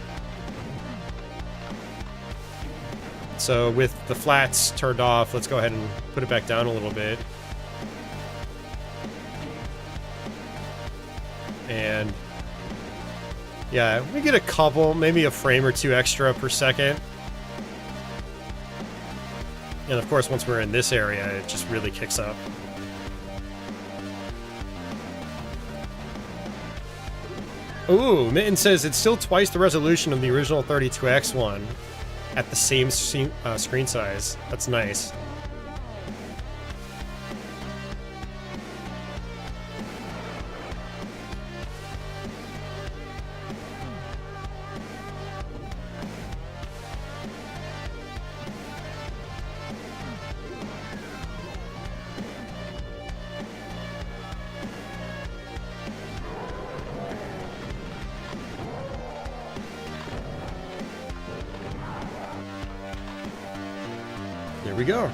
So with the flats turned off, let's go ahead and put it back down a little bit. And yeah, we get a couple, maybe a frame or two extra per second. And of course, once we're in this area, it just really kicks up. Ooh, Mitten says it's still twice the resolution of the original 32X one at the same screen size. That's nice. There we go.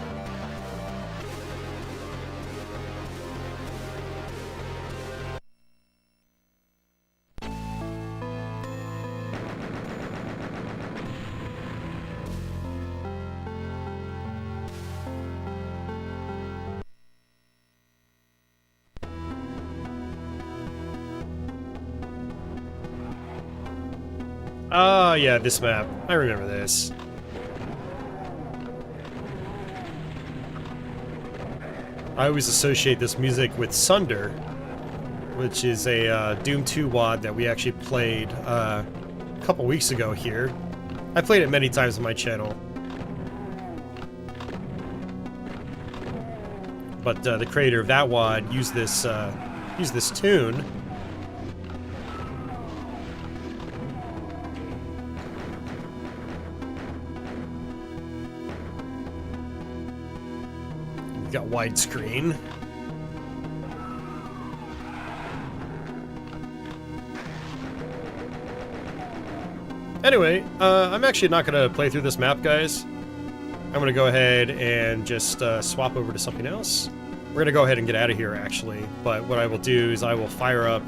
Oh, yeah, this map. I remember this. I always associate this music with Sunder, which is a Doom 2 WOD that we actually played a couple weeks ago here. I played it many times on my channel. but the creator of that WOD used this tune. We got widescreen. Anyway, I'm actually not going to play through this map, guys. I'm going to go ahead and just swap over to something else. We're going to go ahead and get out of here, actually. But what I will do is I will fire up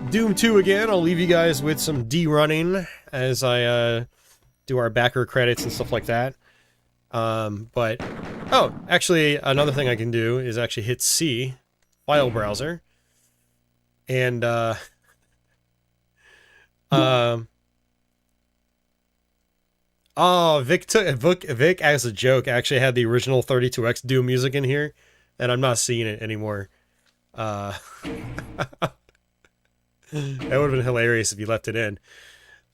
Doom 2 again. I'll leave you guys with some D-running as I do our backer credits and stuff like that. Oh, actually, another thing I can do is actually hit C, File Browser, and, oh, Vic, as a joke, actually had the original 32X Doom music in here, and I'm not seeing it anymore. That would have been hilarious if he left it in.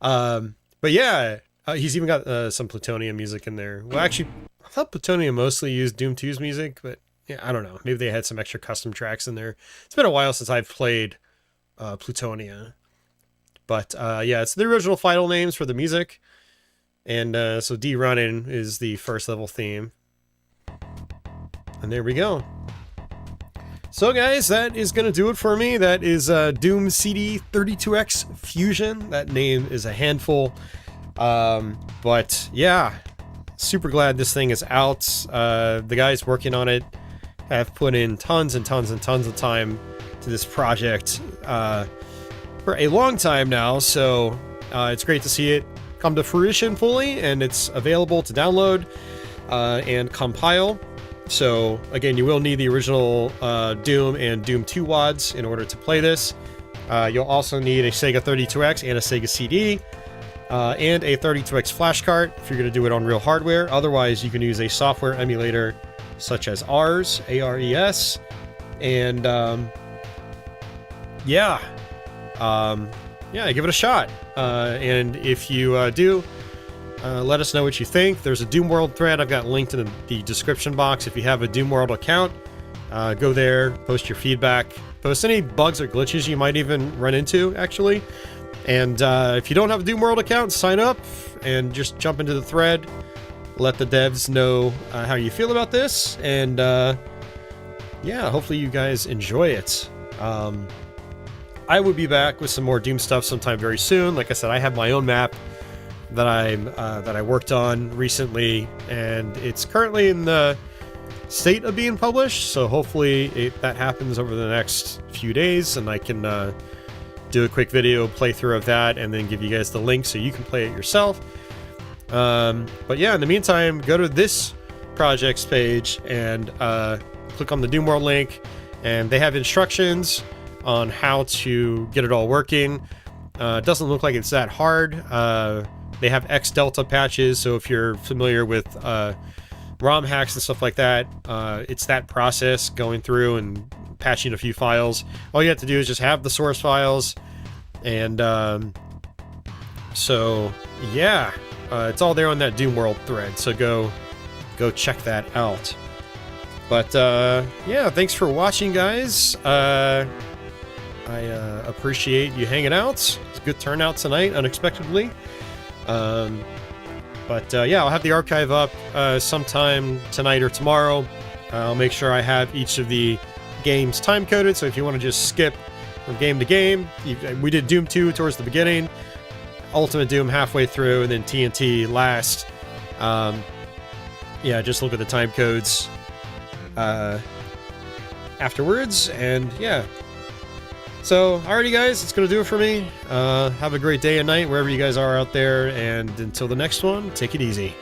But yeah, he's even got some Plutonium music in there. Well, actually, I thought Plutonium mostly used Doom 2's music, but yeah, I don't know. Maybe they had some extra custom tracks in there. It's been a while since I've played Plutonia. But yeah, it's the original final names for the music. And so D Running is the first level theme. And there we go. So guys, that is going to do it for me. That is Doom CD 32X Fusion. That name is a handful. But yeah, super glad this thing is out. The guys working on it have put in tons and tons and tons of time to this project for a long time now. So it's great to see it come to fruition fully, and it's available to download and compile. So again, you will need the original Doom and Doom 2 WODs in order to play this. You'll also need a Sega 32X and a Sega CD and a 32X flash card if you're going to do it on real hardware. Otherwise, you can use a software emulator such as ARES, A-R-E-S, and yeah, give it a shot. And if you do, let us know what you think. There's a Doom World thread I've got linked in the description box. If you have a Doom World account, go there, post your feedback, post any bugs or glitches you might even run into, actually. And if you don't have a Doom World account, sign up and just jump into the thread. Let the devs know how you feel about this. And yeah, hopefully you guys enjoy it. I will be back with some more Doom stuff sometime very soon. Like I said, I have my own map that I worked on recently, and it's currently in the state of being published. So hopefully that happens over the next few days, and I can do a quick video playthrough of that, and then give you guys the link so you can play it yourself. But yeah, in the meantime, go to this project's page and click on the Doom World link, and they have instructions on how to get it all working. It doesn't look like it's that hard. They have X Delta patches, so if you're familiar with ROM hacks and stuff like that, it's that process, going through and patching a few files. All you have to do is just have the source files, and so yeah, it's all there on that Doom World thread, so go check that out. But yeah, thanks for watching, guys. I appreciate you hanging out. It's a good turnout tonight, unexpectedly. But yeah, I'll have the archive up sometime tonight or tomorrow. I'll make sure I have each of the games time-coded, so if you want to just skip from game to game, we did Doom 2 towards the beginning, Ultimate Doom halfway through, and then TNT last. Yeah, just look at the time codes afterwards, and yeah. So, alrighty guys, it's going to do it for me. Have a great day and night wherever you guys are out there, and until the next one, take it easy.